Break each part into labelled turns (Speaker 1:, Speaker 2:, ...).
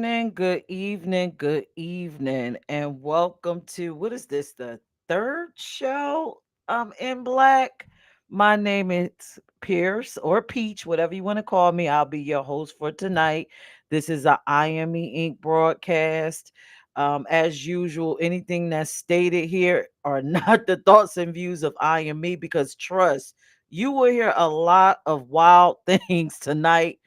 Speaker 1: good evening, and welcome to what is this, the third show in Black. My name is Pierce or Peach, whatever you want to call me. I'll be your host for tonight. This is a IME Inc. broadcast. As usual, anything that's stated here are not the thoughts and views of IME because trust, you will hear a lot of wild things tonight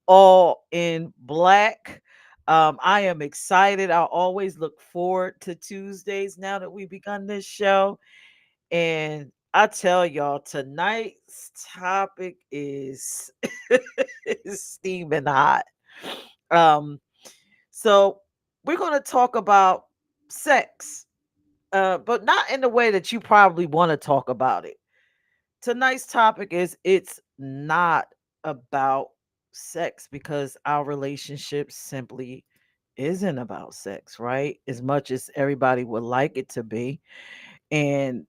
Speaker 1: all in black. I am excited. I always look forward to Tuesdays now that we've begun this show. And I tell y'all, tonight's topic is, is steaming hot. Um, so we're going to talk about sex, but not in the way that you probably want to talk about it. Tonight's topic is it's not about sex because our relationship simply isn't about sex, right? As much as everybody would like it to be. And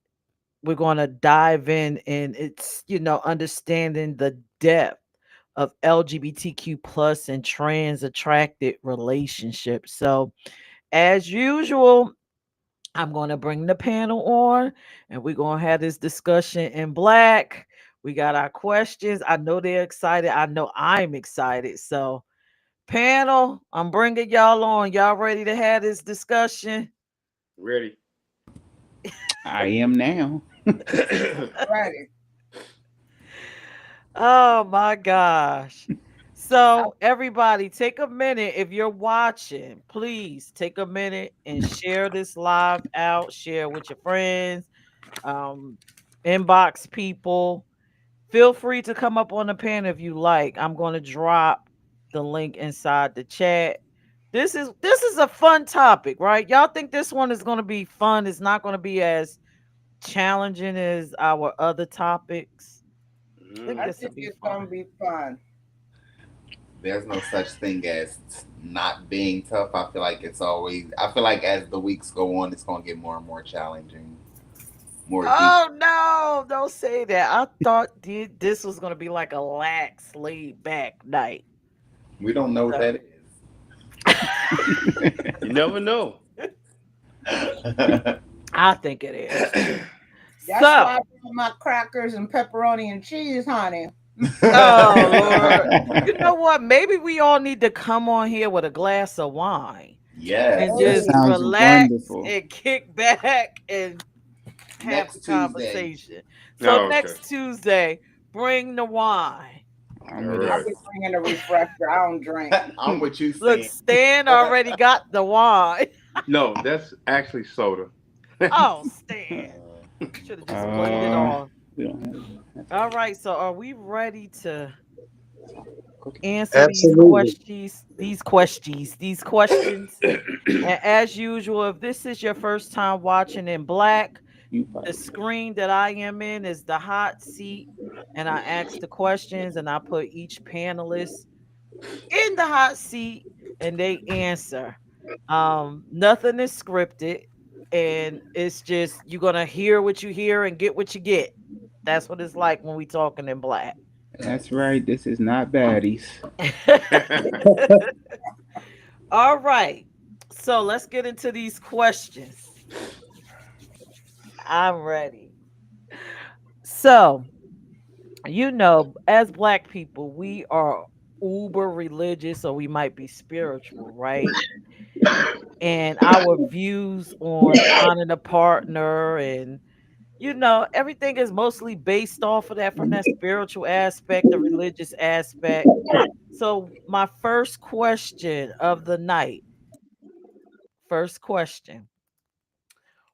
Speaker 1: we're going to dive in it's, understanding the depth of LGBTQ plus and trans attracted relationships. So, as usual, I'm going to bring the panel on and we're going to have this discussion in black. We got our questions. I know they're excited. I know I'm excited. So, panel, I'm bringing y'all on. Y'all ready to have this discussion?
Speaker 2: Ready.
Speaker 3: I am now.
Speaker 4: Right.
Speaker 1: Oh my gosh. So, everybody, take a minute. If you're watching, please take a minute and share this live out, share with your friends, um, inbox people. Feel free to come up on the panel if you like. I'm going to drop the link inside the chat. This is a fun topic, right? Y'all think this one is going to be fun? It's not going to be as challenging as our other topics. I think
Speaker 4: I
Speaker 1: this
Speaker 2: Mm.
Speaker 1: will
Speaker 4: think
Speaker 1: be
Speaker 4: it's gonna
Speaker 1: fun.
Speaker 4: be fun.
Speaker 3: There's no such thing as not being tough. I feel like it's always. I feel like as the weeks go on, it's gonna get more and more challenging, more deep.
Speaker 1: Oh no, don't say that. I thought this was going to be like a lax, laid back night.
Speaker 3: We don't know what
Speaker 1: So.
Speaker 3: that
Speaker 2: You never know.
Speaker 3: is.
Speaker 1: I think it is.
Speaker 4: That's why I
Speaker 1: So,
Speaker 4: put my crackers and pepperoni and cheese, honey.
Speaker 1: oh Lord. You know what? Maybe we all need to come on here with a glass of wine and
Speaker 3: Yes.
Speaker 4: Hey,
Speaker 1: just
Speaker 3: Yes.
Speaker 5: Sounds
Speaker 1: relax
Speaker 5: wonderful.
Speaker 1: and kick back and have the
Speaker 3: Next Tuesday.
Speaker 1: conversation. So
Speaker 2: Oh, okay.
Speaker 1: next Tuesday, bring the wine.
Speaker 5: I'm
Speaker 2: All
Speaker 5: with
Speaker 4: I'll
Speaker 2: right.
Speaker 5: it.
Speaker 4: be bringing a refresher. I don't drink.
Speaker 3: I'm what you
Speaker 1: Look,
Speaker 3: saying.
Speaker 1: Stan already got the wine.
Speaker 2: No, that's actually soda.
Speaker 1: Oh, Stan.
Speaker 3: Uh,
Speaker 1: Should have just blamed it
Speaker 5: Uh,
Speaker 1: on.
Speaker 5: we don't have that's
Speaker 1: All
Speaker 5: okay.
Speaker 1: right, so are we ready to
Speaker 5: Cookie.
Speaker 1: answer these
Speaker 6: Absolutely.
Speaker 1: questions? These questions. And as usual, if this is your first time watching in black,
Speaker 5: You
Speaker 1: the
Speaker 5: probably
Speaker 1: screen that I am in is the hot seat. And I ask the questions and I put each panelist in the hot seat and they answer. Nothing is scripted. And it's just you're gonna hear what you hear and get what you get. That's what it's like when we talking in black.
Speaker 5: That's right. This is not baddies.
Speaker 1: All right. So let's get into these questions. I'm ready. So, as black people, we are uber religious or we might be spiritual, right? And our views on finding a partner and everything is mostly based off of that from that spiritual aspect, the religious aspect. So, my first question of the night, first question.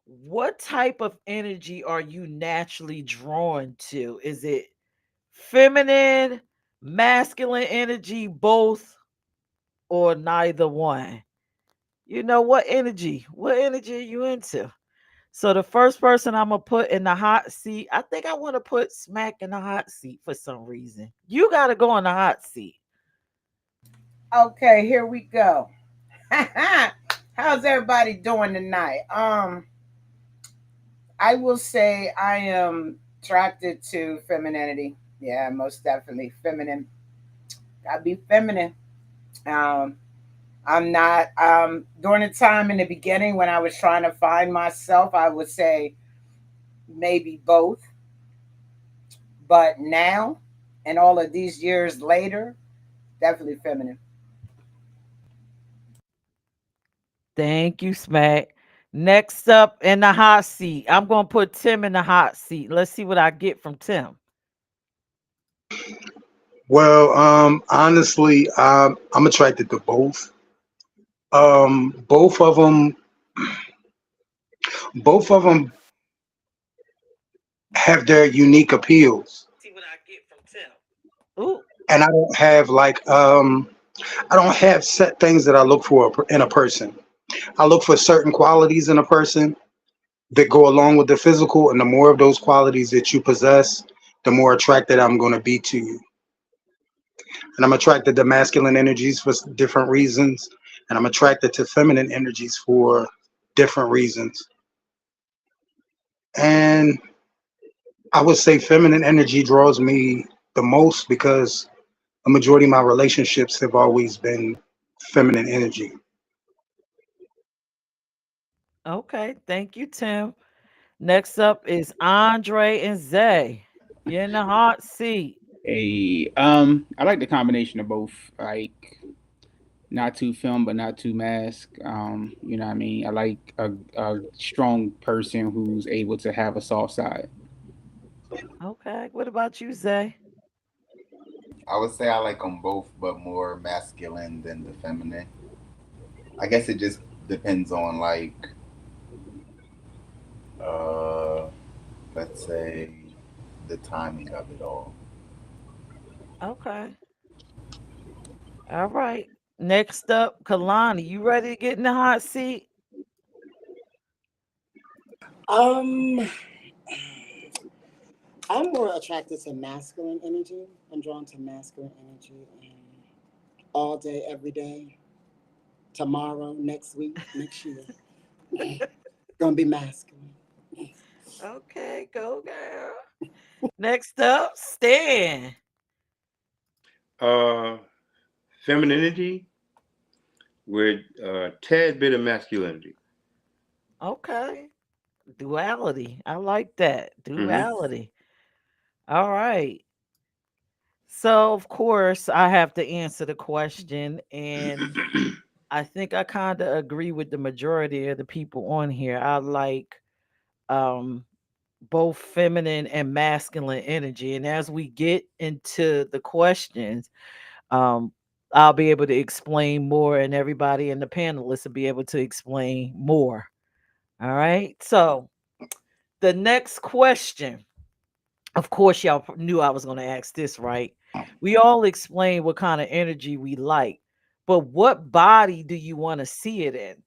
Speaker 1: What type of energy are you naturally drawn to? Is it feminine, masculine energy, both, or neither one? What energy? What energy are you into? So the first person I'm gonna put in the hot seat, I think I want to put Smack in the hot seat for some reason. You gotta go in the hot seat.
Speaker 4: Okay, here we go. How's everybody doing tonight? I will say I am attracted to femininity. Yeah, most definitely feminine. Gotta be feminine. Um, I'm not. During the time in the beginning when I was trying to find myself, I would say maybe both. But now, and all of these years later, definitely feminine.
Speaker 1: Thank you, Smack. Next up in the hot seat, I'm gonna put Tim in the hot seat. Let's see what I get from Tim.
Speaker 6: Well, honestly, I'm attracted to both. Both of them, both of them have their unique appeals,
Speaker 1: See what I get from Tim. Ooh,
Speaker 6: and I don't have set things that I look for in a person. I look for certain qualities in a person that go along with the physical, and the more of those qualities that you possess, the more attracted I'm going to be to you. And I'm attracted to masculine energies for different reasons, and I'm attracted to feminine energies for different reasons. And I would say feminine energy draws me the most because a majority of my relationships have always been feminine energy.
Speaker 1: okay. Thank you, Tim. Next up is Andre and Zay. You're in the hot seat.
Speaker 5: Hey, I like the combination of both. Like, not too film, but not too mask. You know what I mean? I like a strong person who's able to have a soft side.
Speaker 1: Okay. What about you, Zay?
Speaker 3: I would say I like them both, but more masculine than the feminine. I guess it just depends on like, uh, let's say, the timing of it all.
Speaker 1: Okay. All right. Next up, Kalani. You ready to get in the hot seat?
Speaker 7: Um, I'm more attracted to masculine energy. I'm drawn to masculine energy all day, every day, tomorrow, next week, next year. Gonna be masculine.
Speaker 1: Okay, go girl. Next up, Stan.
Speaker 2: Uh, Femininity with a tad bit of masculinity.
Speaker 1: Okay. Duality. I like that.
Speaker 2: Mm-hmm.
Speaker 1: Duality. All right. So, of course, I have to answer the question. And I think I kind of agree with the majority of the people on here. I like um, both feminine and masculine energy. And as we get into the questions, um, I'll be able to explain more, and everybody in the panelists will be able to explain more. All right. So, the next question, of course, y'all knew I was going to ask this, right? We all explain what kind of energy we like, but what body do you want to see it in?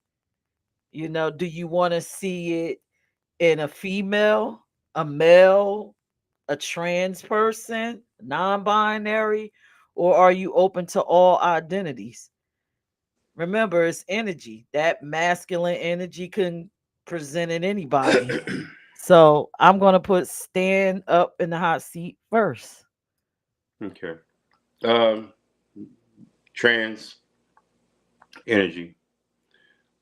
Speaker 1: Do you want to see it in a female, a male, a trans person, non binary, or are you open to all identities? Remember, it's energy. That masculine energy can present in anybody. So I'm going to put Stan up in the hot seat first.
Speaker 2: Okay. Um, Trans energy.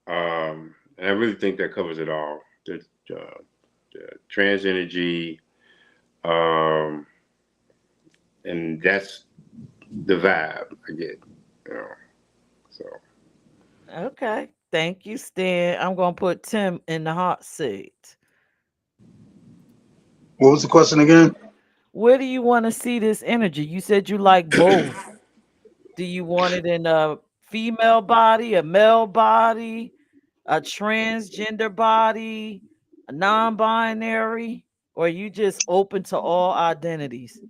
Speaker 2: And I really think that covers it all. Uh, the trans energy, um, and that's the vibe I get. You know, so
Speaker 1: Okay. Thank you, Stan. I'm going to put Tim in the hot seat.
Speaker 6: What was the question again?
Speaker 1: Where do you want to see this energy? You said you like both. Do you want it in a female body, a male body, a transgender body, a non-binary, or are you just open to all identities?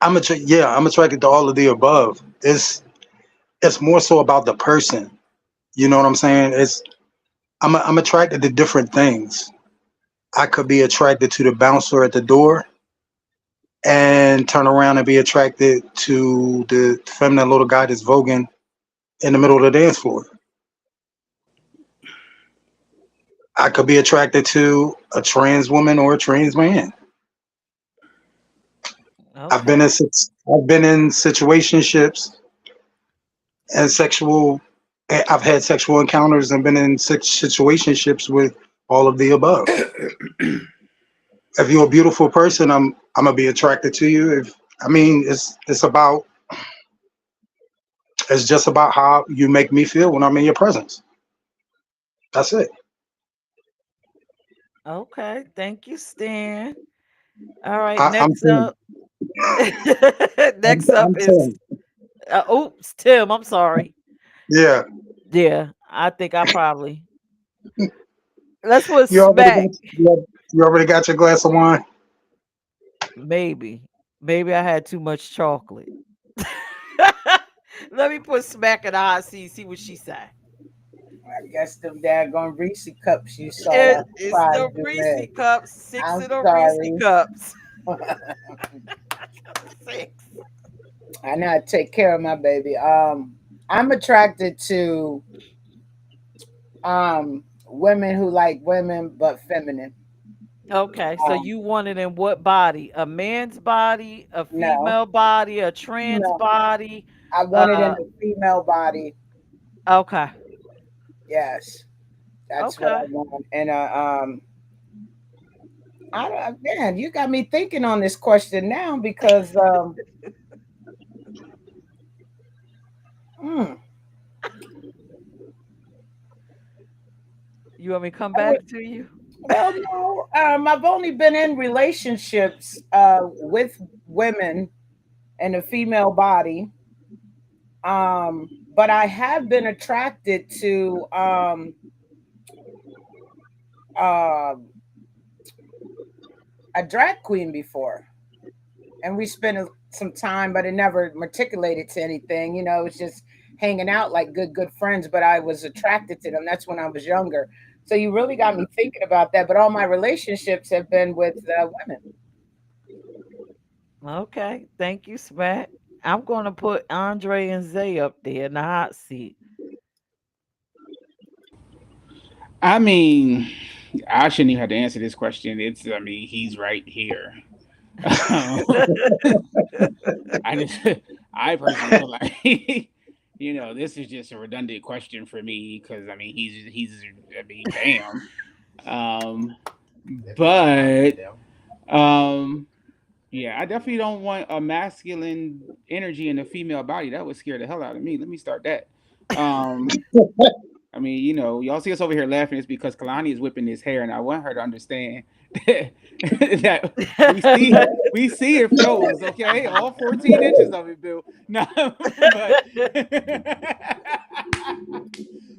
Speaker 6: I'm attracted to all of the above. It's more so about the person. You know what I'm saying? I'm attracted to different things. I could be attracted to the bouncer at the door and turn around and be attracted to the feminine little guy that's voguing in the middle of the dance floor. I could be attracted to a trans woman or a trans man.
Speaker 1: Okay.
Speaker 6: I've been in situationships and sexual I've had sexual encounters and been in situationships with all of the above. If you're a beautiful person, I'm gonna be attracted to you. If I mean, it's just about how you make me feel when I'm in your presence. That's it.
Speaker 1: Okay, thank you, Stan. All right,
Speaker 6: I'm
Speaker 1: next
Speaker 6: Tim.
Speaker 1: up. Next up
Speaker 6: I'm
Speaker 1: is
Speaker 6: Tim.
Speaker 1: oops, Tim. I'm sorry.
Speaker 6: Yeah,
Speaker 1: Yeah, I think I probably let's put
Speaker 6: you already
Speaker 1: smack.
Speaker 6: got you already got your glass of wine.
Speaker 1: Maybe, maybe I had too much chocolate. Let me put smack in the hot seat. See what she say.
Speaker 4: I guess them daggone Reese cups you saw
Speaker 1: It's
Speaker 4: surprised
Speaker 1: the
Speaker 4: you
Speaker 1: Reese
Speaker 4: with.
Speaker 1: cups. Six
Speaker 4: I'm
Speaker 1: of the Reese
Speaker 4: sorry.
Speaker 1: cups. Six.
Speaker 4: I know how to take care of my baby. I'm attracted to women who like women but feminine.
Speaker 1: Okay, so
Speaker 4: Um,
Speaker 1: you want it in what body? A man's body, a
Speaker 4: no,
Speaker 1: female body, a trans
Speaker 4: no.
Speaker 1: body?
Speaker 4: I want it in
Speaker 1: Uh,
Speaker 4: a female body.
Speaker 1: okay,
Speaker 4: Yes, that's what I
Speaker 1: okay.
Speaker 4: want. And I don't, man, you got me thinking on this question now because hmm,
Speaker 1: You want me to come
Speaker 4: I would,
Speaker 1: back to you?
Speaker 4: well, no, I've only been in relationships with women in a female body, but I have been attracted to uh, a drag queen before, and we spent some time, but it never matriculated to anything. You know, it was just hanging out like good friends. But I was attracted to them. That's when I was younger. So you really got me thinking about that. But all my relationships have been with women.
Speaker 1: Okay, thank you, Smack. I'm going to put Andre and Zay up there in the hot seat.
Speaker 5: I mean, I shouldn't even have to answer this question. I mean, he's right here. I just, I personally feel like, this is just a redundant question for me because I mean, I mean, bam. Um,
Speaker 3: Definitely
Speaker 5: but,
Speaker 3: positive.
Speaker 5: um, yeah, I definitely don't want a masculine energy in a female body. That would scare the hell out of me. Let me start that. Um, I mean, y'all see us over here laughing. It's because Kalani is whipping his hair, and I want her to understand that we see it froze. Okay, all 14 inches of it, Bill. No,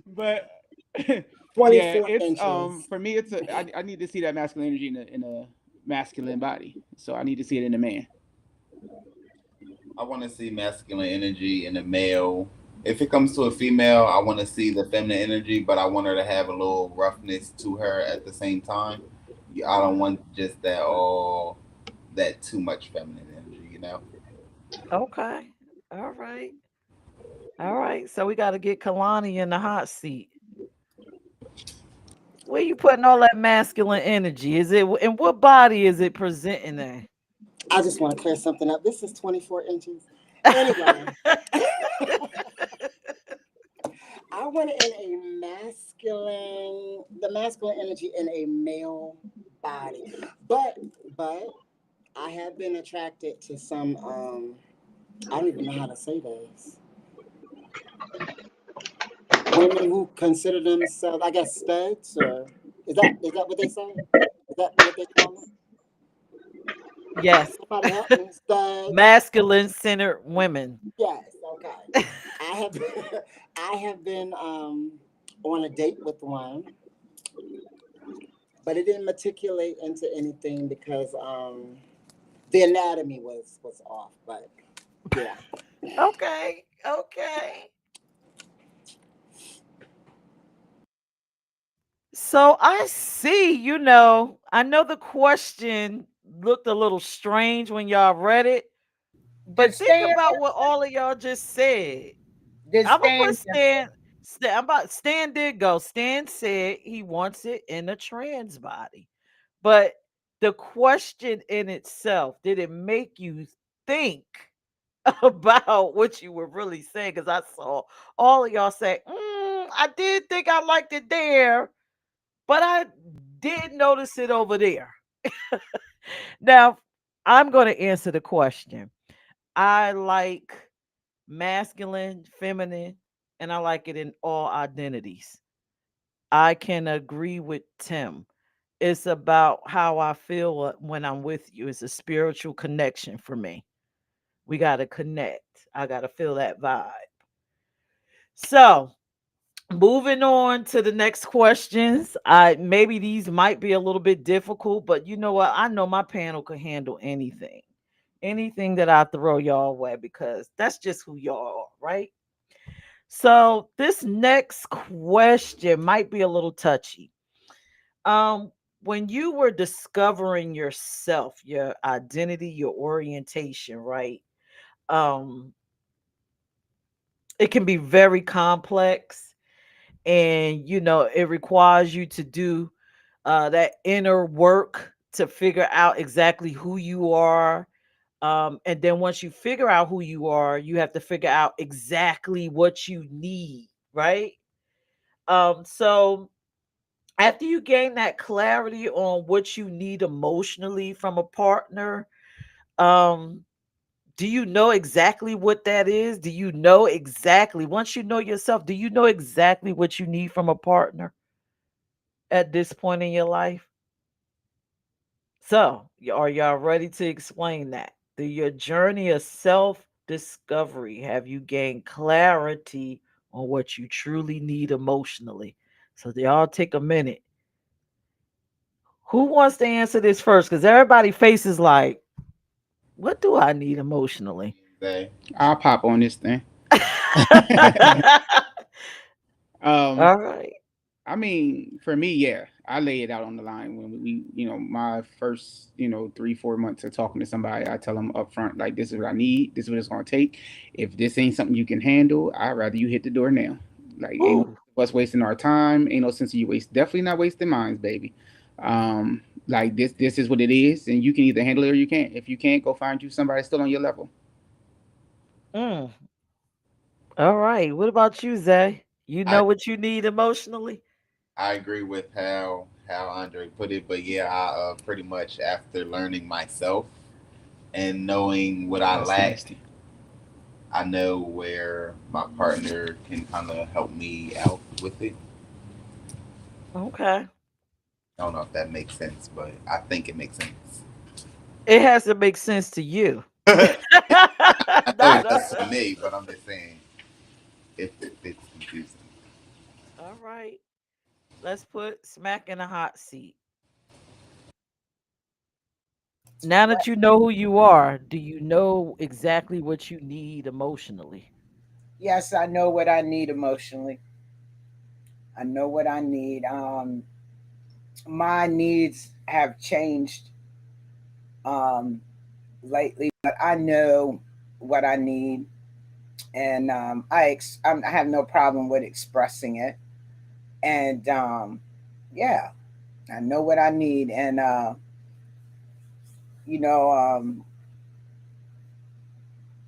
Speaker 5: but but yeah,
Speaker 7: 24
Speaker 5: it's
Speaker 7: inches.
Speaker 5: for me. I need to see that masculine energy in a masculine body. So I need to see it in a man.
Speaker 3: I want to see masculine energy in a male. If it comes to a female, I want to see the feminine energy, but I want her to have a little roughness to her at the same time. I don't want just that too much feminine energy, you know.
Speaker 1: Okay. All right. All right. So we got to get Kalani in the hot seat. Where you putting all that masculine energy? Is it in what body is it presenting in?
Speaker 7: I just want to clear something up. This is 24 inches. Anyway, I want it in a the masculine energy in a male body. But, but I have been attracted to some, I don't even know how to say this. Women who consider themselves, I guess, studs, or is that what they say? Is that what they call them?
Speaker 1: Yes.
Speaker 7: Somebody help me. Studs.
Speaker 1: Masculine centered women.
Speaker 7: Yes. Okay. I have I have been on a date with one, but it didn't matriculate into anything because the anatomy was off. But yeah,
Speaker 1: Okay. Okay. So I see, I know the question looked a little strange when y'all read it,
Speaker 4: Did
Speaker 1: but think
Speaker 4: Stan
Speaker 1: about what all of y'all just said.
Speaker 4: did
Speaker 1: I'm gonna
Speaker 4: Stan
Speaker 1: put Stan did go. Stan said he wants it in a trans body. But the question in itself, did it make you think about what you were really saying? Because I saw all of y'all say, I did think I liked it there, but I did notice it over there. Now, I'm going to answer the question. I like masculine, feminine, and I like it in all identities. I can agree with Tim. It's about how I feel when I'm with you. It's a spiritual connection for me. We got to connect. I got to feel that vibe. So, moving on to the next questions. I maybe these might be a little bit difficult, but you know what? I know my panel can handle anything. Anything that I throw y'all way because that's just who y'all are, right? So, this next question might be a little touchy. Um, when you were discovering yourself, your identity, your orientation, right? Um, it can be very complex, and it requires you to do that inner work to figure out exactly who you are. And then once you figure out who you are, you have to figure out exactly what you need, right? So after you gain that clarity on what you need emotionally from a partner, um, do you know exactly what that is? Do you know exactly, once you know yourself, do you know exactly what you need from a partner at this point in your life? So, are y'all ready to explain that? Through your journey of self discovery, have you gained clarity on what you truly need emotionally? So, y'all take a minute. Who wants to answer this first? Because everybody faces like, what do I need emotionally?
Speaker 3: Say,
Speaker 5: I'll pop on this thing. um,
Speaker 1: All right.
Speaker 5: I mean, for me, yeah, I lay it out on the line when my first, 3, 4 months of talking to somebody, I tell them up front, like, this is what I need, this is what it's gonna take. If this ain't something you can handle, I'd rather you hit the door now. Like, ain't no
Speaker 1: Ooh.
Speaker 5: sense of us wasting our time, ain't no sense of you definitely not wasting mine, baby. Like this is what it is, and you can either handle it or you can't. If you can't, go find you somebody still on your level.
Speaker 1: Mm. All right. What about you, Zay? You
Speaker 3: I
Speaker 1: know what you need emotionally?
Speaker 3: I agree with how Andre put it, but yeah, I pretty much after learning myself and knowing what I
Speaker 5: Nasty,
Speaker 3: lack,
Speaker 5: nasty.
Speaker 3: I know where my partner can kind of help me out with it.
Speaker 1: Okay.
Speaker 3: I don't know if that makes sense, but I think it makes sense.
Speaker 1: It has to make sense to you.
Speaker 3: I know it
Speaker 1: Not
Speaker 3: does to
Speaker 1: us.
Speaker 3: me, but I'm just saying if it's confusing.
Speaker 1: All right. Let's put Smack in a hot seat. Now
Speaker 4: What?
Speaker 1: that you know who you are, do you know exactly what you need emotionally?
Speaker 4: Yes, I know what I need emotionally. I know what I need. My needs have changed um, lately, but I know what I need, and I have no problem with expressing it. And yeah, I know what I need, and you know, I'm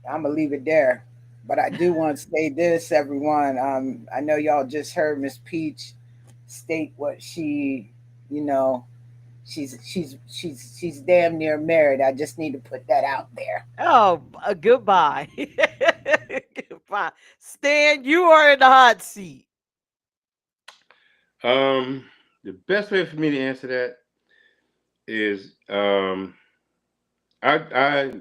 Speaker 4: gonna leave it there. But I do want to say this, everyone. I know y'all just heard Miss Peach state what you know, she's damn near married. I just need to put that out there.
Speaker 1: Oh, goodbye. Goodbye. Stan, you are in the hot seat.
Speaker 2: The best way for me to answer that is I I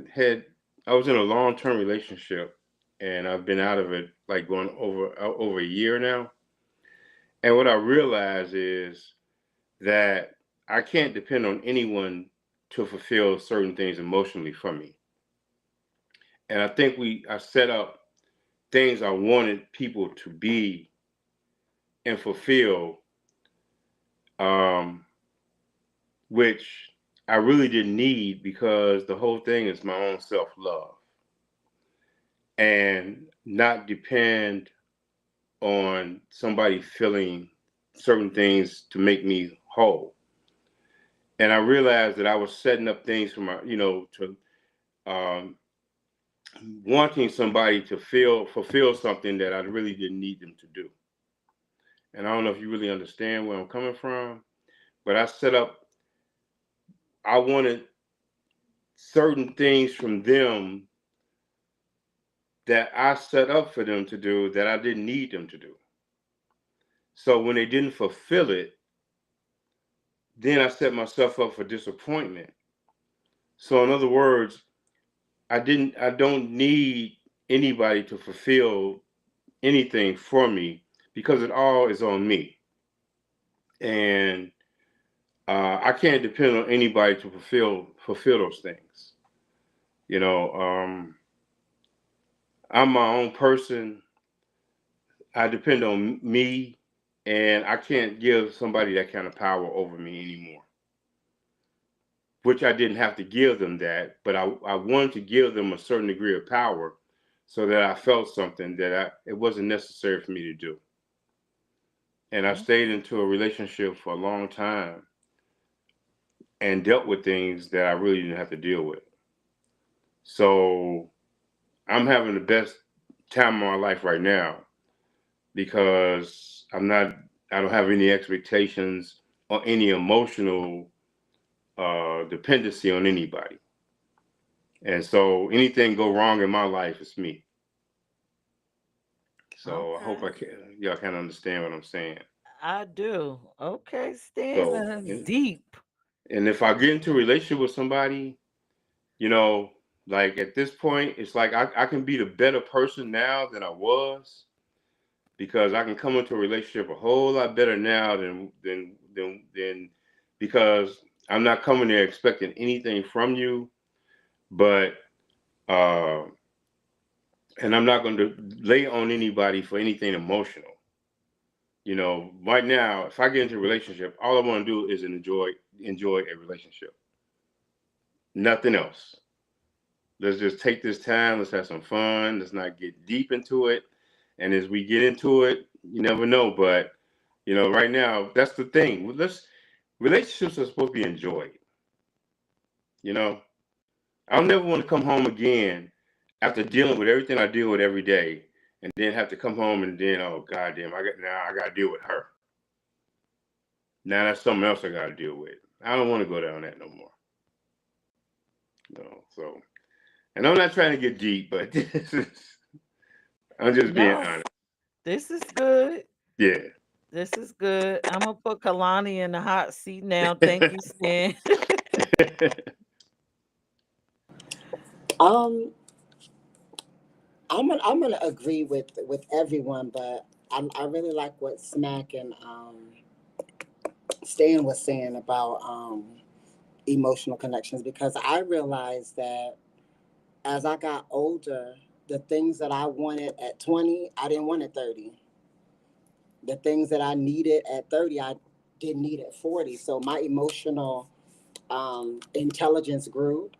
Speaker 2: was in a long term relationship and I've been out of it like going over a year now. And what I realize is that I can't depend on anyone to fulfill certain things emotionally for me. And I think I set up things I wanted people to be and fulfill, um, which I really didn't need because the whole thing is my own self love and not depend on somebody feeling certain things to make me whole. And I realized that I was setting up things for to um, wanting somebody to fulfill something that I really didn't need them to do. and I don't know if you really understand where I'm coming from, but I wanted certain things from them that I set up for them to do that I didn't need them to do. So when they didn't fulfill it, then I set myself up for disappointment. So in other words, I don't need anybody to fulfill anything for me because it all is on me. And I can't depend on anybody to fulfill those things. You know, I'm my own person. I depend on me, and I can't give somebody that kind of power over me anymore. Which I didn't have to give them that, but I wanted to give them a certain degree of power so that I felt something that it wasn't necessary for me to do. And I stayed into a relationship for a long time and dealt with things that I really didn't have to deal with. So I'm having the best time of my life right now because I don't have any expectations or any emotional dependency on anybody. And so anything go wrong in my life, it's me. So I hope y'all can understand what I'm saying.
Speaker 1: I do. Okay, Stan,
Speaker 2: So
Speaker 1: deep.
Speaker 2: and if I get into a relationship with somebody, you know, like at this point, it's like I can be the better person now than I was because I can come into a relationship a whole lot better now than because I'm not coming there expecting anything from you, but uh and I'm not going to lay on anybody for anything emotional. You know, right now, if I get into a relationship, all I want to do is enjoy a relationship. Nothing else. Let's just take this time. Let's have some fun. Let's not get deep into it. And as we get into it, you never know. But you know, right now, that's the thing. Relationships are supposed to be enjoyed. You know, I'll never want to come home again after dealing with everything I deal with every day, and then have to come home and then, oh goddamn, I got to deal with her. Now that's something else I got to deal with. I don't want to go down that no more. No, so, and I'm not trying to get deep, but I'm just being
Speaker 1: No,
Speaker 2: honest.
Speaker 1: this is good.
Speaker 2: Yeah.
Speaker 1: This is good. I'm gonna put Kalani in the hot seat now. Thank you, Stan.
Speaker 7: Um, I'm gonna agree with everyone, but I really like what Smack and Stan was saying about emotional connections, because I realized that as I got older, the things that I wanted at 20, I didn't want at 30. The things that I needed at 30, I didn't need at 40. So my emotional intelligence grew,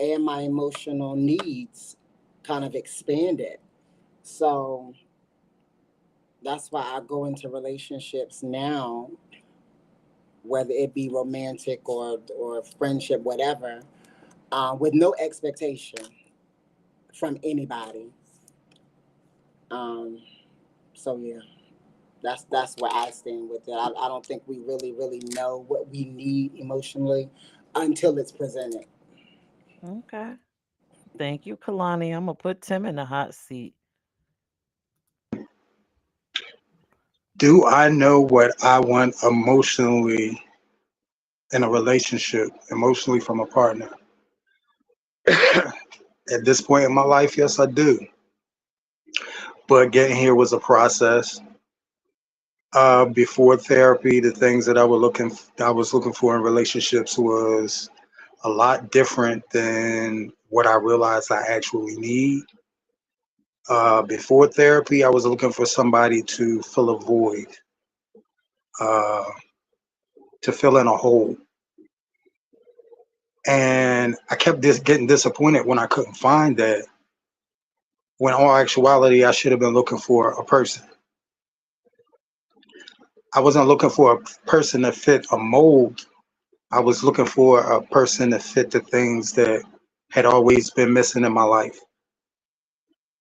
Speaker 7: and my emotional needs kind of expanded. So that's why I go into relationships now, whether it be romantic or friendship, whatever, with no expectation from anybody. Um, so yeah, that's where I stand with it. I don't think we really know what we need emotionally until it's presented.
Speaker 1: Okay. Thank you, Kalani. I'm gonna put Tim in the hot seat.
Speaker 6: Do I know what I want emotionally in a relationship, emotionally from a partner? At this point in my life, yes, I do. But getting here was a process. Before therapy, the things that I was looking for in relationships was a lot different than what I realized I actually need. Before therapy, I was looking for somebody to fill a void, uh, to fill in a hole. And I kept getting disappointed when I couldn't find that. When in all actuality, I should have been looking for a person. I wasn't looking for a person that fit a mold. I was looking for a person that fit the things that had always been missing in my life.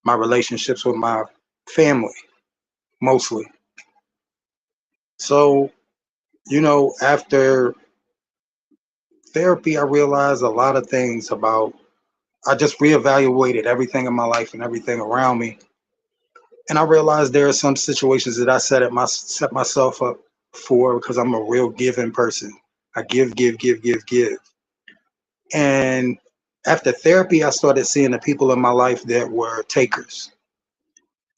Speaker 6: My relationships with my family, mostly. So, after therapy, I realized a lot of things about, I just reevaluated everything in my life and everything around me. And I realized there are some situations that I set myself up for because I'm a real giving person. I give, give, give, give, give. And after therapy, I started seeing the people in my life that were takers.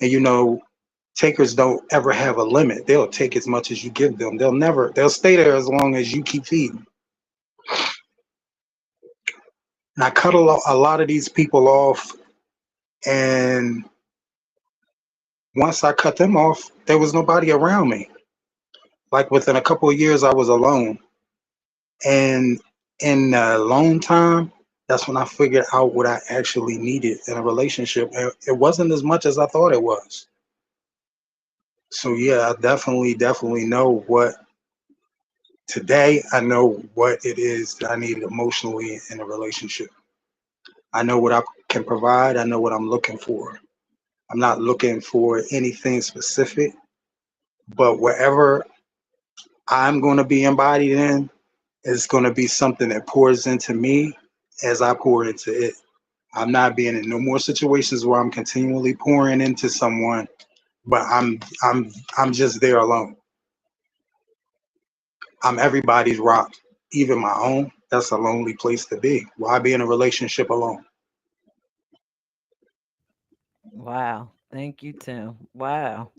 Speaker 6: And takers don't ever have a limit. They'll take as much as you give them. They'll stay there as long as you keep feeding. And I cut a lot of these people off. And once I cut them off, there was nobody around me. Like within a couple of years, I was alone. And in alone time, that's when I figured out what I actually needed in a relationship. And it wasn't as much as I thought it was. So yeah, I definitely know what today I know what it is that I need emotionally in a relationship. I know what I can provide. I know what I'm looking for. I'm not looking for anything specific, but wherever I'm going to be embodied in is going to be something that pours into me as I pour into it. I'm not being in no more situations where I'm continually pouring into someone, but I'm just there alone. I'm everybody's rock, even my own. That's a lonely place to be. Why be in a relationship alone?
Speaker 1: Wow. Thank you, Tim. Wow.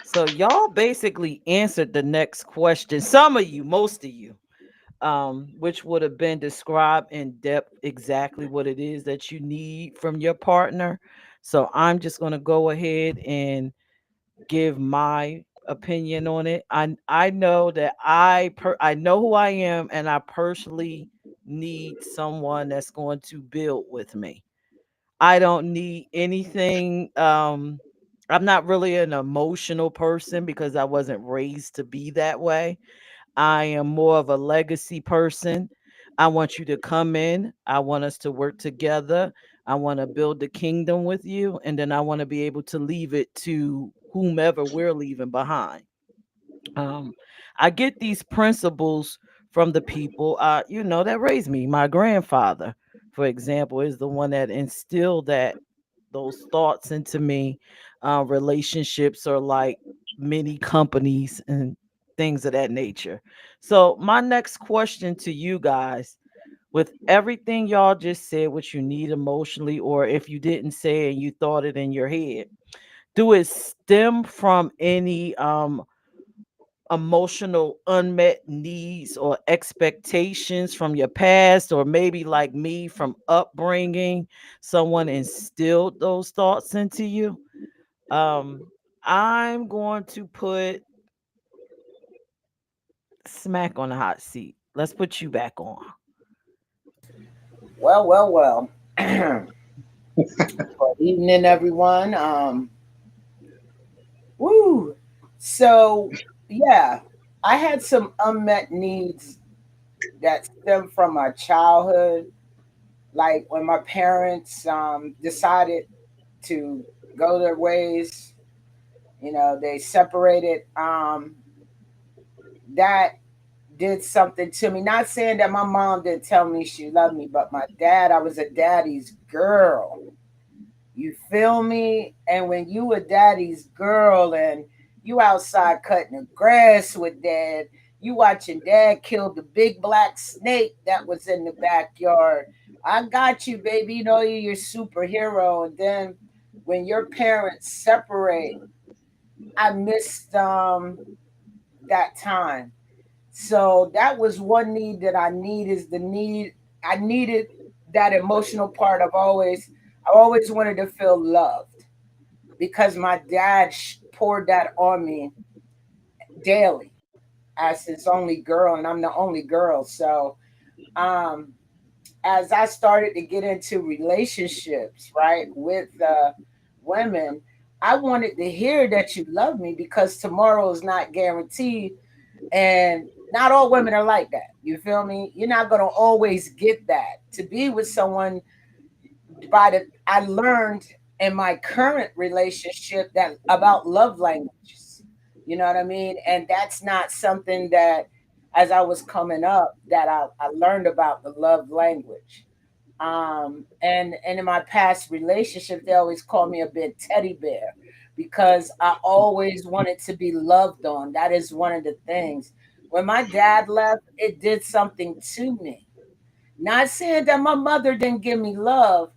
Speaker 1: So y'all basically answered the next question. Some of you, most of you, which would have been described in depth exactly what it is that you need from your partner. So I'm just gonna go ahead and give my opinion on it. I know that I know who I am, and I personally need someone that's going to build with me. I don't need anything. I'm not really an emotional person because I wasn't raised to be that way. I am more of a legacy person. I want you to come in. I want us to work together. I want to build the kingdom with you. And then I want to be able to leave it to whomever we're leaving behind. Um, I get these principles from the people, that raised me. My grandfather, for example, is the one that instilled those thoughts into me. Relationships are like many companies and things of that nature. So, my next question to you guys, with everything y'all just said, what you need emotionally, or if you didn't say it and you thought it in your head, do it stem from any emotional unmet needs or expectations from your past, or maybe like me, from upbringing, someone instilled those thoughts into you? I'm going to put Smack on the hot seat. Let's put you back on.
Speaker 4: Well, well, well. Good evening, everyone. Woo. So, yeah, I had some unmet needs that stem from my childhood. Like when my parents decided to go their ways, they separated. That did something to me. Not saying that my mom didn't tell me she loved me, but my dad, I was a daddy's girl. You feel me? And when you a daddy's girl and you outside cutting the grass with dad, you watching dad kill the big black snake that was in the backyard. I got you, baby. You know you're your superhero. And then when your parents separate, I missed that time. So that was one need that I need, is the need I needed that emotional part of always. I always wanted to feel loved because my dad poured that on me daily as his only girl, and I'm the only girl. So um, as I started to get into relationships, right, with women, I wanted to hear that you love me because tomorrow is not guaranteed, and not all women are like that. You feel me? You're not gonna always get that. To be with someone, I learned in my current relationship that about love languages. You know what I mean? And that's not something that, as I was coming up, that I learned about the love language. And in my past relationship, they always called me a big teddy bear because I always wanted to be loved on. That is one of the things. When my dad left, it did something to me. Not saying that my mother didn't give me love,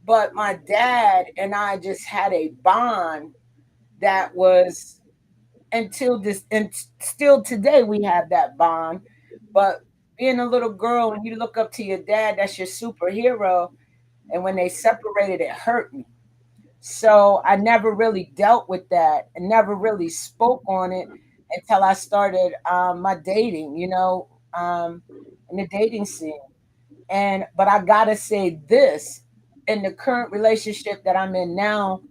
Speaker 4: but my dad and I just had a bond that was until this, and still today we have that bond. But being a little girl and you look up to your dad, that's your superhero. And when they separated, it hurt me. So I never really dealt with that and never really spoke on it until I started my dating, in the dating scene. And but I gotta say this, in the current relationship that I'm in now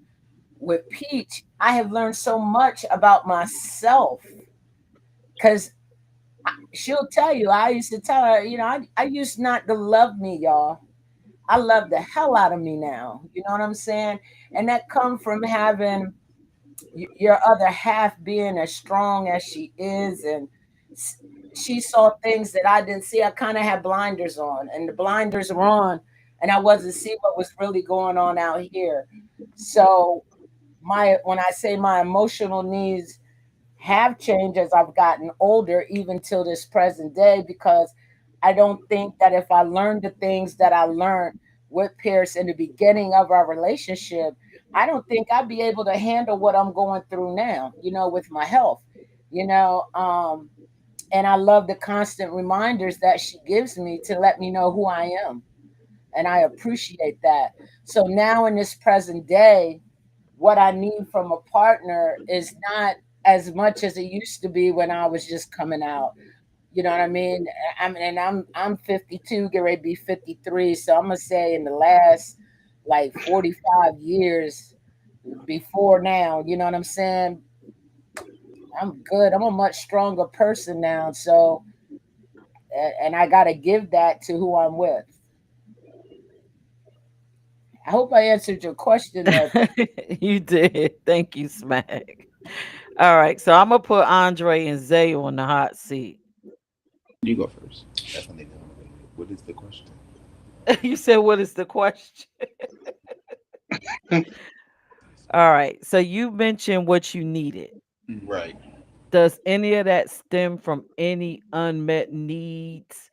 Speaker 4: with Peach, I have learned so much about myself because she'll tell you, I used to tell her, I used not to love me, y'all. I love the hell out of me now. You know what I'm saying? And that come from having your other half being as strong as she is, and s- she saw things that I didn't see. I kind of had blinders on, and the blinders were on, and I wasn't see what was really going on out here. So my when I say my emotional needs have changed as I've gotten older, even till this present day, because I don't think that if I learned the things that I learned with Peirrce in the beginning of our relationship, I don't think I'd be able to handle what I'm going through now, with my health, you know. And I love the constant reminders that she gives me to let me know who I am. And I appreciate that. So now in this present day, what I need from a partner is not as much as it used to be when I was just coming out. You know what I mean? I'm 52, get ready to be 53. So I'm gonna say in the last like 45 years before now, you know what I'm saying? I'm good. I'm a much stronger person now. So and I gotta give that to who I'm with. I hope I answered your question there.
Speaker 1: You did. Thank you, Smack. All right, so I'm gonna put Andre and Zay on the hot seat.
Speaker 5: You go first.
Speaker 3: Definitely doing it. What is the question?
Speaker 1: You said, what is the question? All right, so you mentioned what you needed.
Speaker 3: Right.
Speaker 1: Does any of that stem from any unmet needs,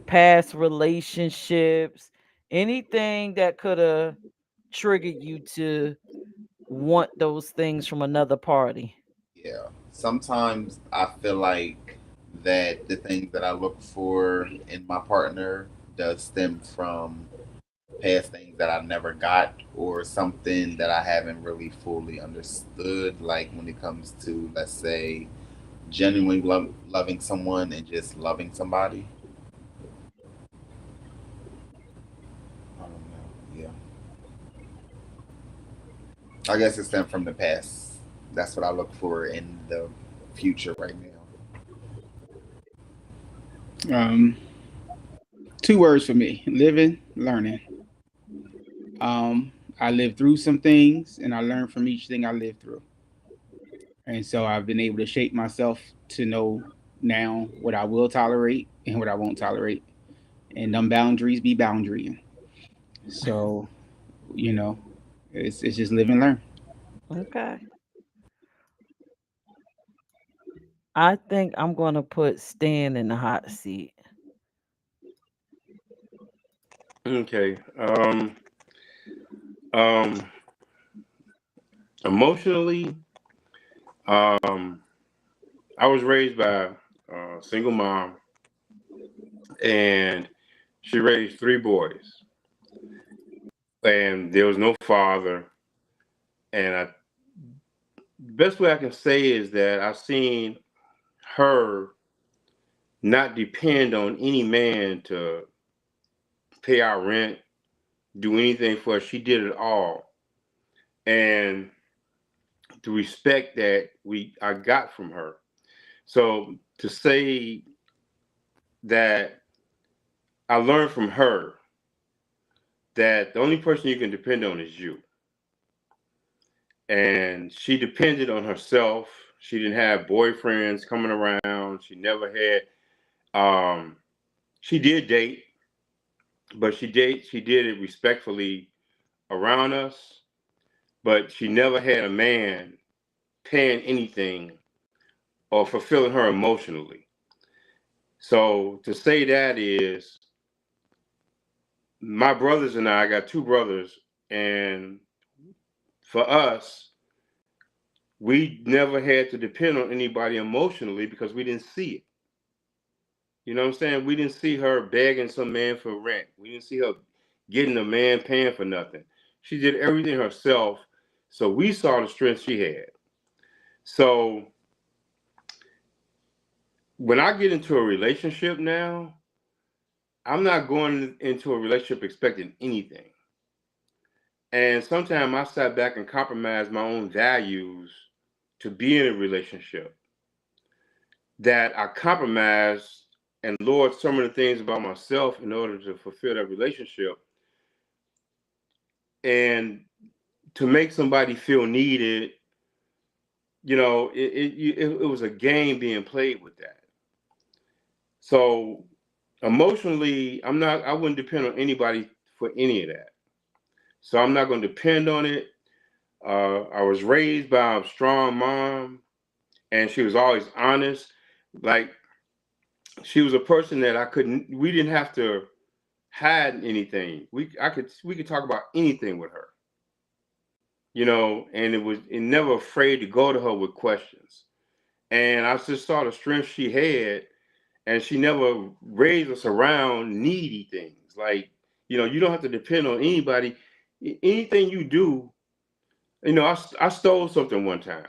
Speaker 1: past relationships, anything that could have triggered you to want those things from another party?
Speaker 3: Yeah. Sometimes I feel like that the things that I look for in my partner does stem from past things that I never got or something that I haven't really fully understood. Like when it comes to, let's say, genuinely loving someone and just loving somebody. I don't know. Yeah. I guess it stems from the past. That's what I look for in the future right now.
Speaker 5: Um, Two words for me: living, learning. Um, I lived through some things, and I learned from each thing I lived through, and so I've been able to shape myself to know now what I will tolerate and what I won't tolerate, and them boundaries be boundarying. So, you know, it's just live and learn.
Speaker 1: Okay. I think I'm gonna put Stan in the hot seat.
Speaker 2: Okay. Um, Emotionally, um, I was raised by a single mom, and she raised three boys, and there was no father. And the best way I can say is that I've seen her not depend on any man to pay our rent, do anything for us. She did it all, and the respect that I got from her. So to say that I learned from her that the only person you can depend on is you. And she depended on herself. She didn't have boyfriends coming around. She never had. She did date, but she did it respectfully around us. But she never had a man paying anything or fulfilling her emotionally. So to say that is, my brothers and I got two brothers, and for us, we never had to depend on anybody emotionally because we didn't see it. You know what I'm saying? We didn't see her begging some man for rent. We didn't see her getting a man paying for nothing. She did everything herself. So we saw the strength she had. So when I get into a relationship now, I'm not going into a relationship expecting anything. And sometimes I sat back and compromised my own values to be in a relationship, that I compromised and lowered some of the things about myself in order to fulfill that relationship, and to make somebody feel needed. You know, it was a game being played with that. So emotionally, I wouldn't depend on anybody for any of that. So I'm not going to depend on it. I was raised by a strong mom, and she was always honest. Like, she was a person that we didn't have to hide anything. We could talk about anything with her, you know, and it never afraid to go to her with questions. And I just saw the strength she had, and she never raised us around needy things. Like, you know, you don't have to depend on anybody. Anything you do, you know, I stole something one time,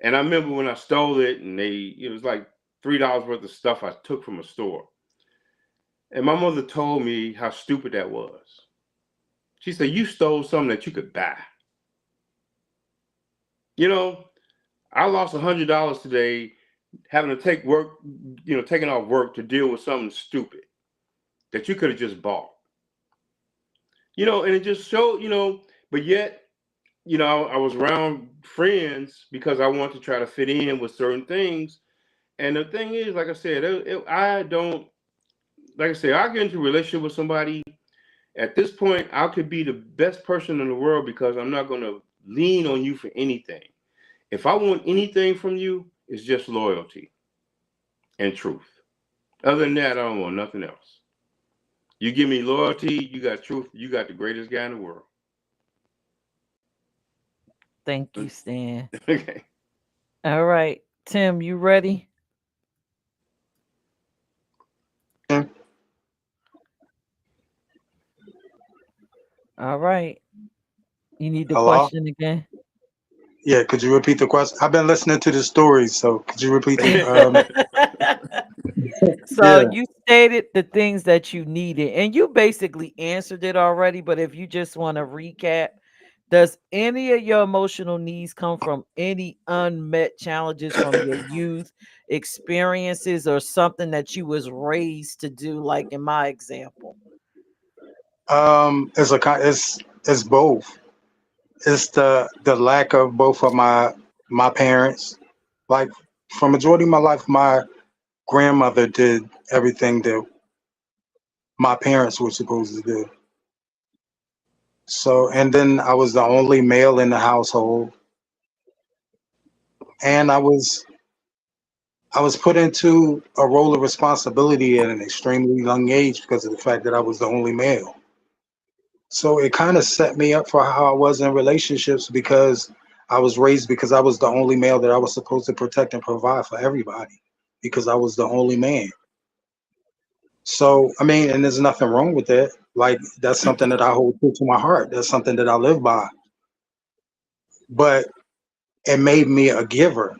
Speaker 2: and I remember when I stole it, and it was like $3 worth of stuff I took from a store. And my mother told me how stupid that was. She said, "You stole something that you could buy." You know, I lost $100 today having to take work, you know, taking off work to deal with something stupid that you could have just bought. You know, and it just showed, you know, but yet, you know, I was around friends because I want to try to fit in with certain things. And the thing is, like I said, I don't, like I said, I get into a relationship with somebody. At this point, I could be the best person in the world because I'm not going to lean on you for anything. If I want anything from you, it's just loyalty and truth. Other than that, I don't want nothing else. You give me loyalty, you got truth, you got the greatest guy in the world.
Speaker 1: Thank you, Stan.
Speaker 2: Okay.
Speaker 1: All right. Tim, you ready? All right. You need the
Speaker 6: Hello?
Speaker 1: question again?
Speaker 6: Yeah, could you repeat the question? I've been listening to the stories, so could you repeat the
Speaker 1: So
Speaker 6: yeah.
Speaker 1: you stated the things that you needed, and you basically answered it already. But if you just want to recap, does any of your emotional needs come from any unmet challenges from your youth experiences, or something that you was raised to do, like in my example?
Speaker 6: It's both. It's the lack of both of my parents. Like, for majority of my life, my grandmother did everything that my parents were supposed to do. So, and then I was the only male in the household, and I was put into a role of responsibility at an extremely young age because of the fact that I was the only male. So it kind of set me up for how I was in relationships because I was raised because I was the only male that I was supposed to protect and provide for everybody because I was the only man. So, I mean, and there's nothing wrong with that. Like, that's something that I hold true to my heart. That's something that I live by. But it made me a giver.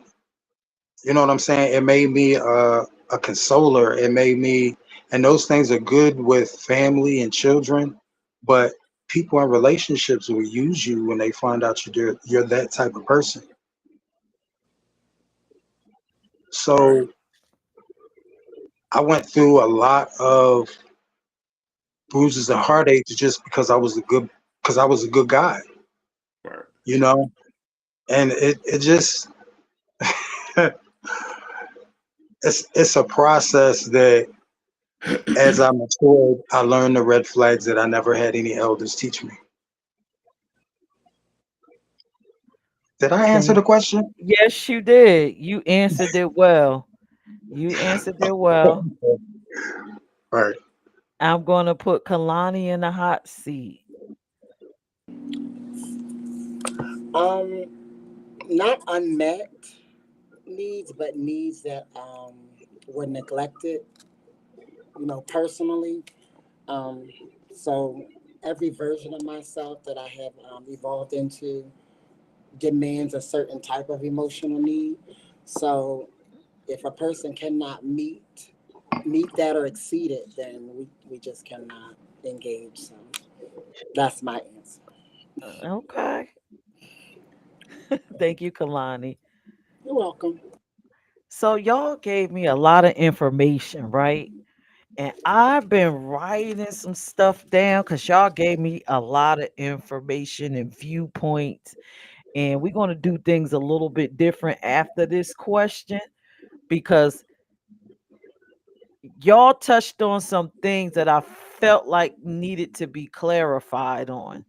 Speaker 6: You know what I'm saying? It made me a consoler. It made me, and those things are good with family and children, but people in relationships will use you when they find out you're that type of person.
Speaker 2: Right.
Speaker 6: So I went through a lot of bruises and heartaches just because I was a good guy,
Speaker 2: Right.
Speaker 6: you know, and it just it's a process that as I matured, I learned the red flags that I never had any elders teach me. Did I answer
Speaker 1: Thank
Speaker 6: the question?
Speaker 1: Yes, you did. You answered it well. You answered it well.
Speaker 6: Right.
Speaker 1: I'm gonna put Kalani in the hot seat.
Speaker 7: Um, Not unmet needs, but needs that were neglected. Personally. Um, so every version of myself that I have evolved into demands a certain type of emotional need. So if a person cannot meet that or exceed it, then we just cannot engage. So that's my answer.
Speaker 1: Okay. Thank you, Kalani.
Speaker 7: You're welcome.
Speaker 1: So y'all gave me a lot of information, right? And I've been writing some stuff down because y'all gave me a lot of information and viewpoints. And we're going to do things a little bit different after this question because y'all touched on some things that I felt like needed to be clarified on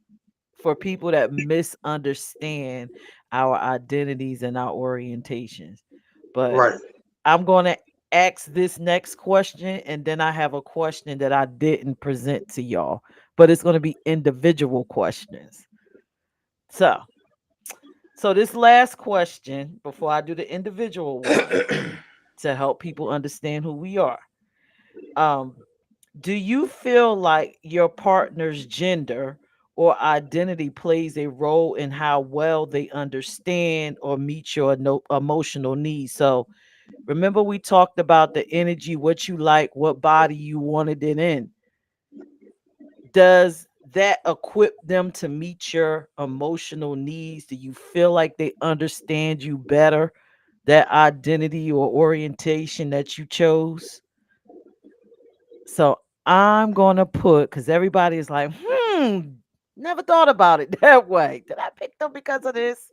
Speaker 1: for people that misunderstand our identities and our orientations. But
Speaker 6: Right.
Speaker 1: I'm going to ask this next question, and then I have a question that I didn't present to y'all, but it's going to be individual questions. So, so this last question before I do the individual one to help people understand who we are. Um, do you feel like your partner's gender or identity plays a role in how well they understand or meet your emotional needs? So, remember, we talked about the energy, what you like, what body you wanted it in. Does that equip them to meet your emotional needs? Do you feel like they understand you better, that identity or orientation that you chose? So I'm going to put, because everybody is like, never thought about it that way. Did I pick them because of this?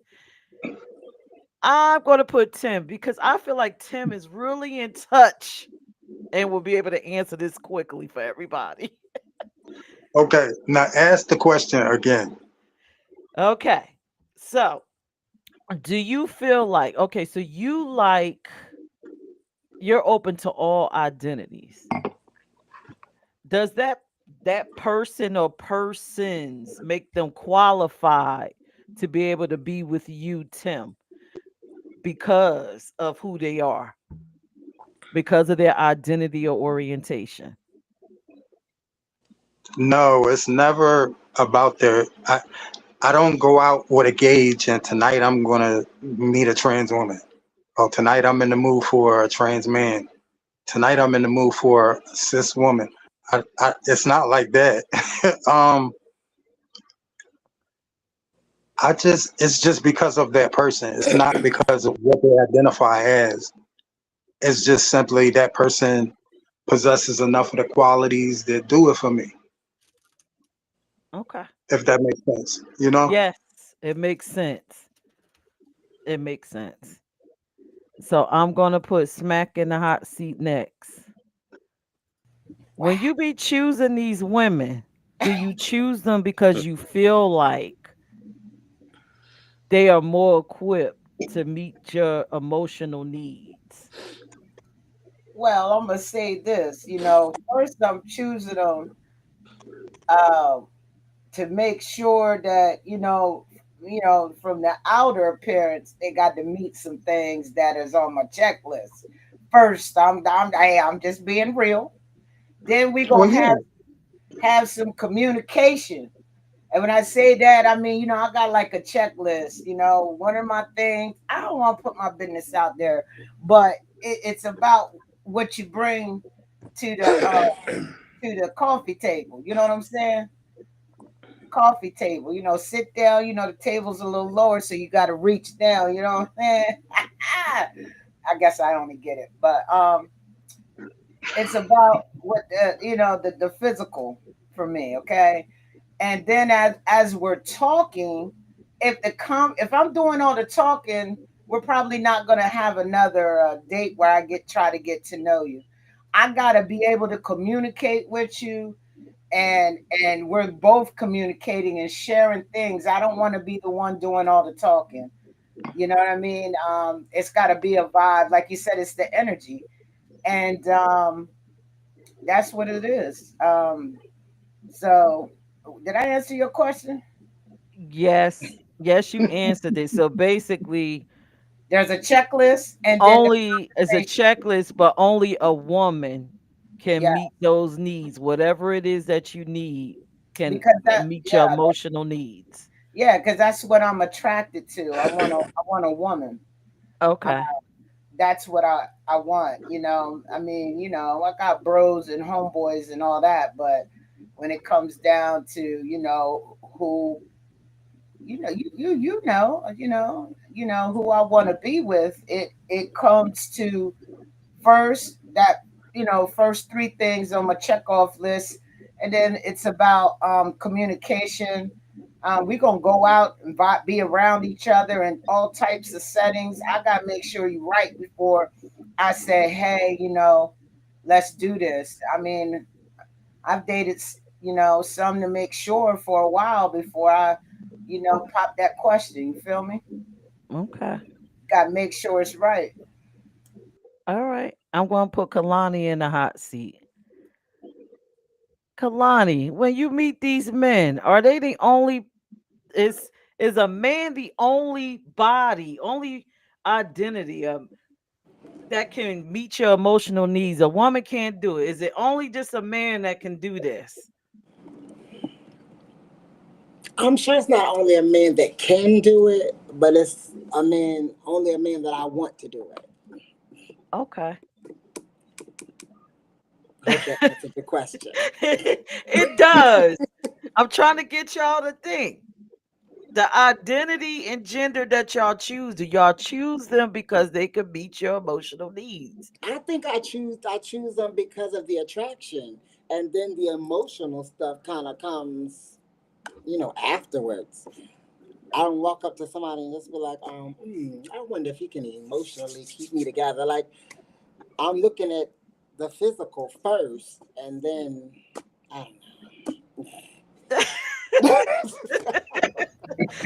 Speaker 1: I'm going to put Tim because I feel like Tim is really in touch and will be able to answer this quickly for everybody.
Speaker 6: Okay. Now ask the question again.
Speaker 1: Okay. So, do you feel like, okay, so you're open to all identities. Does that person or persons make them qualified to be able to be with you, Tim, because of who they are, because of their identity or orientation?
Speaker 6: No, it's never about I don't go out with a gauge and tonight I'm gonna meet a trans woman. Oh, tonight I'm in the mood for a trans man. Tonight I'm in the mood for a cis woman. It's not like that. um, it's just because of that person. It's not because of what they identify as. It's just simply that person possesses enough of the qualities that do it for me.
Speaker 1: Okay.
Speaker 6: If that makes sense, you know.
Speaker 1: Yes, it makes sense. It makes sense. So I'm gonna put Smack in the hot seat next.
Speaker 4: Wow.
Speaker 1: When you be choosing these women, do you choose them because you feel like they are more equipped to meet your emotional needs?
Speaker 4: Well, I'm gonna say this. First I'm choosing them uh, to make sure that from the outer appearance, they got to meet some things that is on my checklist. First, I'm just being real. Then we
Speaker 6: Well,
Speaker 4: gonna
Speaker 6: yeah.
Speaker 4: have some communication. And when I say that, I mean, I got like a checklist. One of my things, I don't want to put my business out there, but it's about what you bring to the coffee table. You know what I'm saying? Coffee table. Sit down. The table's a little lower, so you got to reach down. You know what I'm saying? I guess I only get it, but it's about what the physical for me. Okay, and then as we're talking, if I'm doing all the talking, we're probably not going to have another date where I get try to get to know you. I got to be able to communicate with you, and we're both communicating and sharing things. I don't want to be the one doing all the talking. You know what I mean? It's got to be a vibe. Like you said, it's the energy. And that's what it is. So, did I answer your question?
Speaker 1: Yes. Yes, you answered it. So basically,
Speaker 4: There's a checklist, and then the
Speaker 1: only as a
Speaker 4: conversation.
Speaker 1: checklist, but only a woman can
Speaker 4: Yeah,
Speaker 1: meet those needs. Whatever it is that you need can
Speaker 4: because that,
Speaker 1: meet your
Speaker 4: yeah,
Speaker 1: emotional needs.
Speaker 4: yeah, because that's what I'm attracted to. I want a woman. Uh,
Speaker 1: Okay.
Speaker 4: that's what I want. You know, I mean, you know, I got bros and homeboys and all that, but when it comes down to, you know, who, you know, you know who I want to be with, it comes to first that, you know, first three things on my check off list, and then it's about communication. We're gonna go out and be around each other in all types of settings. I gotta make sure you're right before I say, hey, you know, let's do this. I mean, I've dated, you know, some to make sure for a while before I, you know, pop that question. You feel me?
Speaker 1: Okay.
Speaker 4: Gotta make sure it's right.
Speaker 1: All right. I'm going to put Kalani in the hot seat. Kalani, when you meet these men, are they the only is is a man the only body, only identity that can meet your emotional needs? A woman can't do it. Is it only just a man that can do this?
Speaker 7: I'm sure it's not only a man that can do it, but it's a man, only a man that I want to do it.
Speaker 1: Okay.
Speaker 7: I hope that answered the question.
Speaker 1: It does. I'm trying to get y'all to think. The identity and gender that y'all choose, do y'all choose them because they could meet your emotional needs?
Speaker 7: I think I choose them because of the attraction, and then the emotional stuff kind of comes, afterwards. I don't walk up to somebody and just be like, I wonder if he can emotionally keep me together. Like, I'm looking at the physical first, and then I don't know.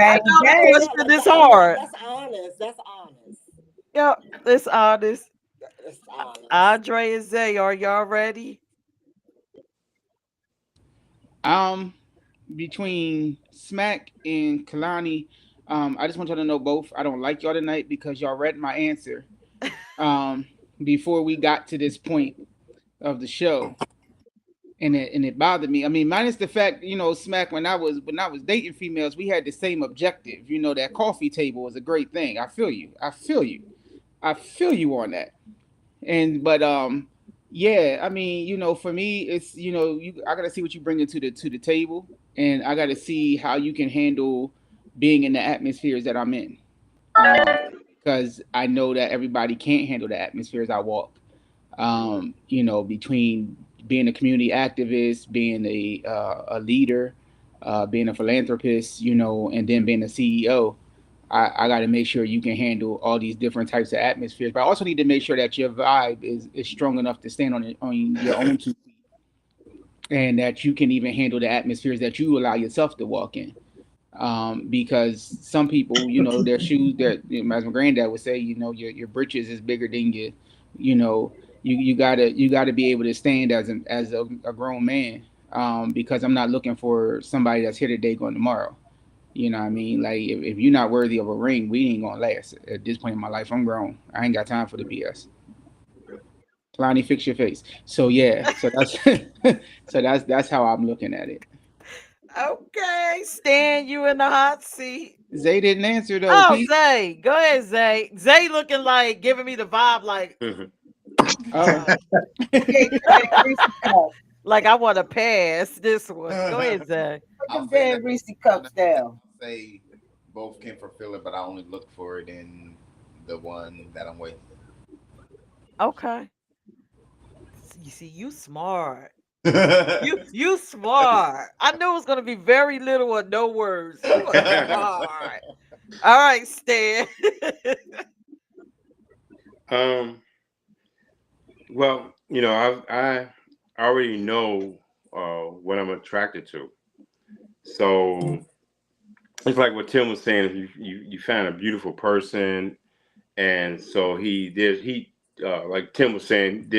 Speaker 1: I
Speaker 4: Bang
Speaker 1: know the
Speaker 4: bang.
Speaker 7: Yeah,
Speaker 1: question
Speaker 7: like
Speaker 1: is
Speaker 7: that. I mean,
Speaker 1: hard.
Speaker 7: that's honest. That's honest.
Speaker 1: Yep, it's honest.
Speaker 7: That's honest.
Speaker 1: Andre and Zay, are y'all ready?
Speaker 5: Um, Between Smack and Kalani, I just want y'all to know both. I don't like y'all tonight because y'all read my answer. Um, Before we got to this point of the show, and it bothered me. I mean, minus the fact, Smack, when I was dating females, we had the same objective. That coffee table was a great thing. I feel you. I feel you. I feel you on that. But yeah, I mean, for me, it's I gotta see what you bring to the table, and I gotta see how you can handle being in the atmospheres that I'm in. Because I know that everybody can't handle the atmospheres I walk. Between being a community activist, being a leader, being a philanthropist, and then being a CEO. I got to make sure you can handle all these different types of atmospheres. But I also need to make sure that your vibe is strong enough to stand on your own two feet, and that you can even handle the atmospheres that you allow yourself to walk in. Because some people, their shoes, as my granddad would say, your britches is bigger than you know, you gotta be able to stand as a grown man. Because I'm not looking for somebody that's here today, going tomorrow. You know what I mean? Like, if you're not worthy of a ring, we ain't gonna last. At this point in my life, I'm grown. I ain't got time for the BS. Kalani, fix your face. So yeah, so that's so that's how I'm looking at it.
Speaker 1: Okay, Stan, you in the hot seat.
Speaker 5: Zay didn't answer though,
Speaker 1: Oh,
Speaker 5: Pete.
Speaker 1: Zay, go ahead, Zay. Zay looking like giving me the vibe
Speaker 5: Oh,
Speaker 1: uh,
Speaker 4: Look at them damn Reese cups.
Speaker 1: like I want to pass this one. Go ahead, Zay.
Speaker 4: Put
Speaker 3: I'll
Speaker 4: them
Speaker 3: say
Speaker 4: damn
Speaker 3: that
Speaker 4: Reese
Speaker 3: when I
Speaker 4: cups down.
Speaker 3: say both can fulfill it, but I only look for it in the one that I'm with.
Speaker 1: Okay. You see, you smart. You smart. I knew it was gonna be very little or no words. You are smart. All right, Stan.
Speaker 2: Um, well, I already know what I'm attracted to. So it's like what Tim was saying. If you find a beautiful person, and so like Tim was saying,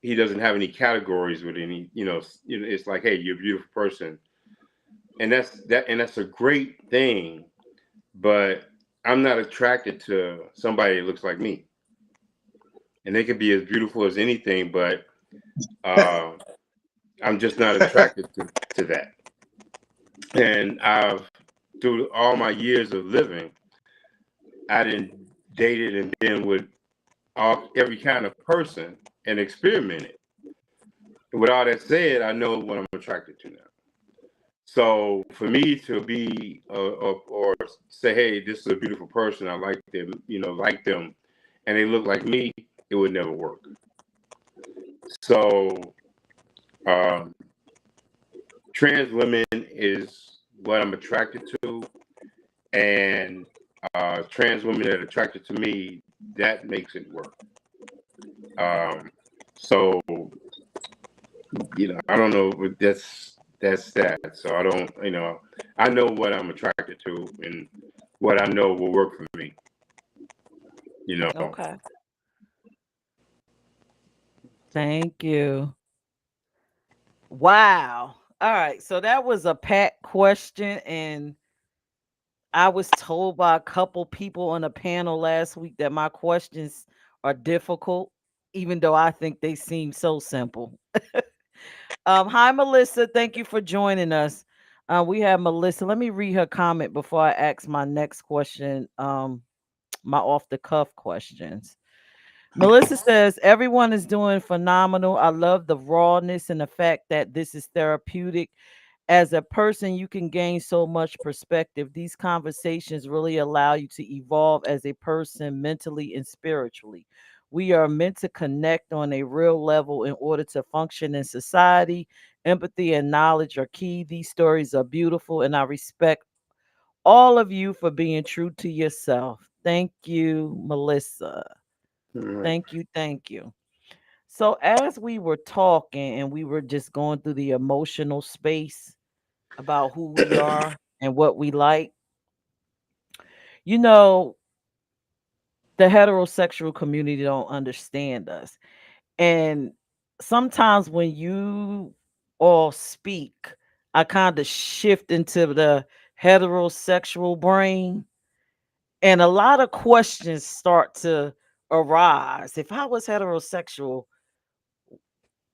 Speaker 2: he doesn't have any categories with any. It's like, hey, you're a beautiful person, and that's a great thing. But I'm not attracted to somebody that looks like me, and they could be as beautiful as anything, but uh, I'm just not attracted to that. And through all my years of living, I didn't dated and been with every kind of person and experimented. With all that said, I know what I'm attracted to now. So for me to be or say, hey, this is a beautiful person, I like them, and they look like me, it would never work. So um, trans women is what I'm attracted to, and trans women that are attracted to me, that makes it work. So I don't know, but that's that. So I don't, I know what I'm attracted to and what I know will work for me. You know.
Speaker 1: Okay. Thank you. Wow. All right. So that was a pat question. And I was told by a couple people on a panel last week that my questions are difficult, even though I think they seem so simple. Hi, Melissa. Thank you for joining us. We have Melissa. Let me read her comment before I ask my next question. My off the cuff questions. Melissa says, everyone is doing phenomenal. I love the rawness and the fact that this is therapeutic. As a person, you can gain so much perspective. These conversations really allow you to evolve as a person mentally and spiritually. We are meant to connect on a real level in order to function in society. Empathy and knowledge are key. These stories are beautiful, and I respect all of you for being true to yourself. Thank you, Melissa.
Speaker 2: All right.
Speaker 1: Thank you. Thank you. So, as we were talking and we were just going through the emotional space about who we are and what we like, you know, the heterosexual community don't understand us. And sometimes when you all speak, I kind of shift into the heterosexual brain, and a lot of questions start to arise. If I was heterosexual,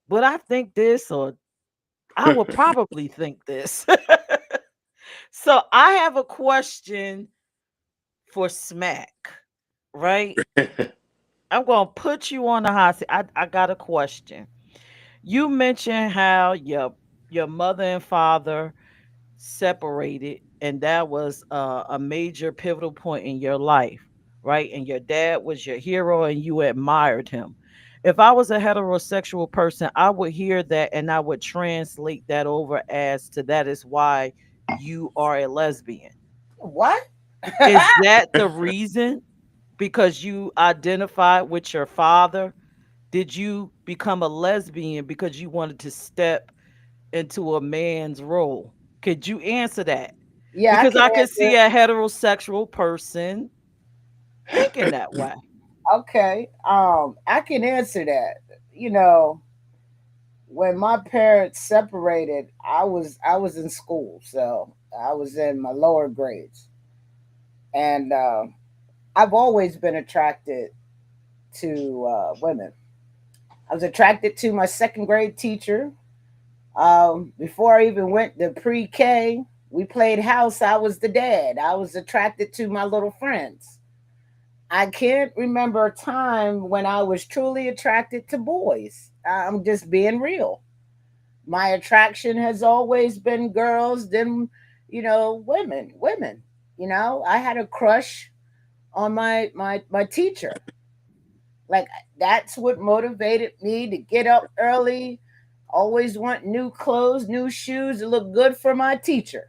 Speaker 1: would I think this, or I would probably think this. So I have a question for Smack, right? I'm going to put you on the hot seat. I got a question. You mentioned how your mother and father separated, and that was a major pivotal point in your life, right? And your dad was your hero and you admired him. If I was a heterosexual person, I would hear that and I would translate that over as to that is why you are a lesbian.
Speaker 4: What?
Speaker 1: Is that the reason? Because you identified with your father? Did you become a lesbian because you wanted to step into a man's role? Could you answer that?
Speaker 4: Yeah, I
Speaker 1: Because
Speaker 4: can
Speaker 1: I could
Speaker 4: answer
Speaker 1: see
Speaker 4: it.
Speaker 1: a heterosexual person thinking that way.
Speaker 4: Okay. I can answer that. You know, when my parents separated, I was in school, so I was in my lower grades, and I've always been attracted to women. I was attracted to my second grade teacher. Before I even went to pre-K, we played house. I was the dad. I was attracted to my little friends. I can't remember a time when I was truly attracted to boys. I'm just being real. My attraction has always been girls, then, women. I had a crush on my teacher. Like, that's what motivated me to get up early, always want new clothes, new shoes to look good for my teacher.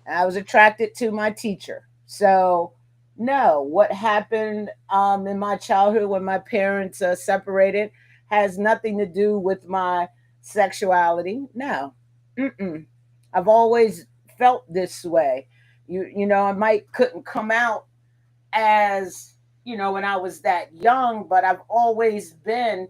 Speaker 4: I was attracted to my teacher. So No, what happened in my childhood when my parents separated has nothing to do with my sexuality. No, mm-mm. I've always felt this way. I might couldn't come out as when I was that young, but I've always been.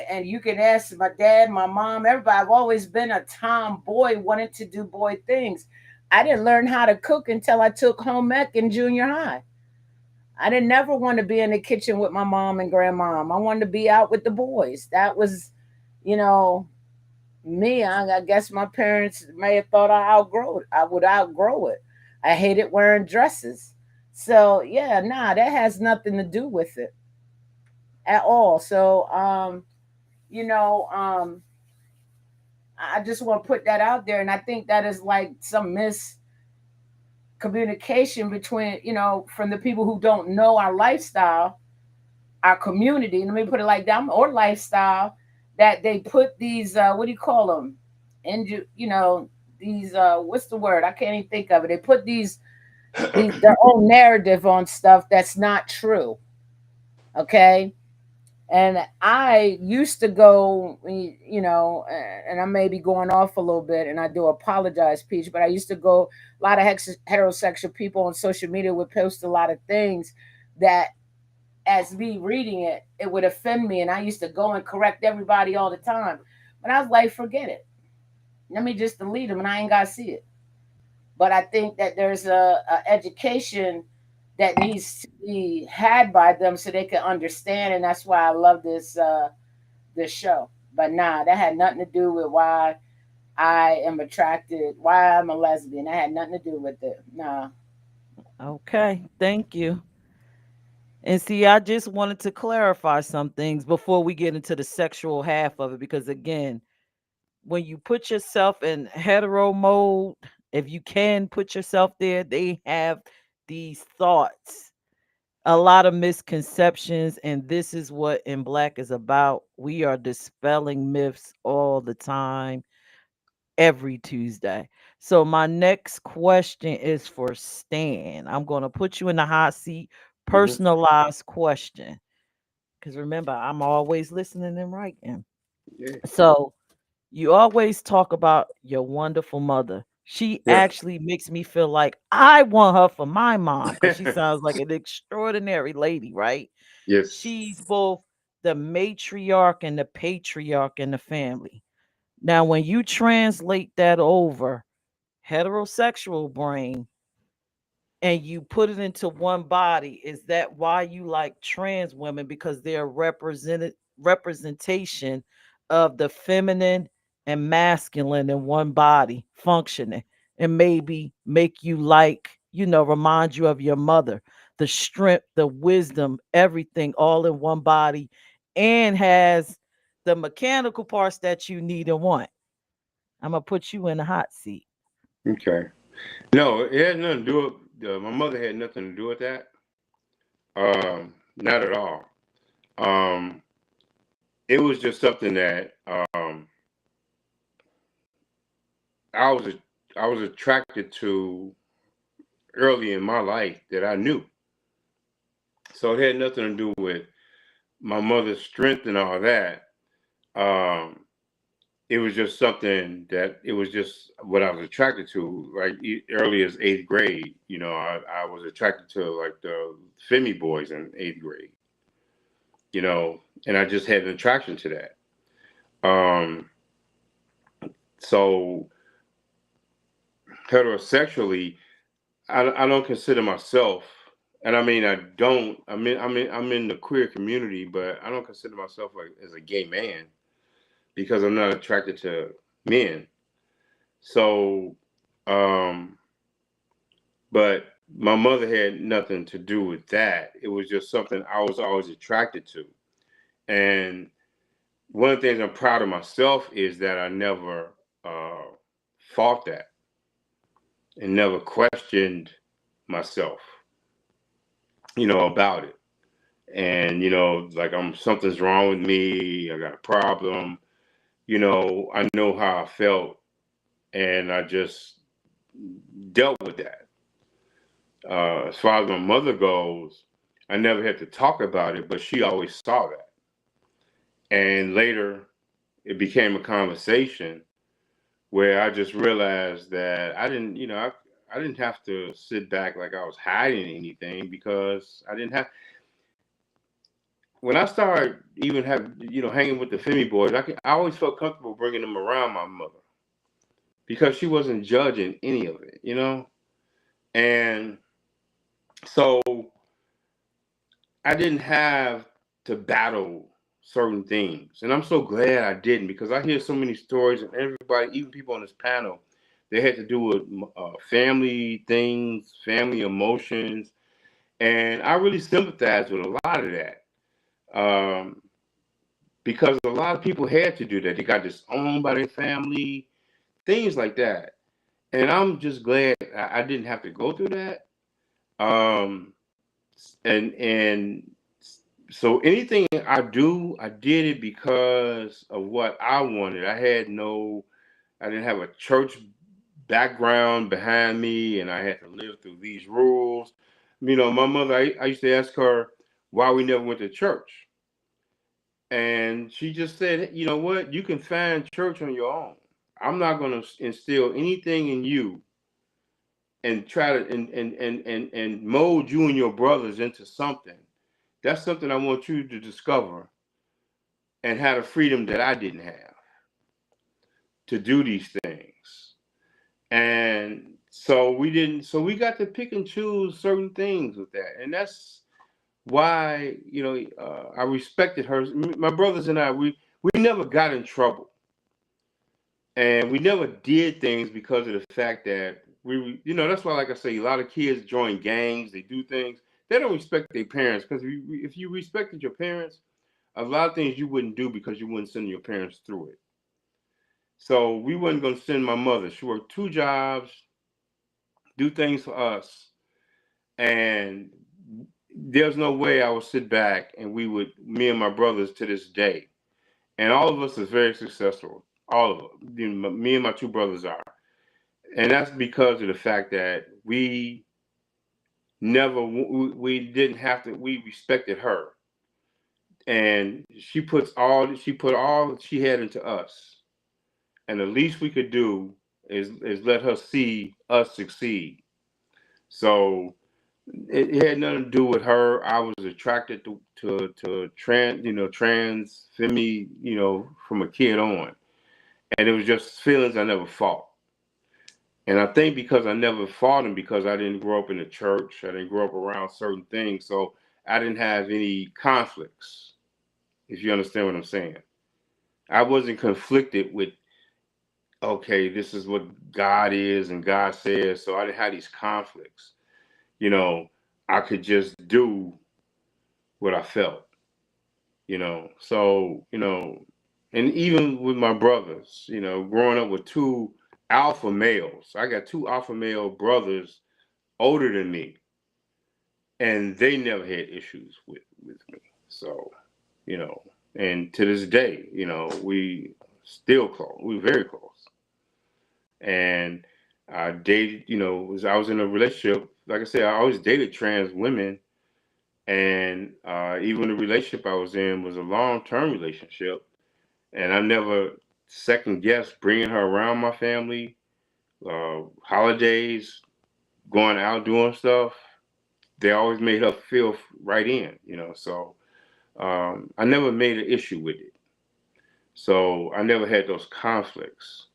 Speaker 4: And you can ask my dad, my mom, everybody. I've always been a tomboy, wanted to do boy things. I didn't learn how to cook until I took home ec in junior high. I didn't never want to be in the kitchen with my mom and grandmom. I wanted to be out with the boys. That was, you know, me. I guess my parents may have thought I outgrow it. I would outgrow it. I hated wearing dresses. So yeah, nah, that has nothing to do with it at all. So you know, I just want to put that out there, and I think that is like some miscommunication between from the people who don't know our lifestyle, our community. Let me put it like that, or lifestyle, that they put these what do you call them? And these what's the word? I can't even think of it. They put these their own narrative on stuff that's not true. Okay. And I used to go, and I may be going off a little bit, and I do apologize, Peach, but I used to go, a lot of heterosexual people on social media would post a lot of things that, as me reading it, it would offend me. And I used to go and correct everybody all the time. But I was like, forget it. Let me just delete them and I ain't got to see it. But I think that there's a education that needs to be had by them so they can understand. And that's why I love this show. But nah, that had nothing to do with why I am attracted, why I'm a lesbian. That had nothing to do with it. Nah.
Speaker 1: Okay, thank you. And see, I just wanted to clarify some things before we get into the sexual half of it, because again, when you put yourself in hetero mode, if you can put yourself there, they have these thoughts, a lot of misconceptions, and this is what In Black is about. We are dispelling myths all the time, every Tuesday. So my next question is for Stan. I'm going to put you in the hot seat.
Speaker 2: Hmm.
Speaker 1: Personalized question, because remember, I'm always listening and writing.
Speaker 2: Yeah.
Speaker 1: So you always talk about your wonderful mother. She
Speaker 2: Yeah.
Speaker 1: actually makes me feel like I want her for my mom because she sounds like an extraordinary lady, right?
Speaker 2: Yes.
Speaker 1: She's both the matriarch and the patriarch in the family. Now, when you translate that over heterosexual brain, and you put it into one body, is that why you like trans women? Because they're representation of the feminine and masculine in one body functioning, and maybe make you like, remind you of your mother, the strength, the wisdom, everything all in one body, and has the mechanical parts that you need and want. I'm gonna put you in the hot seat.
Speaker 2: Okay. No, it had nothing to do with my mother had nothing to do with that. Not at all. Um, it was just something that I was I was attracted to early in my life that I knew. So it had nothing to do with my mother's strength and all that. Um, it was just something that it was just what I was attracted to. Like early as eighth grade, I was attracted to like the Femi boys in eighth grade. And I just had an attraction to that. Um, so heterosexually, I don't consider myself, and I mean I don't. I'm in the queer community, but I don't consider myself like as a gay man because I'm not attracted to men. So, um, but my mother had nothing to do with that. It was just something I was always attracted to, and one of the things I'm proud of myself is that I never uh, fought that and never questioned myself, about it. And, like something's wrong with me, I got a problem, I know how I felt and I just dealt with that. As far as my mother goes, I never had to talk about it, but she always saw that. And later, it became a conversation where I just realized that I didn't, I didn't have to sit back like I was hiding anything because I didn't have. When I started even hanging with the Femi boys, I always felt comfortable bringing them around my mother because she wasn't judging any of it. And so I didn't have to battle certain things, and I'm so glad I didn't because I hear so many stories, and everybody, even people on this panel, they had to do with family things, family emotions, and I really sympathize with a lot of that. Um, because a lot of people had to do that. They got disowned by their family, things like that. And I'm just glad I didn't have to go through that. Um, and so anything I do, I did it because of what I wanted. I didn't have a church background behind me, and I had to live through these rules. My mother, I used to ask her why we never went to church. And she just said, you know what? You can find church on your own. I'm not going to instill anything in you and try to and mold you and your brothers into something. That's something I want you to discover and have the freedom that I didn't have to do these things. And so we didn't. So we got to pick and choose certain things with that, and that's why I respected her. My brothers and I, we never got in trouble. And we never did things because of the fact that that's why, like I say, a lot of kids join gangs, they do things. They don't respect their parents because if you respected your parents, a lot of things you wouldn't do because you wouldn't send your parents through it. So we wasn't going to send my mother. She worked two jobs, do things for us. And there's no way I would sit back and me and my brothers to this day, and all of us is very successful. All of us, me and my two brothers are. And that's because of the fact that we didn't have to, we respected her. And she put all she had into us. And the least we could do is let her see us succeed. So it had nothing to do with her. I was attracted to trans femi, from a kid on. And it was just feelings I never fought. And I think because I never fought them, because I didn't grow up in the church, I didn't grow up around certain things, so I didn't have any conflicts, if you understand what I'm saying. I wasn't conflicted with, okay, this is what God is and God says, so I didn't have these conflicts. I could just do what I felt, So, and even with my brothers, growing up with two alpha males, I got two alpha male brothers older than me, and they never had issues with me. So, you know, and to this day, we still close. We very close. And I dated, I was in a relationship. Like I said, I always dated trans women, and even the relationship I was in was a long-term relationship, and I never second guessed bringing her around my family, holidays, going out doing stuff. They always made her feel right in. So I never made an issue with it. So I never had those conflicts.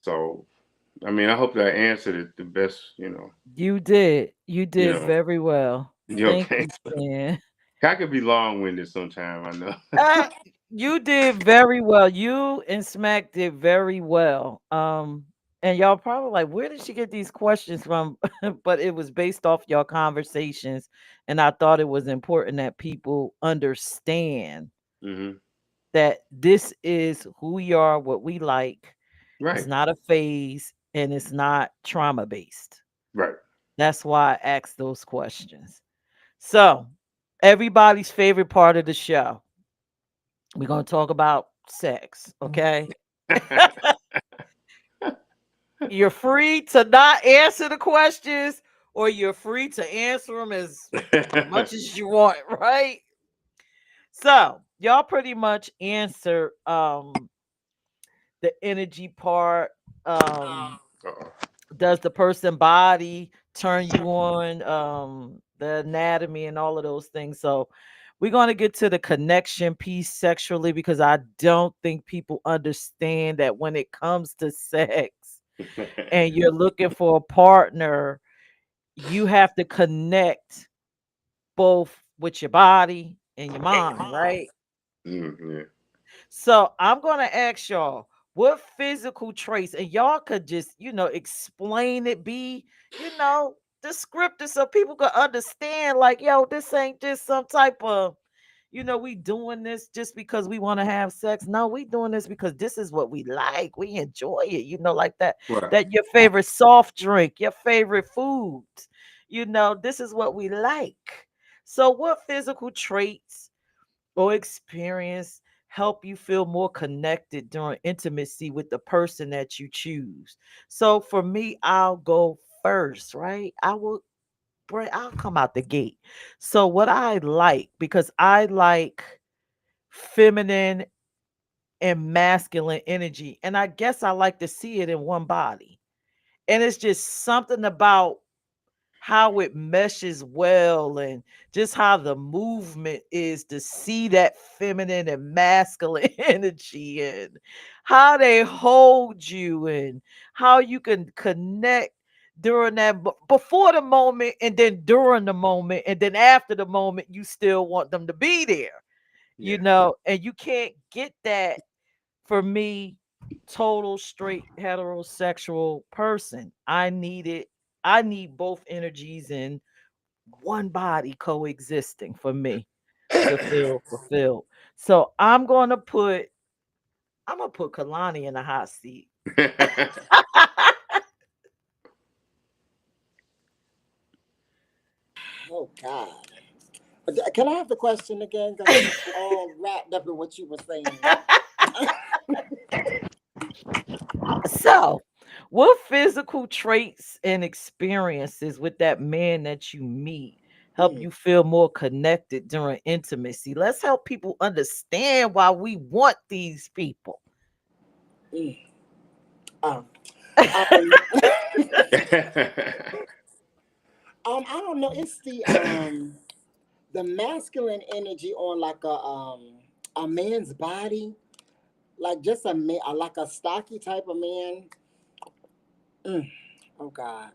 Speaker 2: So I mean, I hope that I answered it the best.
Speaker 1: You did. You
Speaker 2: You
Speaker 1: did
Speaker 2: know,
Speaker 1: very well.
Speaker 2: you
Speaker 1: Thank
Speaker 2: okay?
Speaker 1: you, Stan.
Speaker 2: I could be long-winded sometime. I know.
Speaker 1: Uh, you did very well. You and Smack did very well. And y'all probably like, where did she get these questions from? But it was based off your conversations, and I thought it was important that people understand
Speaker 2: Hmm.
Speaker 1: that this is who we are, what we like. It's
Speaker 2: Right.
Speaker 1: not a phase, and it's not trauma based.
Speaker 2: Right.
Speaker 1: That's why I asked those questions. So, everybody's favorite part of the show. We're going to talk about sex, okay? You're free to not answer the questions, or you're free to answer them as much as you want, right? So y'all pretty much answer the energy part. Um
Speaker 2: Uh-oh.
Speaker 1: does the person body turn you on, the anatomy and all of those things. So we're going to get to the connection piece sexually, because I don't think people understand that when it comes to sex and you're looking for a partner, you have to connect both with your body and your mind, right?
Speaker 2: Yeah.
Speaker 1: So I'm gonna ask y'all what physical traits, and y'all could just, explain it, be, descriptive so people could understand, like, yo, this ain't just some type of, we doing this just because we want to have sex. No, we doing this because this is what we like. We enjoy it, like that.
Speaker 2: Right.
Speaker 1: That your favorite soft drink, your favorite food, this is what we like. So what physical traits or experience help you feel more connected during intimacy with the person that you choose? So for me, I'll go first, right? I'll come out the gate. So what I like, because I like feminine and masculine energy, and I guess I like to see it in one body. And it's just something about how it meshes well, and just how the movement is to see that feminine and masculine energy, and how they hold you, and how you can connect during that, before the moment, and then during the moment, and then after the moment you still want them to be there,
Speaker 2: Yeah.
Speaker 1: and you can't get that for me, total straight heterosexual person. I need both energies in one body coexisting for me to feel fulfilled. So I'm gonna put Kalani in the hot seat.
Speaker 7: Oh God. Can I have the question again? Because I'm all wrapped up in what you were saying.
Speaker 1: So, what physical traits and experiences with that man that you meet help
Speaker 7: Mm,
Speaker 1: you feel more connected during intimacy? Let's help people understand why we want these people.
Speaker 7: mm. Um, um, I don't know. It's the masculine energy on like a man's body, like just a man, like a stocky type of man. Mm, oh God.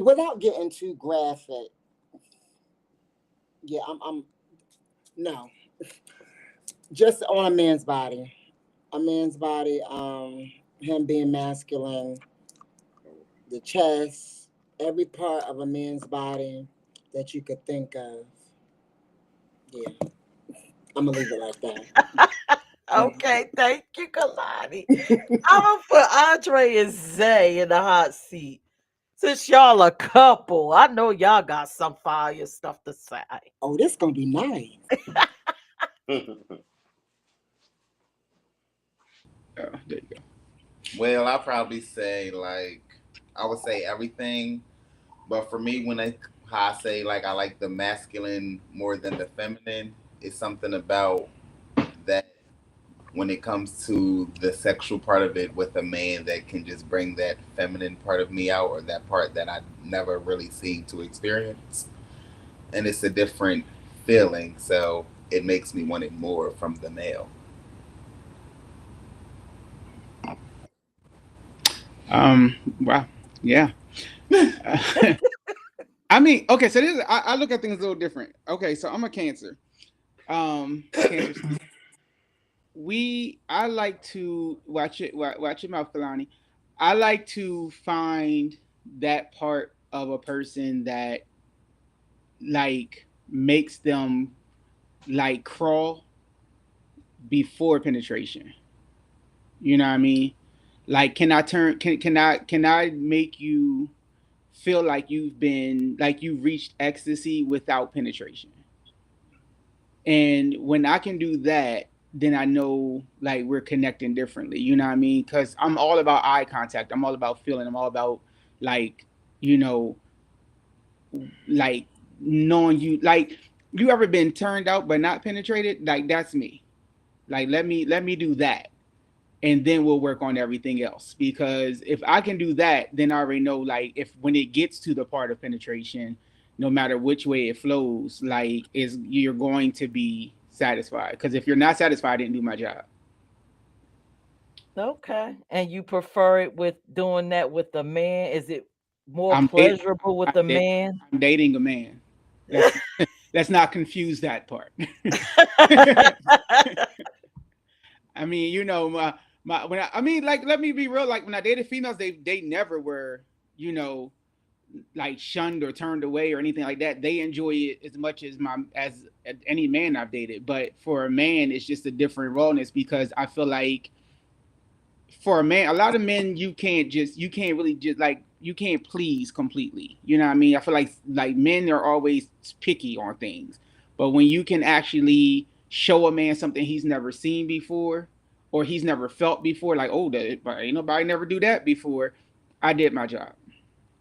Speaker 7: Without getting too graphic, yeah, I'm no, just on a man's body. A man's body, him being masculine, the chest, every part of a man's body that you could think of. Yeah, I'm gonna leave it like that.
Speaker 1: Okay, thank you, Kalani. I'm gonna put Andre and Zay in the hot seat. Since y'all a couple, I know y'all got some fire stuff to say.
Speaker 7: Oh, this gonna be nice.
Speaker 5: There you go.
Speaker 3: Well, I probably say like I would say everything, but for me, when I how I say like I like the masculine more than the feminine, it's something about that when it comes to the sexual part of it with a man that can just bring that feminine part of me out or that part that I never really seen to experience, and it's a different feeling, so it makes me want it more from the male.
Speaker 5: Wow. Yeah. I mean, okay, so this I look at things a little different. Okay, so I'm a Cancer. Cancer. I like to watch your mouth, Kalani. I like to find that part of a person that like makes them like crawl before penetration. You know what I mean? Like, can I make you feel like you've reached ecstasy without penetration? And when I can do that, then I know like we're connecting differently. You know what I mean? Because I'm all about eye contact. I'm all about feeling. I'm all about like, you know, like knowing you, like you ever been turned out but not penetrated? Like that's me. Like let me do that, and then we'll work on everything else. Because if I can do that, then I already know, like, if when it gets to the part of penetration, no matter which way it flows, like, is you're going to be satisfied. Because if you're not satisfied, I didn't do my job.
Speaker 1: Okay. And you prefer it with doing that with a man? Is it more
Speaker 5: I'm dating.
Speaker 1: pleasurable
Speaker 5: I'm,
Speaker 1: with a
Speaker 5: da-
Speaker 1: man?
Speaker 5: I'm dating a man. Let's let's not confuse that part. I mean, my when I mean, like, let me be real. Like when I dated females, they never were, you know, like shunned or turned away or anything like that. They enjoy it as much as any man I've dated. But for a man, it's just a different rawness, because I feel like for a man, a lot of men, you can't really just, like, you can't please completely. You know what I mean? I feel like men are always picky on things, but when you can actually show a man something he's never seen before or he's never felt before, like, oh, but ain't nobody never do that before. I did my job.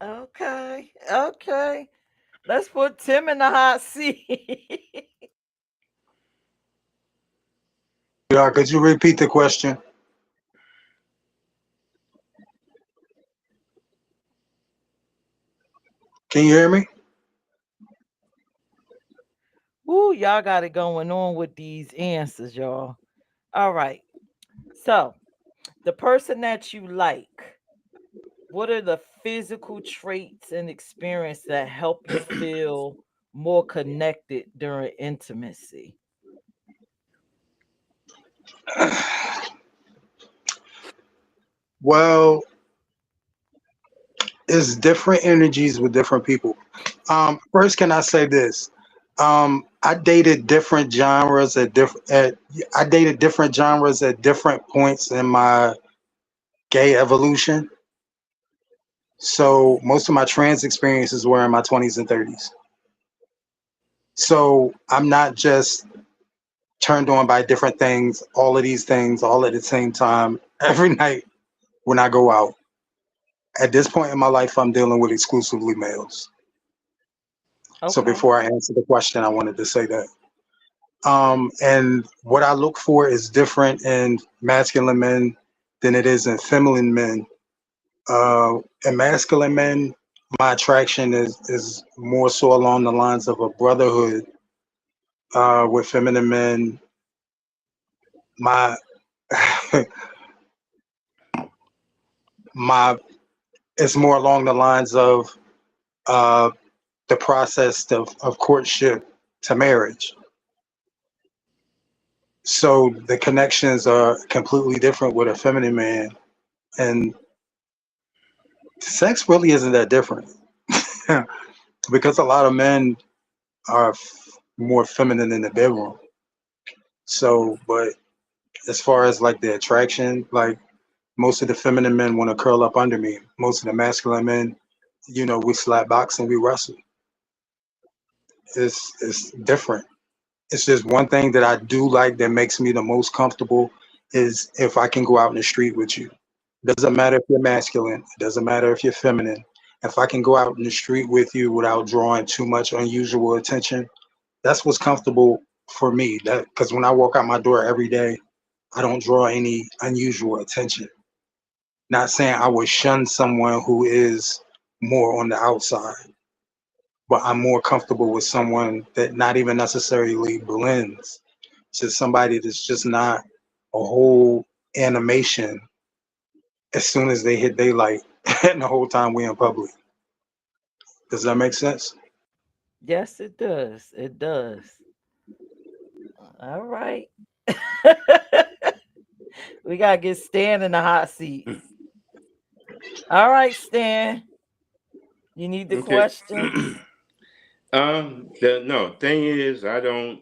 Speaker 1: Okay. Okay. Let's put Tim in the hot seat.
Speaker 6: Yeah, could you repeat the question? Can you hear me?
Speaker 1: Ooh, y'all got it going on with these answers, y'all. All right. So, the person that you like, what are the physical traits and experience that help you feel more connected during intimacy?
Speaker 6: Well, it's different energies with different people. First, can I say this? I dated different genres at different. I dated different genres at different points in my gay evolution. So most of my trans experiences were in my 20s and 30s. So I'm not just turned on by different things, all of these things, all at the same time, every night when I go out. At this point in my life, I'm dealing with exclusively males. So
Speaker 1: Okay.
Speaker 6: before I answer the question, I wanted to say that. And what I look for is different in masculine men than it is in feminine men. In masculine men, my attraction is more so along the lines of a brotherhood. With feminine men, my my it's more along the lines of uh, the process of courtship to marriage. So the connections are completely different with a feminine man, and sex really isn't that different because a lot of men are more feminine in the bedroom. So, but as far as like the attraction, like most of the feminine men want to curl up under me. Most of the masculine men, we slap box and we wrestle. It's different. It's just one thing that I do like that makes me the most comfortable is if I can go out in the street with you. Doesn't matter if you're masculine. It doesn't matter if you're feminine. If I can go out in the street with you without drawing too much unusual attention, that's what's comfortable for me. That because when I walk out my door every day, I don't draw any unusual attention. Not saying I would shun someone who is more on the outside, but I'm more comfortable with someone that not even necessarily blends. Just somebody that's just not a whole animation as soon as they hit daylight and the whole time we in public. Does that make sense?
Speaker 1: Yes, it does. It does. All right. We got to get Stan in the hot seat. All right, Stan. You need the
Speaker 2: Okay.
Speaker 1: questions?
Speaker 2: The no thing is, um,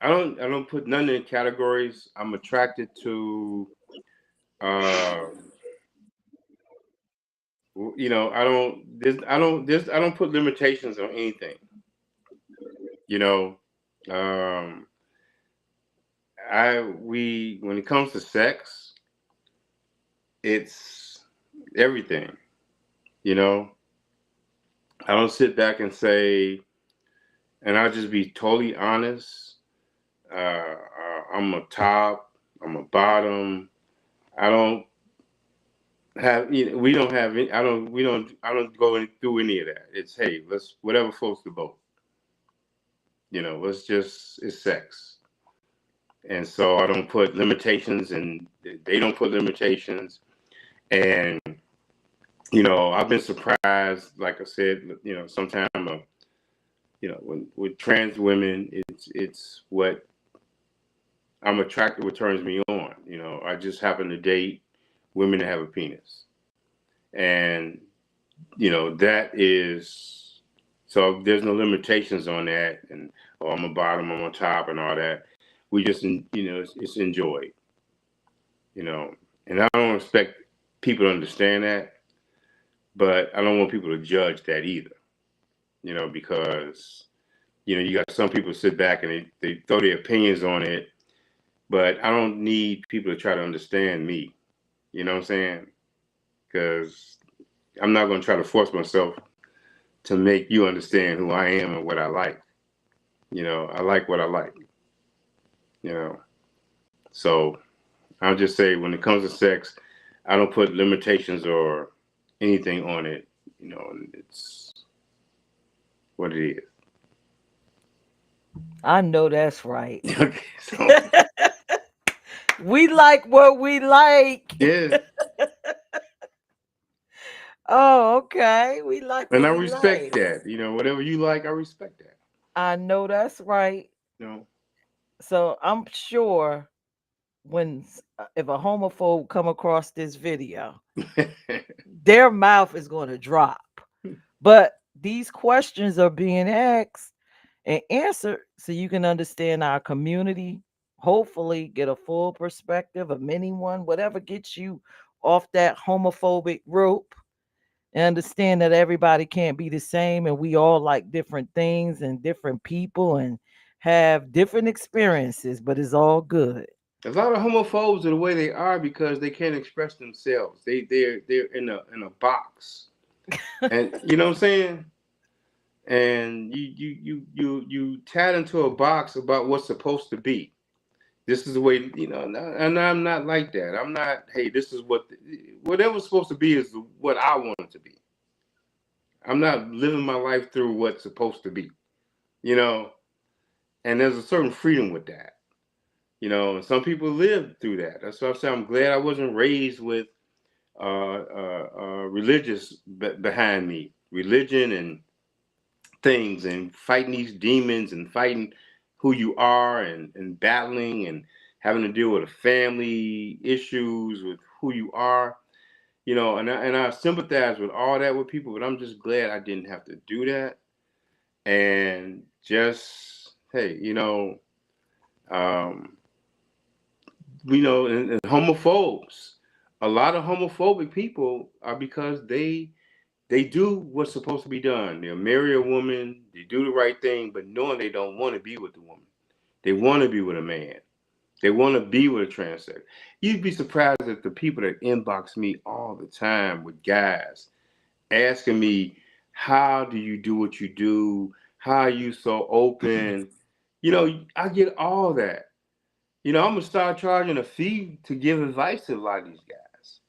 Speaker 2: I don't put none in categories. I'm attracted to, um, I don't put limitations on anything. You know, um, when it comes to sex, it's everything. You know, I don't sit back and say, and I'll just be totally honest. I'm a top. I'm a bottom. I don't have. We don't have. I don't. We don't. I don't go through any of that. It's hey, let's whatever floats the boat. Let's just it's sex, and so I don't put limitations, and they don't put limitations, and I've been surprised. Like I said, sometimes when with trans women, it's what I'm attracted, what turns me on. I just happen to date women that have a penis, and that is so. There's no limitations on that, and I'm a bottom, I'm on top, and all that. We just it's enjoyed, and I don't expect people to understand that, but I don't want people to judge that either, because you got some people sit back and they throw their opinions on it, but I don't need people to try to understand me. You know what I'm saying? Because I'm not going to try to force myself to make you understand who I am and what I like. I like what I like. So I'll just say when it comes to sex, I don't put limitations or anything on it. It's what it is.
Speaker 1: I know that's right.
Speaker 2: Okay, so
Speaker 1: We like what we like.
Speaker 2: yeah,
Speaker 1: Oh, okay. We like
Speaker 2: and
Speaker 1: what
Speaker 2: I
Speaker 1: we
Speaker 2: respect
Speaker 1: like.
Speaker 2: that. Whatever you like, I respect that.
Speaker 1: I know that's right.
Speaker 2: You
Speaker 1: So I'm sure if a homophobe come across this video,
Speaker 2: know.
Speaker 1: their mouth is going to drop. But these questions are being asked and answered so you can understand our community. Hopefully, get a full perspective of anyone, whatever gets you off that homophobic rope, and understand that everybody can't be the same and we all like different things and different people and have different experiences, but it's all good.
Speaker 2: A lot of homophobes are the way they are because they can't express themselves. They're in a box, and you know what I'm saying. And you tied into a box about what's supposed to be. This is the way and I'm not like that. I'm not. Hey, this is whatever's supposed to be is what I want it to be. I'm not living my life through what's supposed to be. You know, and there's a certain freedom with that. And some people live through that. That's what I'm saying. I'm glad I wasn't raised with religious behind me, religion and things, and fighting these demons and fighting who you are, and battling and having to deal with family issues with who you are. And I sympathize with all that with people, but I'm just glad I didn't have to do that. And just hey, um, and homophobes. A lot of homophobic people are because they do what's supposed to be done. They'll marry a woman, they do the right thing, but knowing they don't want to be with the woman. They want to be with a man. They want to be with a transsex. You'd be surprised at the people that inbox me all the time with guys asking me, how do you do what you do? How are you so open? I get all that. I'm gonna start charging a fee to give advice to a lot of these guys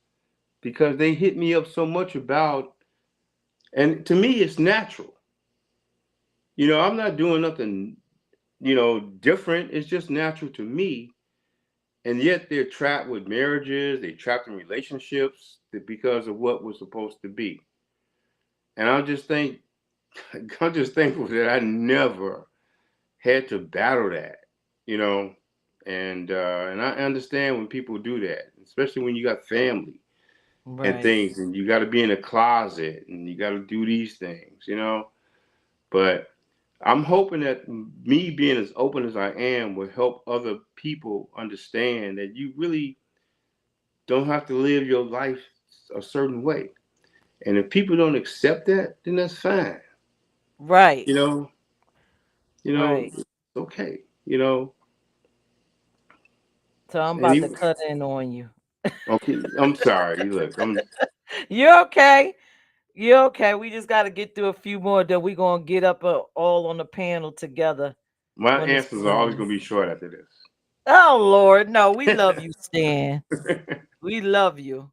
Speaker 2: because they hit me up so much about, and to me, it's natural. I'm not doing nothing, different. It's just natural to me. And yet they're trapped with marriages. They're trapped in relationships because of what was supposed to be. And I'm just thankful that I never had to battle that, you know. And I understand when people do that, especially when you got family and
Speaker 1: Right.
Speaker 2: things, and you got to be in a closet and you got to do these things. But I'm hoping that me being as open as I am will help other people understand that you really don't have to live your life a certain way. And if people don't accept that, then that's fine.
Speaker 1: Right.
Speaker 2: You know,
Speaker 1: Right.
Speaker 2: it's okay. You know,
Speaker 1: So I'm
Speaker 2: and
Speaker 1: about to
Speaker 2: even
Speaker 1: cut in on you.
Speaker 2: okay. I'm sorry. Look, I'm
Speaker 1: You're okay. Yeah, okay. We just got to get through a few more. Then we gonna get up all on the panel together
Speaker 2: My
Speaker 1: on the
Speaker 2: answers are always
Speaker 1: screens.
Speaker 2: gonna be short after
Speaker 1: Oh Lord, no, we love
Speaker 2: this.
Speaker 1: you, Stan. We love you.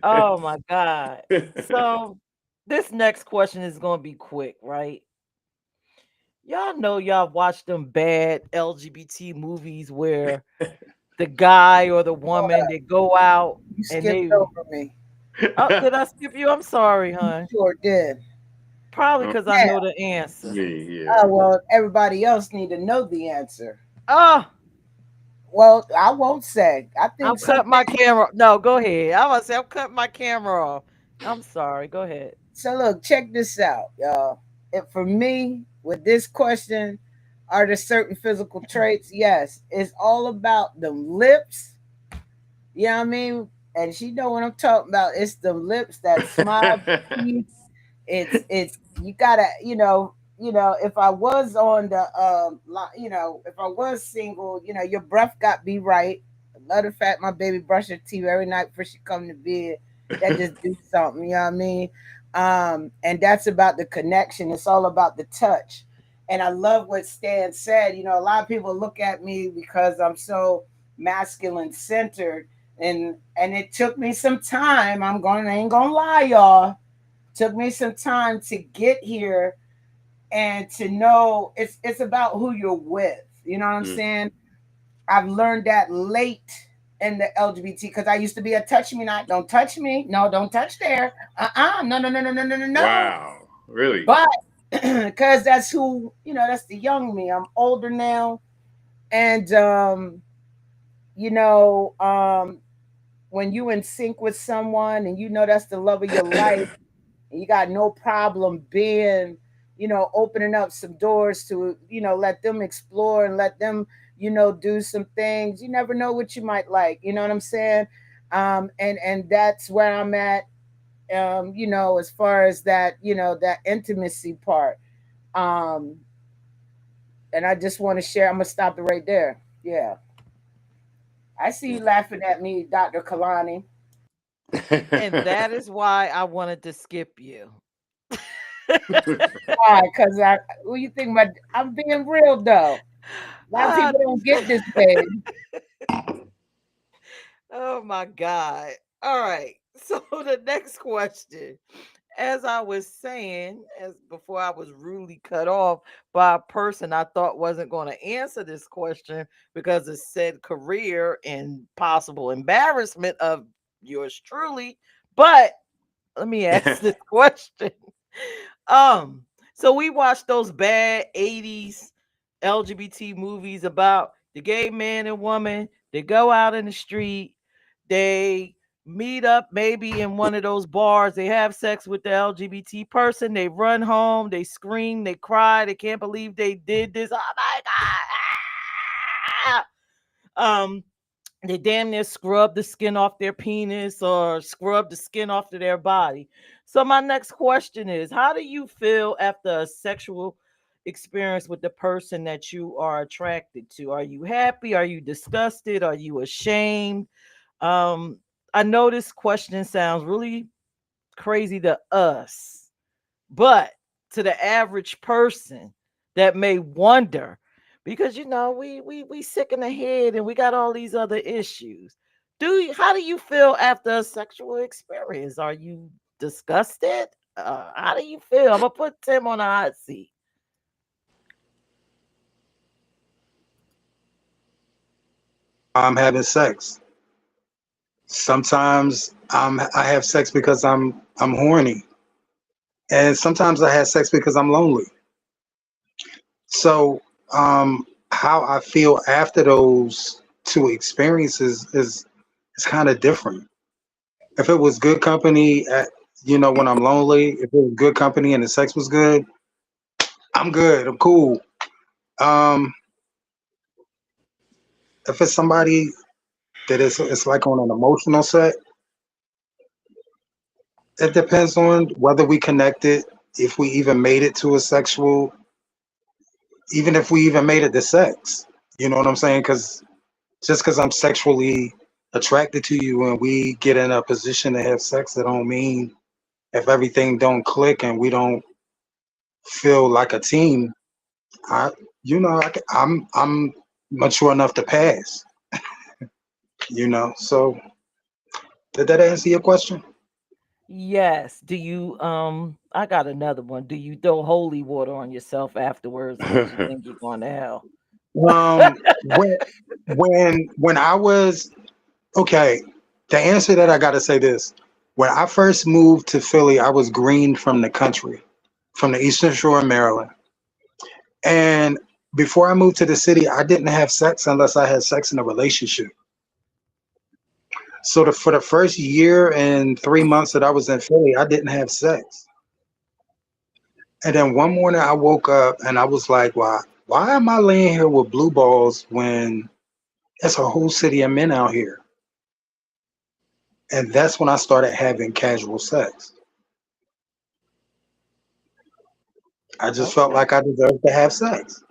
Speaker 1: Oh my God. So this next question is gonna be quick, right? Y'all know y'all watch them bad LGBT movies where the guy or the woman they go out
Speaker 4: You
Speaker 1: and
Speaker 4: skipped
Speaker 1: they
Speaker 4: over me.
Speaker 1: oh, did I skip you? I'm sorry,
Speaker 4: You
Speaker 1: hon.
Speaker 4: sure did.
Speaker 1: Probably
Speaker 2: Oh,
Speaker 1: because I
Speaker 4: Yeah.
Speaker 1: know the answer.
Speaker 2: me, yeah.
Speaker 4: Well, everybody else need to know the answer.
Speaker 1: Oh,
Speaker 4: Well, I won't say. I
Speaker 1: I'm
Speaker 4: think some.
Speaker 1: cutting my camera. No, go ahead. I was say I'm cutting my camera off. I'm sorry. Go ahead.
Speaker 4: So look, check this out, y'all. If for me, with this question, are there certain physical traits? Yes. It's all about them lips. You know what I mean? And she know what I'm talking about. It's the lips, that smile, teeth. It's you gotta, if I was on the if I was single, your breath got to be right. Matter of fact, my baby brush her teeth every night before she come to bed. That just do something, you know what I mean? And that's about the connection. It's all about the touch. And I love what Stan said. A lot of people look at me because I'm so masculine centered, and it took me some time. I ain't gonna lie, y'all. Took me some time to get here and to know it's about who you're with. You know what I'm
Speaker 2: Mm.
Speaker 4: saying? I've learned that late in the LGBT, because I used to be a touch me not, don't touch me, no, don't touch there, no, no, no, no, no, no, no, no.
Speaker 2: Wow, really?
Speaker 4: But because that's who, that's the young me. I'm older now, and you know, um, when you in sync with someone and that's the love of your life, and you got no problem being, opening up some doors to, let them explore and let them, do some things. You never know what you might like. You know what I'm saying? And that's where I'm at. As far as that, that intimacy part. Um, and I just want to share. I'm gonna stop it right there. Yeah, I see you laughing at me, Dr. Kalani.
Speaker 1: And that is why I wanted to skip you.
Speaker 4: Why? Because what you think? I'm being real though. A lot of
Speaker 1: Ah,
Speaker 4: people don't get this way.
Speaker 1: oh my God. All right. So the next question, as I was saying, as before I was rudely cut off by a person I thought wasn't going to answer this question because it said career and possible embarrassment of yours truly. But let me ask this question. Um, so we watched those bad 80s LGBT movies about the gay man and woman. They go out in the street, they meet up maybe in one of those bars, they have sex with the LGBT person, they run home, they scream, they cry, they can't believe they did this. Oh my god. They damn near scrub the skin off their penis or scrub the skin off of their body. So my next question is, how do you feel after a sexual experience with the person that you are attracted to? Are you happy? Are you disgusted? Are you ashamed? Um, I know this question sounds really crazy to us, but to the average person that may wonder, because we sick in the head and we got all these other issues. How do you feel after a sexual experience? Are you disgusted? How do you feel? I'm gonna put Tim on a hot seat.
Speaker 6: I'm having sex. Sometimes I have sex because I'm horny, and sometimes I have sex because I'm lonely. So how I feel after those two experiences is kind of different. If it was good company when I'm lonely, if it was good company and the sex was good, I'm good. I'm cool. Um, if it's somebody that it's like on an emotional set, it depends on whether we connected, if we even made it to a sexual, even if we even made it to sex. You know what I'm saying? Because just because I'm sexually attracted to you and we get in a position to have sex, that don't mean if everything don't click and we don't feel like a team, I, I'm mature enough to pass. So did that answer your question?
Speaker 1: Yes. Do you I got another one. Do you throw holy water on yourself afterwards because you think you're going to hell?
Speaker 6: When when I was okay, the answer that I got to say this: when I first moved to Philly, I was green from the country, from the Eastern Shore of Maryland, and before I moved to the city, I didn't have sex unless I had sex in a relationship. So for the first year and 3 months that I was in Philly, I didn't have sex. And then one morning I woke up and I was like, why am I laying here with blue balls when it's a whole city of men out here? And that's when I started having casual sex. I just felt
Speaker 1: Okay.
Speaker 6: like I deserved to have sex.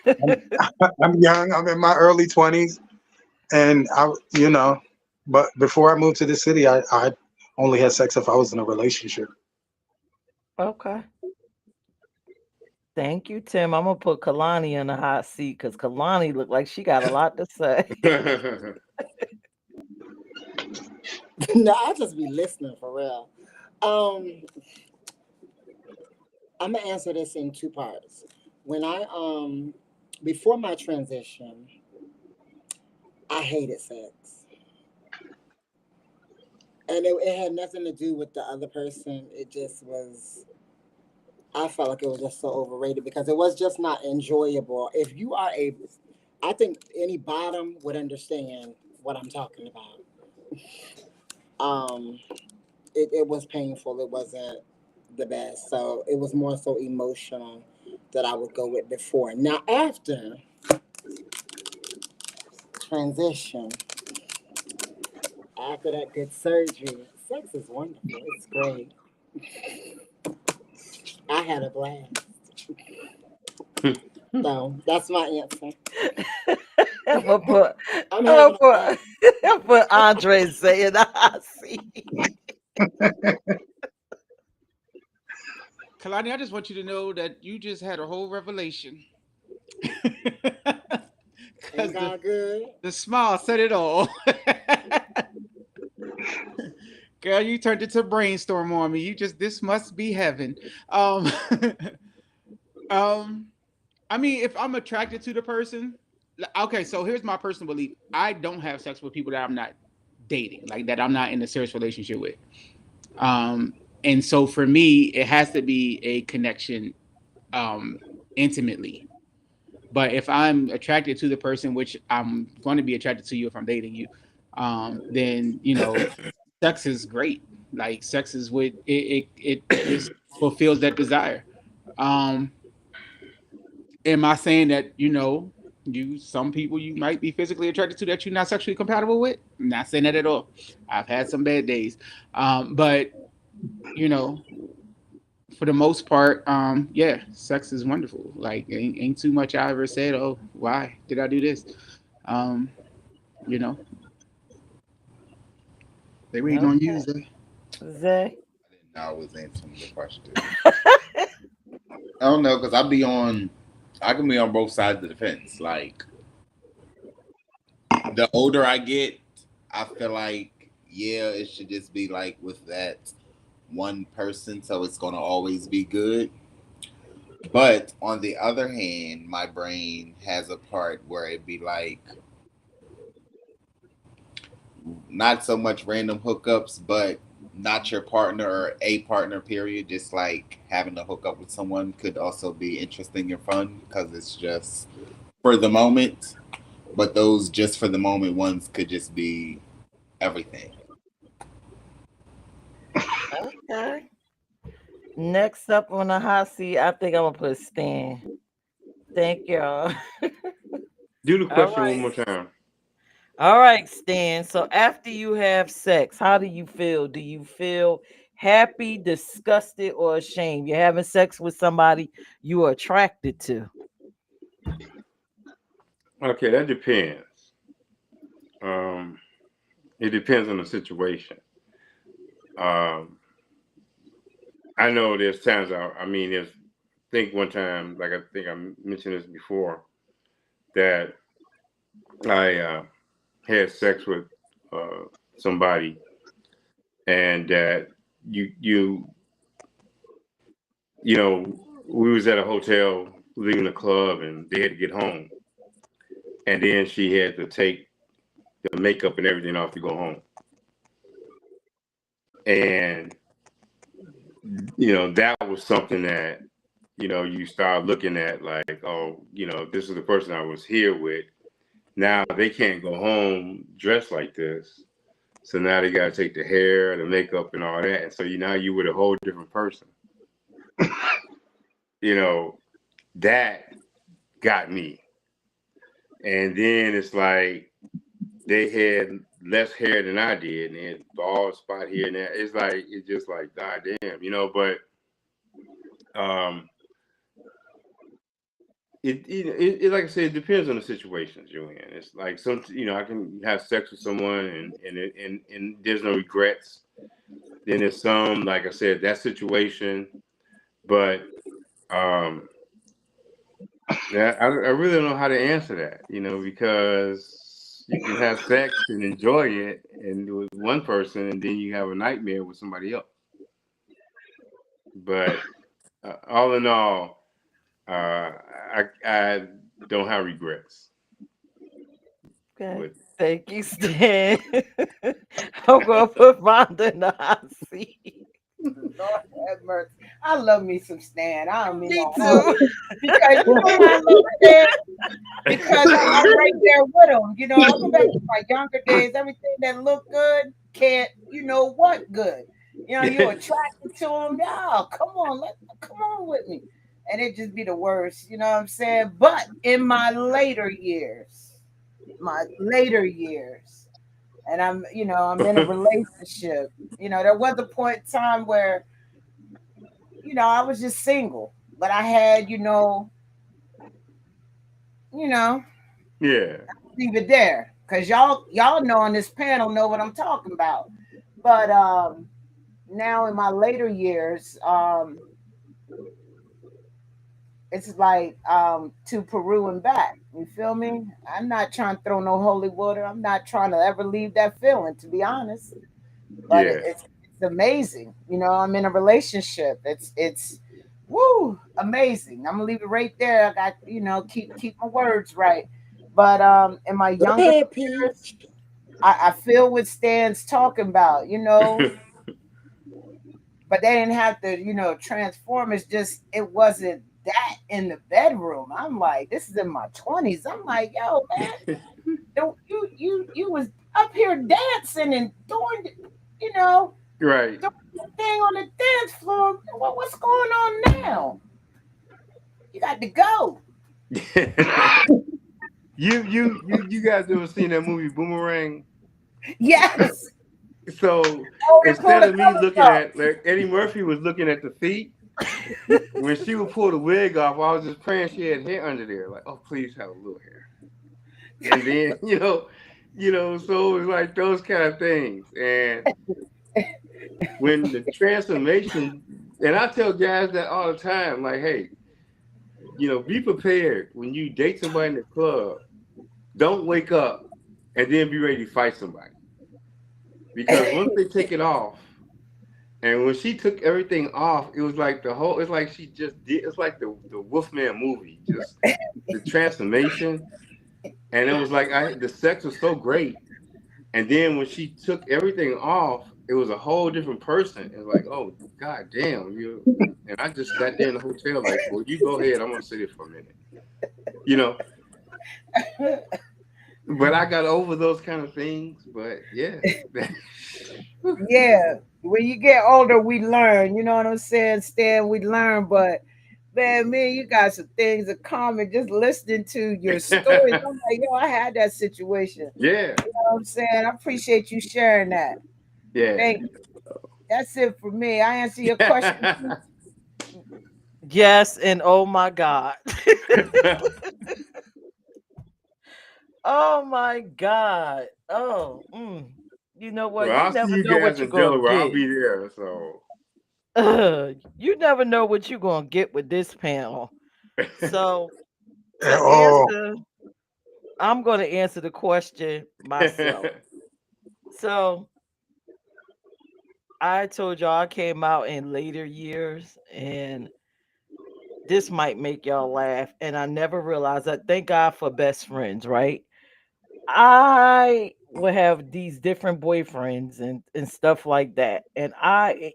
Speaker 6: I'm, I'm young, I'm in my early 20s, and but before I moved to the city, I only had sex if I was in a relationship.
Speaker 1: Okay. Thank you, Tim. I'm gonna put Kalani in the hot seat because Kalani looked like she got a lot to say.
Speaker 7: No, I'll just be listening for real. Um, I'm gonna answer this in two parts. When I before my transition, I hated sex, and it had nothing to do with the other person. It just was. I felt like it was just so overrated because it was just not enjoyable. If you are a, I think any bottom would understand what I'm talking about. Um, it was painful. It wasn't the best. So it was more so emotional that I would go with before. Now after transition, after that good surgery, sex is wonderful. It's great. I had a blast. So that's my answer.
Speaker 1: I'm gonna put
Speaker 7: I'm
Speaker 1: I'm gonna
Speaker 7: having a
Speaker 1: put
Speaker 7: blast.
Speaker 1: I'm gonna put Andre say in the hot seat.
Speaker 5: Kalani, I just want you to know that you just had a whole revelation.
Speaker 7: Ain't
Speaker 5: Because
Speaker 7: God good?
Speaker 5: the smile said it all. Girl, you turned it to brainstorm on me. You just this must be heaven. Um, um, I mean, if I'm attracted to the person, okay. So here's my personal belief: I don't have sex with people that I'm not dating, like that I'm not in a serious relationship with. Um, and so for me, it has to be a connection, um, intimately. But if I'm attracted to the person, which I'm going to be attracted to you if I'm dating you, then sex is great. Like sex is what it just fulfills that desire. Um, am I saying that you some people you might be physically attracted to that you're not sexually compatible with? I'm not saying that at all. I've had some bad days, but you know for the most part, yeah, sex is wonderful. Like ain't too much I ever said. Oh, why did I do this? Um, you know, they waiting on you,
Speaker 1: Okay.
Speaker 5: Zay.
Speaker 1: Zay.
Speaker 3: I didn't know I was answering the question. I don't know because I can be on both sides of the fence. Like the older I get, I feel like yeah, it should just be like with that one person, so it's gonna always be good. But on the other hand, my brain has a part where it'd be like not so much random hookups, but not your partner or a partner, period. Just like having to hook up with someone could also be interesting and fun because it's just for the moment. But those just for the moment ones could just be everything.
Speaker 1: Okay. Next up on the hot seat, I think I'm gonna put Stan. Thank y'all.
Speaker 2: Do the
Speaker 1: All
Speaker 2: question one
Speaker 1: right.
Speaker 2: more time.
Speaker 1: All right, Stan. So after you have sex, how do you feel? Do you feel happy, disgusted, or ashamed? You're having sex with somebody you are attracted to.
Speaker 2: Okay, that depends. Um, it depends on the situation. Um, I know there's times I mean, there's think one time, like I think I mentioned this before, that I had sex with uh, somebody, and that you you you know we was at a hotel leaving the club, and they had to get home, and then she had to take the makeup and everything off to go home, and that was something that you start looking at like, oh, this is the person I was here with. Now they can't go home dressed like this. So now they got to take the hair, the makeup, and all that. And so now you with a whole different person. That got me. And then it's like they had less hair than I did, and they had bald spot here and there. It's just like, God damn, But it like I said, it depends on the situations you're in. It's like I can have sex with someone and there's no regrets. Then there's some, like I said, that situation. But yeah, I really don't know how to answer that, because you can have sex and enjoy it and with one person, and then you have a nightmare with somebody else. But all in all, I don't have regrets.
Speaker 1: Okay. Thank you, Stan. I'm gonna put Vonda in the hot seat.
Speaker 4: Lord have mercy. I love me some Stan. I don't mean
Speaker 1: Me
Speaker 4: no harm.
Speaker 1: too.
Speaker 4: Because you know why I love Stan? Because I'm right there with him. I go back to my younger days. Everything that looked good can't, what good. You're attracted to him. No, come on, come on with me. And it just be the worst, you know what I'm saying? But in my later years, and I'm in a relationship. There was a point in time where, I was just single, but I had, you know,
Speaker 2: Yeah.
Speaker 4: leave it there. Cause y'all know on this panel know what I'm talking about. But now in my later years, it's like to Peru and back. You feel me? I'm not trying to throw no holy water. I'm not trying to ever leave that feeling, to be honest. But
Speaker 2: Yeah.
Speaker 4: it's amazing. I'm in a relationship. It's woo amazing. I'm gonna leave it right there. I got keep my words right. But in my
Speaker 7: Go
Speaker 4: younger
Speaker 7: ahead,
Speaker 4: years,
Speaker 7: Peach.
Speaker 4: I feel what Stan's talking about. But they didn't have to transform. It's just it wasn't that in the bedroom. I'm like, this is in my 20s. I'm like, yo, man, don't you was up here dancing and doing you know
Speaker 2: Right.
Speaker 4: doing the thing on the dance floor. What's going on now? You got to go.
Speaker 2: You guys ever seen that movie Boomerang?
Speaker 4: Yes.
Speaker 2: So
Speaker 4: Oh, they pull
Speaker 2: instead
Speaker 4: the
Speaker 2: of me
Speaker 4: covers
Speaker 2: looking
Speaker 4: up.
Speaker 2: at, like, Eddie Murphy was looking at the feet, when she would pull the wig off, I was just praying she had hair under there. Like, oh, please have a little hair. And then, so it was like those kind of things. And when the transformation, and I tell guys that all the time, like, hey, be prepared when you date somebody in the club. Don't wake up and then be ready to fight somebody. Because once they take it off, and when she took everything off, it was like it's like she just did, it's like the Wolfman movie, just the transformation. And it was like, the sex was so great. And then when she took everything off, it was a whole different person. It's like, oh, God damn. And I just sat there in the hotel like, well, you go ahead. I'm going to sit here for a minute. You know, but I got over those kind of things. But yeah.
Speaker 4: Yeah. When you get older, we learn. You know what I'm saying, Stan? We learn, but man, you got some things in common just listening to your stories. I'm like, yo, I had that situation.
Speaker 2: Yeah.
Speaker 4: You know what I'm saying? I appreciate you sharing that.
Speaker 2: Yeah.
Speaker 4: Thank you. That's it for me. I answer your question.
Speaker 1: Yes, and oh my God. Oh my God. Oh, you know
Speaker 2: Well,
Speaker 1: what? You
Speaker 2: I'll see
Speaker 1: never
Speaker 2: you
Speaker 1: know
Speaker 2: guys
Speaker 1: what you're
Speaker 2: in
Speaker 1: gonna
Speaker 2: Delaware. I'll
Speaker 1: get.
Speaker 2: be there. So
Speaker 1: You never know what you're gonna get with this panel. So
Speaker 6: And,
Speaker 1: to
Speaker 6: oh,
Speaker 1: answer, I'm gonna answer the question myself. So I told y'all I came out in later years, and this might make y'all laugh. And I never realized that. Thank God for best friends, right? I would have these different boyfriends and stuff like that. And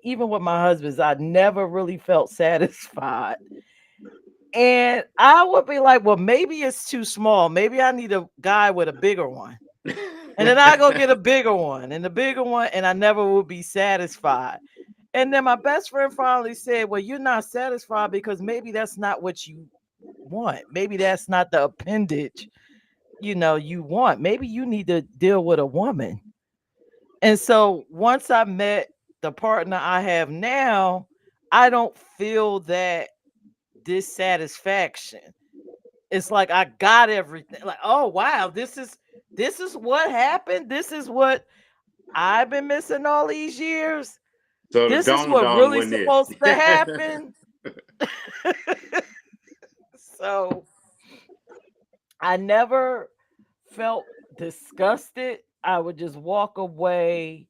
Speaker 1: even with my husbands, I never really felt satisfied. And I would be like, well, maybe it's too small. Maybe I need a guy with a bigger one. And then I go get a bigger one and the bigger one, and I never would be satisfied. And then my best friend finally said, well, you're not satisfied because maybe that's not what you want. Maybe that's not the appendage you want. Maybe you need to deal with a woman. And so once I met the partner I have now, I don't feel that dissatisfaction. It's like I got everything. Like, oh wow, this is what happened. This is what I've been missing all these years.
Speaker 2: So the
Speaker 1: This is
Speaker 2: Don
Speaker 1: what
Speaker 2: Don
Speaker 1: really
Speaker 2: wasn't it.
Speaker 1: supposed to happen. So I never felt disgusted. I would just walk away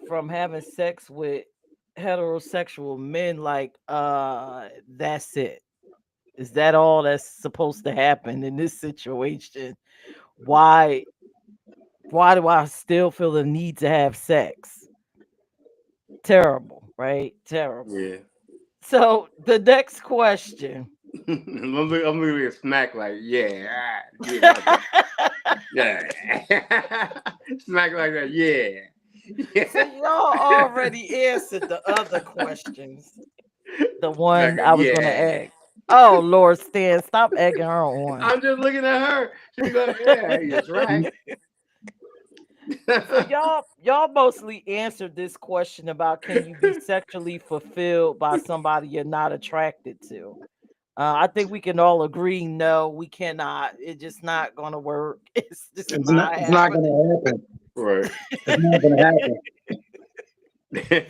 Speaker 1: from having sex with heterosexual men like that's it. Is that all that's supposed to happen in this situation? Why why do I still feel the need to have sex? Terrible, right? Terrible.
Speaker 2: Yeah.
Speaker 1: So the next question.
Speaker 2: I'm looking at smack like, yeah, yeah, that's it. Yeah. Smack like that, yeah.
Speaker 1: So
Speaker 2: Yeah.
Speaker 1: y'all already answered the other questions. The
Speaker 2: Smack
Speaker 1: one
Speaker 2: like,
Speaker 1: I was gonna
Speaker 2: yeah.
Speaker 1: ask. Oh Lord, Stan, stop egging her on.
Speaker 2: I'm just looking at her. She go, yeah, that's right.
Speaker 1: So y'all mostly answered this question about can you be sexually fulfilled by somebody you're not attracted to. I think we can all agree no, we cannot. It's just not gonna work. It's just not
Speaker 6: it's not
Speaker 1: happening.
Speaker 6: gonna happen.
Speaker 2: Right.
Speaker 6: It's not gonna happen.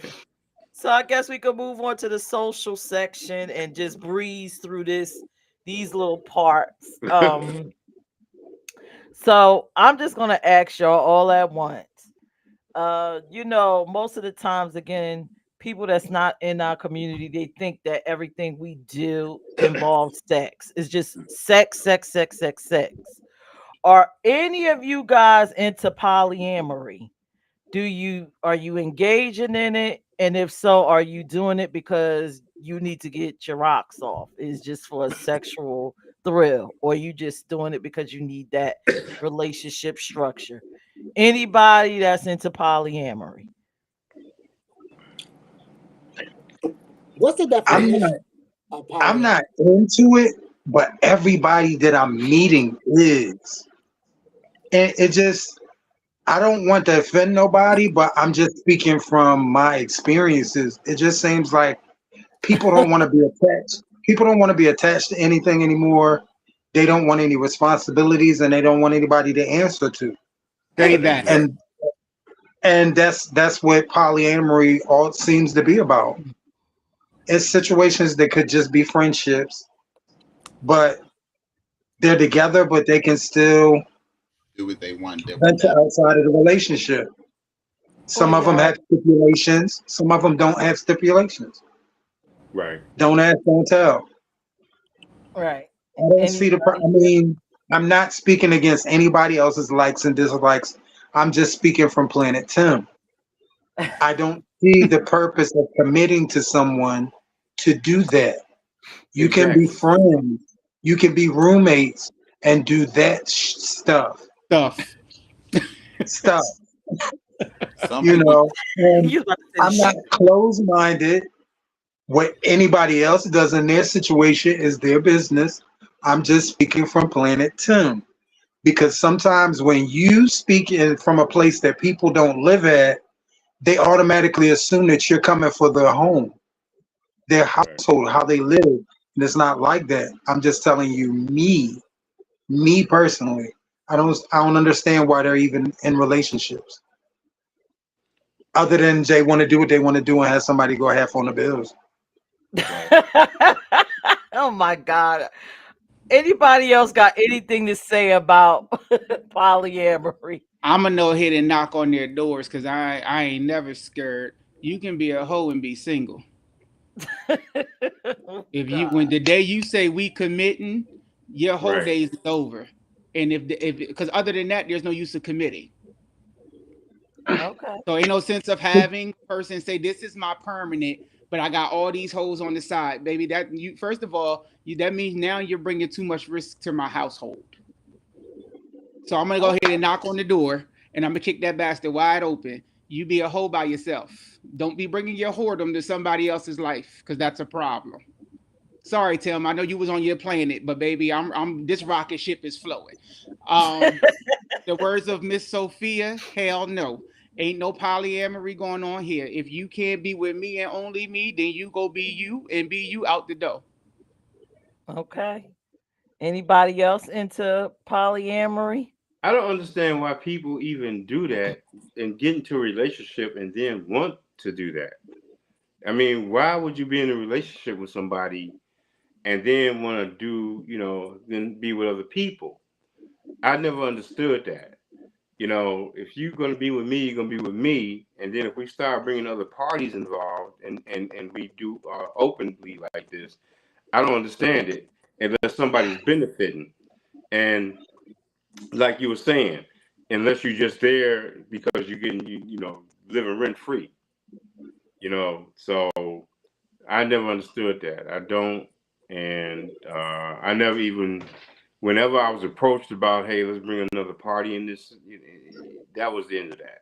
Speaker 1: So I guess we could move on to the social section and just breeze through these little parts. So I'm just gonna ask y'all all at once. Most of the times, again, people that's not in our community, they think that everything we do involves sex. It's just sex, sex, sex, sex, sex. Are any of you guys into polyamory? Are you engaging in it? And if so, are you doing it because you need to get your rocks off? Is just for a sexual thrill, or you just doing it because you need that relationship structure? Anybody that's into polyamory.
Speaker 7: What's the
Speaker 6: I'm
Speaker 7: definition
Speaker 6: not
Speaker 7: of
Speaker 6: I'm
Speaker 7: polyamory?
Speaker 6: not into it, but everybody that I'm meeting is. And it just I don't want to offend nobody, but I'm just speaking from my experiences. It just seems like people don't want to be attached. People don't want to be attached to anything anymore. They don't want any responsibilities and they don't want anybody to answer to.
Speaker 5: Say
Speaker 2: That's
Speaker 5: that.
Speaker 2: exact.
Speaker 6: And that's what polyamory all seems to be about. It's situations that could just be friendships, but they're together, but they can still
Speaker 3: Do what they want, different
Speaker 6: venture
Speaker 3: that.
Speaker 6: outside of the relationship.
Speaker 1: Well,
Speaker 6: Some of them
Speaker 1: yeah,
Speaker 6: have stipulations. Some of them don't have stipulations.
Speaker 2: Right.
Speaker 6: Don't ask, don't tell.
Speaker 1: right.
Speaker 6: I don't see the.
Speaker 1: Anybody?
Speaker 6: I mean, I'm not speaking against anybody else's likes and dislikes. I'm just speaking from Planet Tim. I don't see the purpose of committing to someone to do that. You can be
Speaker 2: Exactly.
Speaker 6: friends. You can be roommates and do that stuff.
Speaker 5: Stuff.
Speaker 6: Stuff.
Speaker 3: Some
Speaker 6: You
Speaker 3: people
Speaker 6: know. And
Speaker 1: You about to say the
Speaker 6: I'm not
Speaker 1: shit.
Speaker 6: closed-minded. What anybody else does in their situation is their business. I'm just speaking from Planet Tim. Because sometimes when you speak from a place that people don't live at, they automatically assume that you're coming for their home, their
Speaker 2: Right.
Speaker 6: household, how they live. And it's not like that. I'm just telling you, me personally. I don't understand why they're even in relationships. other than Jay want to do what they want to do and have somebody go half on the bills.
Speaker 3: Right.
Speaker 1: Oh my God. Anybody else got anything to say about polyamory?
Speaker 5: I'm gonna go ahead and knock on their doors because I ain't never scared. You can be a hoe and be single.
Speaker 1: Oh
Speaker 5: If you when
Speaker 1: God.
Speaker 5: the day you say we committing, your whole
Speaker 2: Right.
Speaker 5: days is over. And if because other than that, there's no use of committing.
Speaker 1: Okay.
Speaker 5: So ain't no sense of having a person say this is my permanent, but I got all these hoes on the side, baby. That you first of all, that means now you're bringing too much risk to my household. So I'm gonna go ahead and knock on the door, and I'm gonna kick that bastard wide open. You be a hoe by yourself. Don't be bringing your whoredom to somebody else's life, because that's a problem. Sorry, Tim. I know you was on your planet, but baby, I'm this rocket ship is flowing. Um, the words of Miss Sophia, hell no. Ain't no polyamory going on here. If you can't be with me and only me, then you go be you and be you out the door.
Speaker 1: Okay. Anybody else into polyamory?
Speaker 2: I don't understand why people even do that and get into a relationship and then want to do that. I mean, why would you be in a relationship with somebody and then want to do, then be with other people? I never understood that. If you're going to be with me, you're going to be with me. And then if we start bringing other parties involved and we do openly like this, I don't understand it unless somebody's benefiting. And like you were saying, unless you're just there because you're getting, living rent free, So I never understood that. I don't. And I never even, whenever I was approached about, hey, let's bring another party in this, that was the end of that.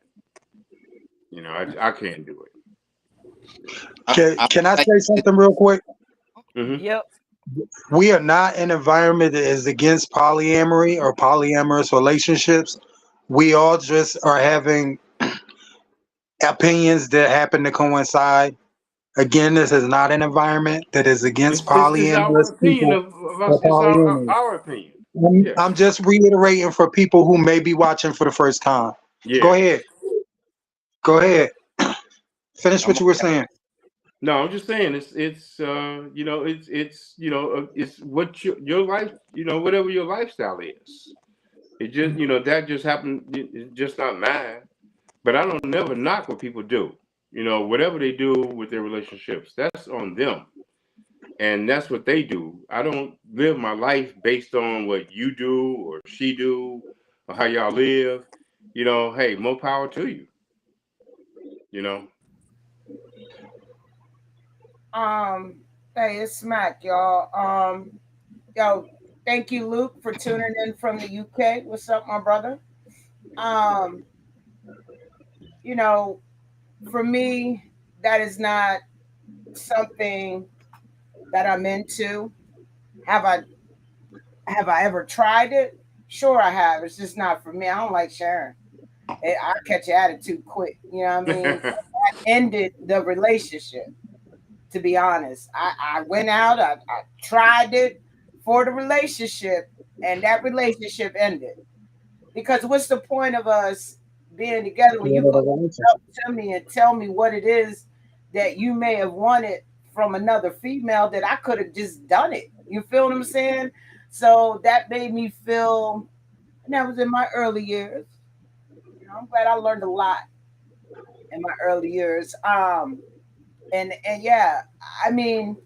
Speaker 2: I can't do it.
Speaker 6: Can I say something real quick?
Speaker 2: Hmm.
Speaker 1: Yep.
Speaker 6: We are not an environment that is against polyamory or polyamorous relationships. We all just are having opinions that happen to coincide. Again, this is not an environment that is against
Speaker 2: It's our
Speaker 6: polyamorous
Speaker 2: opinion
Speaker 6: people
Speaker 2: of
Speaker 6: or
Speaker 2: us. It's
Speaker 6: polyamory.
Speaker 2: our opinion.
Speaker 6: I'm
Speaker 2: Yes.
Speaker 6: just reiterating for people who may be watching for the first time. Go
Speaker 2: Yeah.
Speaker 6: ahead. Go ahead. Finish
Speaker 3: I'm
Speaker 6: what you were saying.
Speaker 2: No, I'm just saying it's what your life, whatever your lifestyle is. It just, that just happened. It's just not mine. But I don't never knock what people do. Whatever they do with their relationships, that's on them. And that's what they do. I don't live my life based on what you do or she do or how y'all live. Hey, more power to you. You know.
Speaker 4: Um, hey, it's Smack, y'all. Yo, thank you, Luke, for tuning in from the UK. What's up, my brother? Um, you know, for me, that is not something that I'm into. Have I have I ever tried it? Sure, I have. It's just not for me. I don't like sharing. I catch an attitude quick. You know what I mean? Ended the relationship. To be honest, I went out. I tried it for the relationship, and that relationship ended. Because what's the point of us being together when you could come to me and tell me what it is that you may have wanted from another female that I could have just done it? You feel what I'm saying? So that made me feel, and that was in my early years. I'm glad I learned a lot in my early years. And yeah, I mean,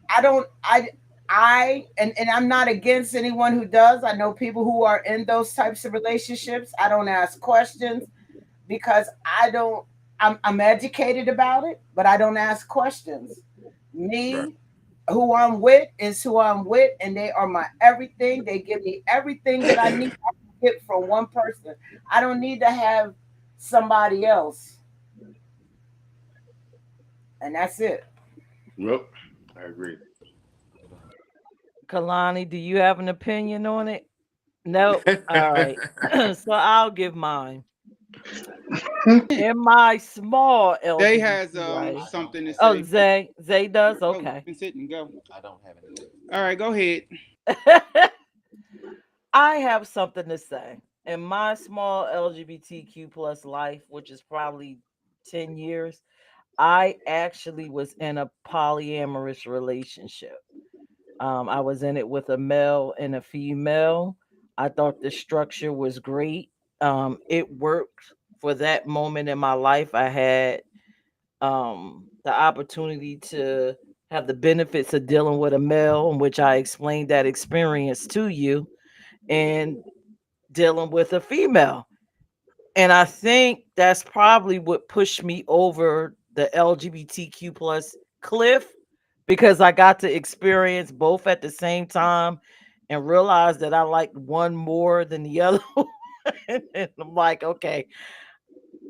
Speaker 4: I don't, and I'm not against anyone who does. I know people who are in those types of relationships. I don't ask questions because I don't. I'm educated about it, but I don't ask questions.
Speaker 2: Right.
Speaker 4: Me, who I'm with is who I'm with, and they are my everything. They give me everything that I need to get from one person. I don't need to have somebody else, and that's it.
Speaker 2: Nope. I agree.
Speaker 1: Kalani, do you have an opinion on it? Nope. All right. So I'll give mine. In my small
Speaker 5: Jay has
Speaker 1: LGBTY.
Speaker 3: I don't
Speaker 5: something to
Speaker 3: have
Speaker 1: Oh,
Speaker 5: say.
Speaker 3: anything.
Speaker 1: Zay does?
Speaker 5: Oh, you've
Speaker 1: Okay.
Speaker 5: been sitting. Go.
Speaker 3: I don't have anything.
Speaker 5: All right, go ahead.
Speaker 1: I have something to say. in my small LGBTQ plus life, which is probably 10 years, I actually was in a polyamorous relationship. I was in it with a male and a female. I thought the structure was great. It worked for that moment in my life. I had the opportunity to have the benefits of dealing with a male, in which I explained that experience to you, and dealing with a female. And I think that's probably what pushed me over the LGBTQ plus cliff, because I got to experience both at the same time and realize that I liked one more than the other. And I'm like, okay,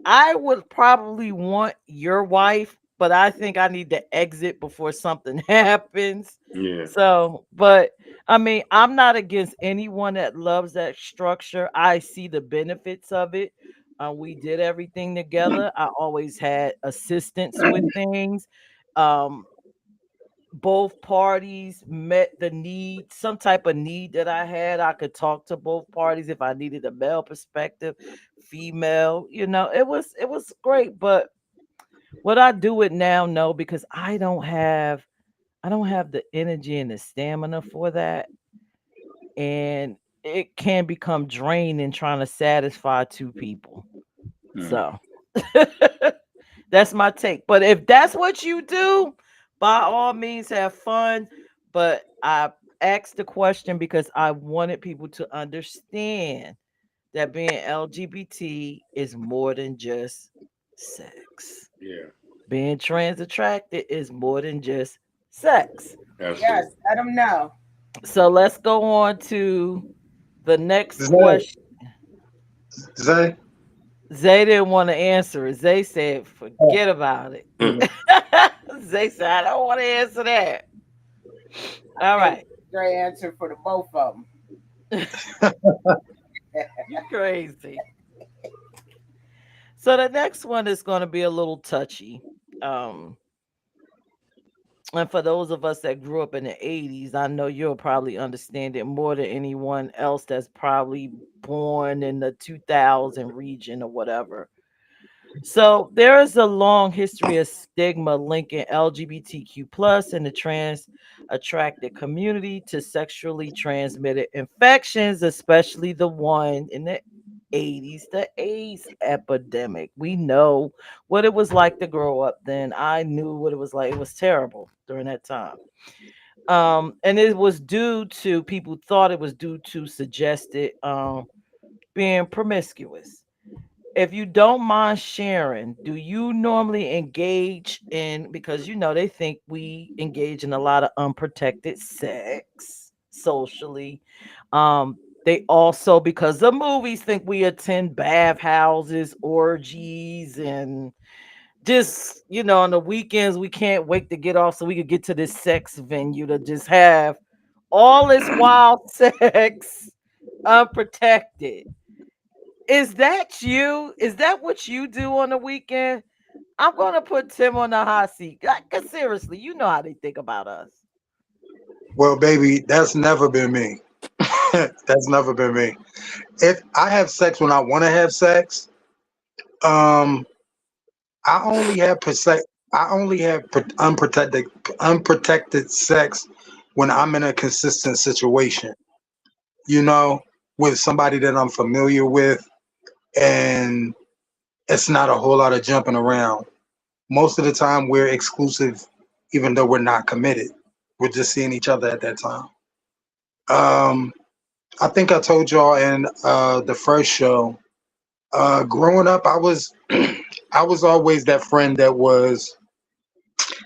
Speaker 1: I would probably want your wife, but I think I need to exit before something happens.
Speaker 2: Yeah.
Speaker 1: So, but I mean, I'm not against anyone that loves that structure. I see the benefits of it. We did everything together. I always had assistance with things. Um, both parties met the need, some type of need that I had. I could talk to both parties if I needed a male perspective, female, it was great. But would I do it now? No, because I don't have the energy and the stamina for that. And it can become draining trying to satisfy two people.
Speaker 2: Mm.
Speaker 1: So that's my take. But if that's what you do, by all means have fun. But I asked the question because I wanted people to understand that being LGBT is more than just sex.
Speaker 2: Yeah.
Speaker 1: Being trans attracted is more than just sex.
Speaker 4: Yes,
Speaker 2: Absolutely.
Speaker 4: let them know.
Speaker 1: So let's go on to the next
Speaker 6: Zay,
Speaker 1: question.
Speaker 6: Zay,
Speaker 1: Zay didn't want to answer it. Zay said,
Speaker 6: oh,
Speaker 1: forget about it.
Speaker 2: Mm.
Speaker 1: Zay said, I don't want to answer that.
Speaker 4: I
Speaker 1: All
Speaker 4: think
Speaker 1: right.
Speaker 4: great answer for the both of them.
Speaker 1: You crazy. So the next one is going to be a little touchy. Um, and for those of us that grew up in the 80s, I know you'll probably understand it more than anyone else that's probably born in the 2000 region or whatever. So there is a long history of stigma linking LGBTQ plus and the trans attracted community to sexually transmitted infections, especially the one in the 80s, the AIDS epidemic. We know what it was like to grow up then. I knew what it was like. It was terrible during that time. And it was due to, people thought it was due to suggested being promiscuous. If you don't mind sharing, do you normally engage in, because they think we engage in a lot of unprotected sex socially. They also, because the movies, think we attend bathhouses, orgies, and just, on the weekends we can't wait to get off so we could get to this sex venue to just have all this wild sex unprotected. Is that you? Is that what you do on the weekend? I'm gonna put Tim on the hot seat. Cause seriously, you know how they think about us.
Speaker 6: well, baby, that's never been me. That's never been me. If I have sex when I want to have sex, um, I only have unprotected sex when I'm in a consistent situation. You know, with somebody that I'm familiar with, and it's not a whole lot of jumping around. Most of the time, we're exclusive, even though we're not committed. We're just seeing each other at that time. Um, I think I told y'all in the first show. Growing up, I was I was always that friend that was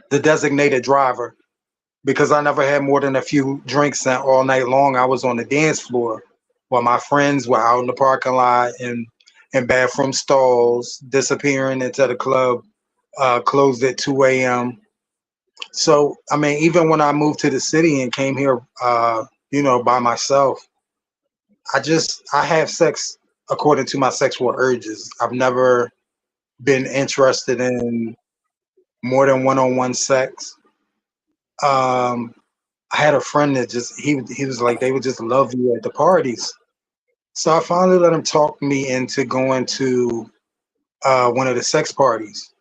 Speaker 6: the designated driver because I never had more than a few drinks, and all night long I was on the dance floor while my friends were out in the parking lot and in bathroom stalls, disappearing into the club, closed at 2 a.m. So, I mean, even when I moved to the city and came here, by myself, I have sex according to my sexual urges. I've never been interested in more than one-on-one sex. Um, I had a friend that just he was like they would just love you at the parties. So I finally let him talk me into going to one of the sex parties,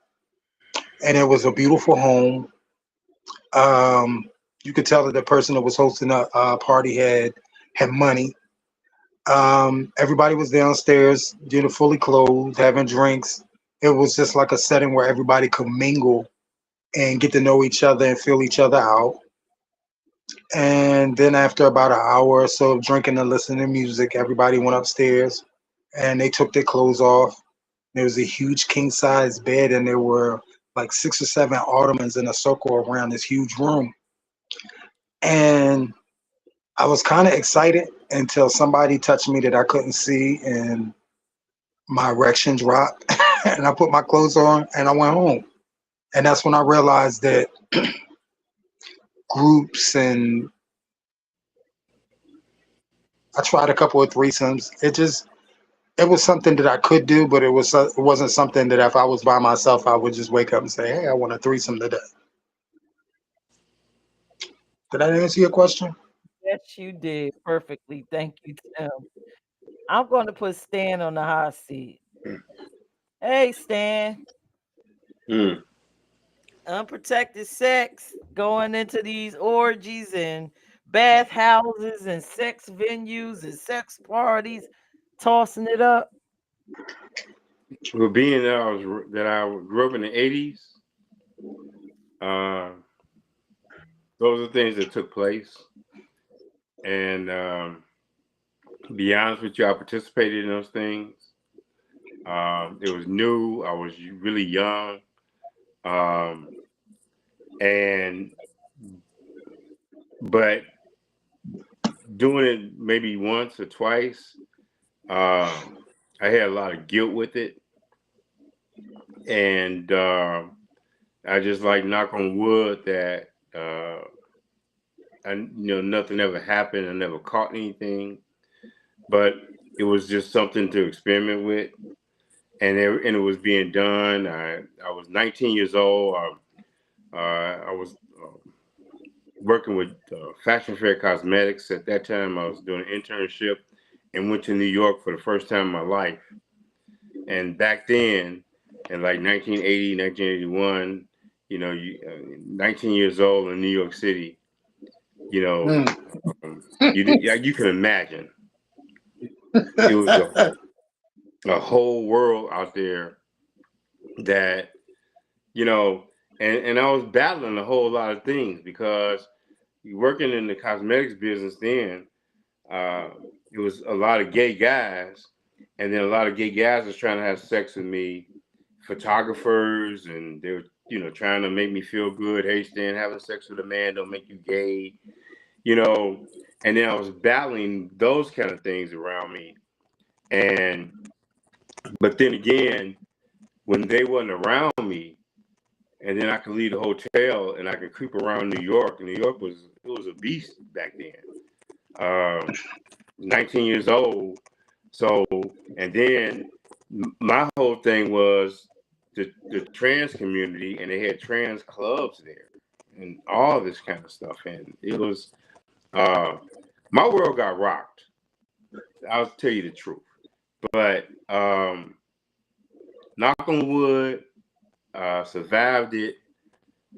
Speaker 6: and it was a beautiful home. Um, you could tell that the person that was hosting the party had money. Everybody was downstairs, fully clothed, having drinks. It was just like a setting where everybody could mingle and get to know each other and feel each other out. And then after about an hour or so of drinking and listening to music, everybody went upstairs and they took their clothes off. There was a huge king size bed, and there were like 6 or 7 ottomans in a circle around this huge room. And I was kind of excited until somebody touched me that I couldn't see, and my erection dropped. And I put my clothes on and I went home. And that's when I realized that groups, and I tried a couple of threesomes. It was something that I could do, but it wasn't something that if I was by myself, I would just wake up and say, "Hey, I want a threesome today." Did that answer your question?
Speaker 1: Yes, you did perfectly. Thank you, Tim. I'm going to put Stan on the hot seat. Hey, Stan.
Speaker 2: Mm.
Speaker 1: Unprotected sex, going into these orgies and bathhouses and sex venues and sex parties, tossing it up.
Speaker 2: Well, being that I grew up in the '80s, uh, those are things that took place. And to be honest with you, I participated in those things. It was new. I was really young, um, and but doing it maybe once or twice, I had a lot of guilt with it, and I just like knock on wood that nothing ever happened. I never caught anything, but it was just something to experiment with, and it was being done. I was 19 years old. I was working with Fashion Fair Cosmetics at that time. I was doing an internship and went to New York for the first time in my life. And back then, in like 1980, 1981, 19 years old in New York City, you know, you can imagine it was a whole world out there that, and I was battling a whole lot of things because working in the cosmetics business then, uh, it was a lot of gay guys, and then a lot of gay guys was trying to have sex with me, photographers, and they were, trying to make me feel good. Hey, Stan, having sex with a man don't make you gay, you know. And then I was battling those kind of things around me, but then again, when they wasn't around me, and then I could leave the hotel and I could creep around New York. And New York was a beast back then. 19 years old. So, and then my whole thing was the trans community, and they had trans clubs there and all this kind of stuff. And it was, my world got rocked. I'll tell you the truth. But knock on wood, survived it.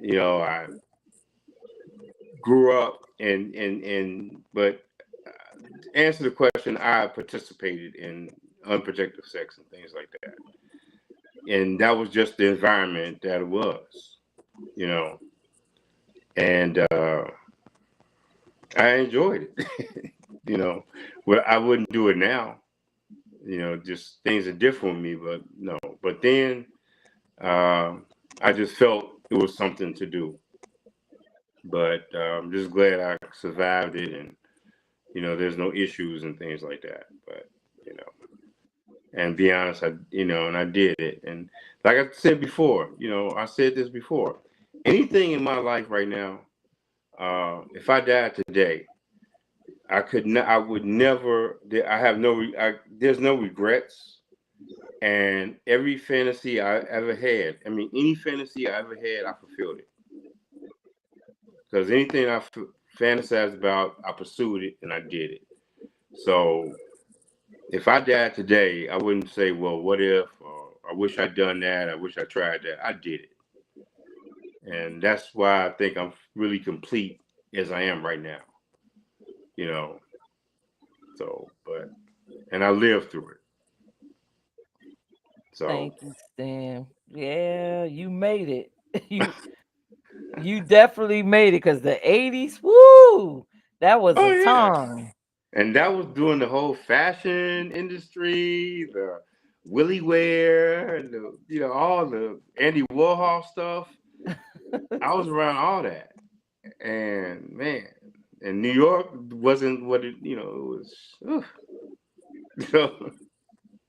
Speaker 2: I grew up but to answer the question, I participated in unprotected sex and things like that. And that was just the environment that it was, and I enjoyed it. Well, I wouldn't do it now. Just things are different with me, but no. But then I just felt it was something to do. But I'm just glad I survived it, and there's no issues and things like that. But and be honest, and I did it. And like I said before, I said this before. Anything in my life right now, if I died today, I would never. I have no. There's no regrets. And every fantasy I ever had, I mean, any fantasy I ever had, I fulfilled it. Because anything fantasized about, I pursued it and I did it. So if I died today, I wouldn't say, well, what if, or I wish I'd done that, I wish I tried that. I did it. And that's why I think I'm really complete as I am right now, you know. So, but, and I lived through it. So,
Speaker 1: Thank you, Stan. Yeah, you made it. you you definitely made it because the 80s, woo, that was
Speaker 2: oh,
Speaker 1: a
Speaker 2: yeah.
Speaker 1: time.
Speaker 2: And that was during the whole fashion industry, the Willie wear, and the, all the Andy Warhol stuff. I was around all that. And man, and New York wasn't what it was. So,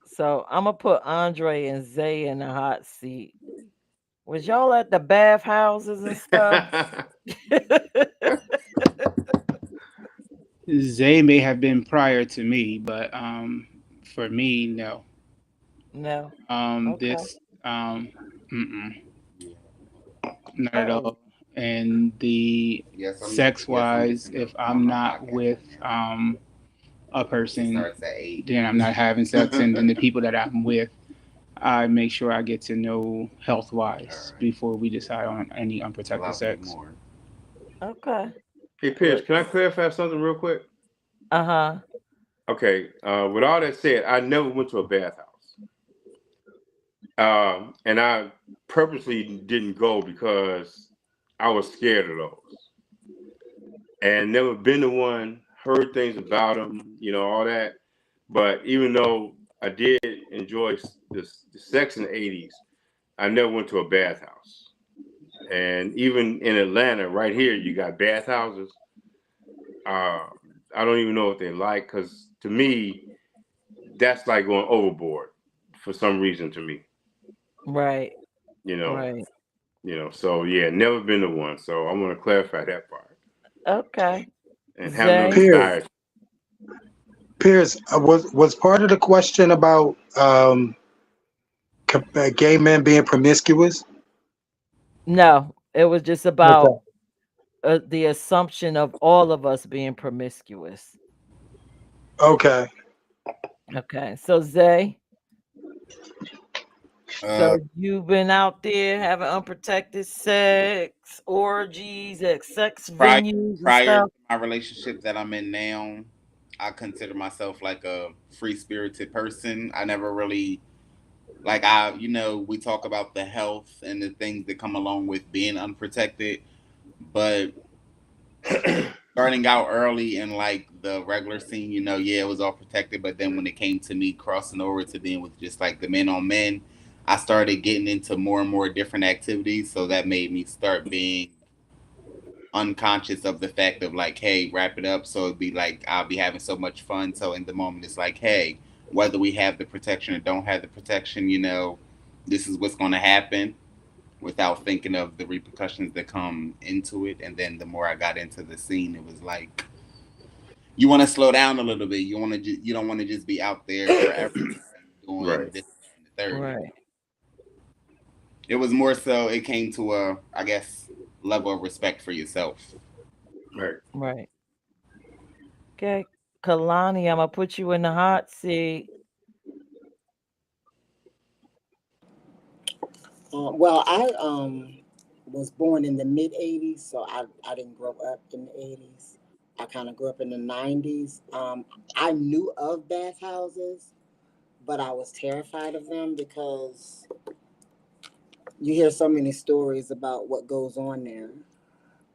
Speaker 1: So I'm gonna put Andre and Zay in the hot seat. Was y'all at the bathhouses and stuff?
Speaker 5: Zay may have been prior to me, but for me, no.
Speaker 1: No. Okay.
Speaker 5: This mm-mm,
Speaker 3: Yeah.
Speaker 5: not at
Speaker 1: Oh,
Speaker 5: all. And the sex
Speaker 3: I'm
Speaker 5: wise,
Speaker 3: missing
Speaker 5: if
Speaker 3: my
Speaker 5: I'm not
Speaker 3: podcast
Speaker 5: with
Speaker 3: right now.
Speaker 5: a
Speaker 3: It
Speaker 5: person,
Speaker 3: starts at 8.
Speaker 5: then I'm not having sex. And then the people that I'm with, I make sure I get to know health
Speaker 3: All
Speaker 5: wise
Speaker 3: right.
Speaker 5: before we decide on any
Speaker 3: Well,
Speaker 5: unprotected
Speaker 3: I'll be
Speaker 5: sex.
Speaker 3: more.
Speaker 1: okay.
Speaker 2: hey,
Speaker 1: Well,
Speaker 2: Pierce, can I clarify something real quick?
Speaker 1: uh-huh.
Speaker 2: Okay, with all that said, I never went to a bathhouse, and I purposely didn't go because I was scared of those, and never been to one. Heard things about them, all that. But even though I did enjoy the sex in the '80s, I never went to a bathhouse. And even in Atlanta, right here, you got bathhouses. Uh, I don't even know what they like because to me, that's like going overboard for some reason to me.
Speaker 1: Right.
Speaker 2: You know,
Speaker 1: Right.
Speaker 2: So yeah, never been to one. So I want to clarify that part
Speaker 1: Okay.
Speaker 2: and have no
Speaker 1: Zay.
Speaker 6: Pierce,
Speaker 2: desire.
Speaker 6: Pierce, was part of the question about gay men being promiscuous?
Speaker 1: No, it was just about
Speaker 6: Okay.
Speaker 1: the assumption of all of us being promiscuous.
Speaker 6: Okay.
Speaker 1: Okay. So Zay,
Speaker 3: Uh,
Speaker 1: so you've been out there having unprotected sex, orgies at sex
Speaker 3: prior
Speaker 1: venues and
Speaker 3: prior to
Speaker 1: stuff?
Speaker 3: my relationship that I'm in now, I consider myself like a free spirited person. I never really we talk about the health and the things that come along with being unprotected, but starting out early in like the regular scene, yeah, it was all protected. But then when it came to me crossing over to being with just like the men on men, I started getting into more and more different activities. So that made me start being unconscious of the fact of like, hey, wrap it up. So it'd be like I'll be having so much fun. So in the moment, it's like, hey, whether we have the protection or don't have the protection, this is what's going to happen without thinking of the repercussions that come into it. And then the more I got into the scene, it was like you want to slow down a little bit. You don't want to just be out there forever doing
Speaker 2: Right,
Speaker 3: this and the third.
Speaker 1: Right.
Speaker 3: It was more so it came to a, I guess, level of respect for yourself.
Speaker 2: right.
Speaker 1: Right. Okay. Kalani, I'm gonna put you in the hot seat.
Speaker 7: Well, I was born in the mid '80s, so I didn't grow up in the '80s. I kind of grew up in the '90s. I knew of bathhouses, but I was terrified of them because you hear so many stories about what goes on there.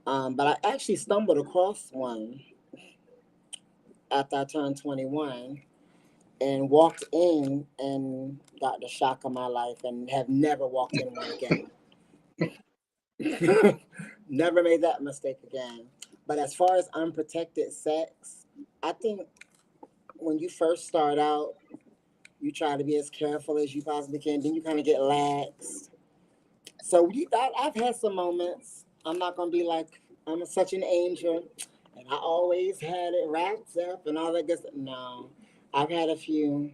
Speaker 7: But I actually stumbled across one after I turned 21 and walked in and got the shock of my life and have never walked in one again. Never made that mistake again. But as far as unprotected sex, I think when you first start out, you try to be as careful as you possibly can. Then you kind of get lax. So I've had some moments. I'm not gonna be like I'm such an angel, and I always had it wrapped up and all that good stuff. No, I've had a few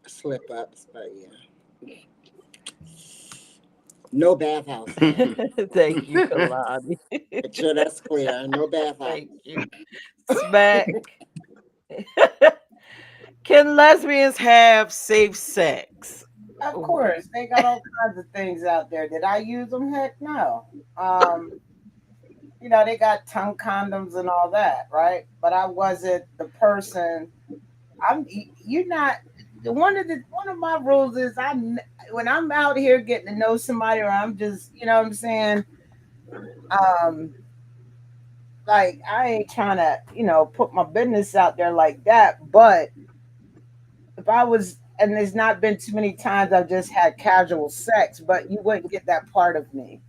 Speaker 7: slip ups, but yeah, no bathhouses.
Speaker 1: Thank you, Kalani.
Speaker 7: Make sure that's clear. No
Speaker 1: Thank
Speaker 7: bathhouses.
Speaker 1: you. Smack. Can lesbians have safe sex?
Speaker 4: Of course, they got all kinds of things out there. Did I use them? Heck no. Um, they got tongue condoms and all that, right? But I wasn't the person. You're not. One of my rules is when I'm out here getting to know somebody, or I'm just, what I'm saying. Um, like I ain't trying to, put my business out there like that. But if I was, and there's not been too many times I've just had casual sex, but you wouldn't get that part of me.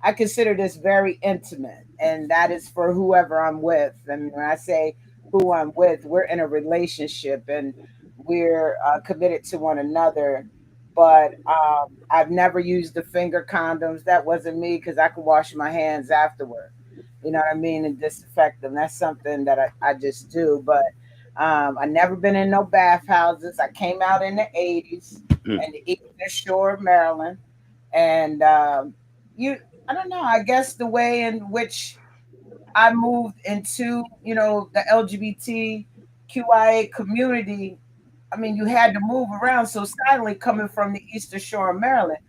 Speaker 4: I consider this very intimate, and that is for whoever I'm with. And when I say who I'm with, we're in a relationship and we're committed to one another. But I've never used the finger condoms. That wasn't me because I could wash my hands afterward. You know what I mean? And disinfect them. That's something that I just do. But I never been in no bathhouses. I came out in the 80s in the Eastern Shore of Maryland. And you I don't know. I guess the way in which I moved into, the LGBTQIA community, I mean, you had to move around. So silently coming from the Eastern Shore of Maryland,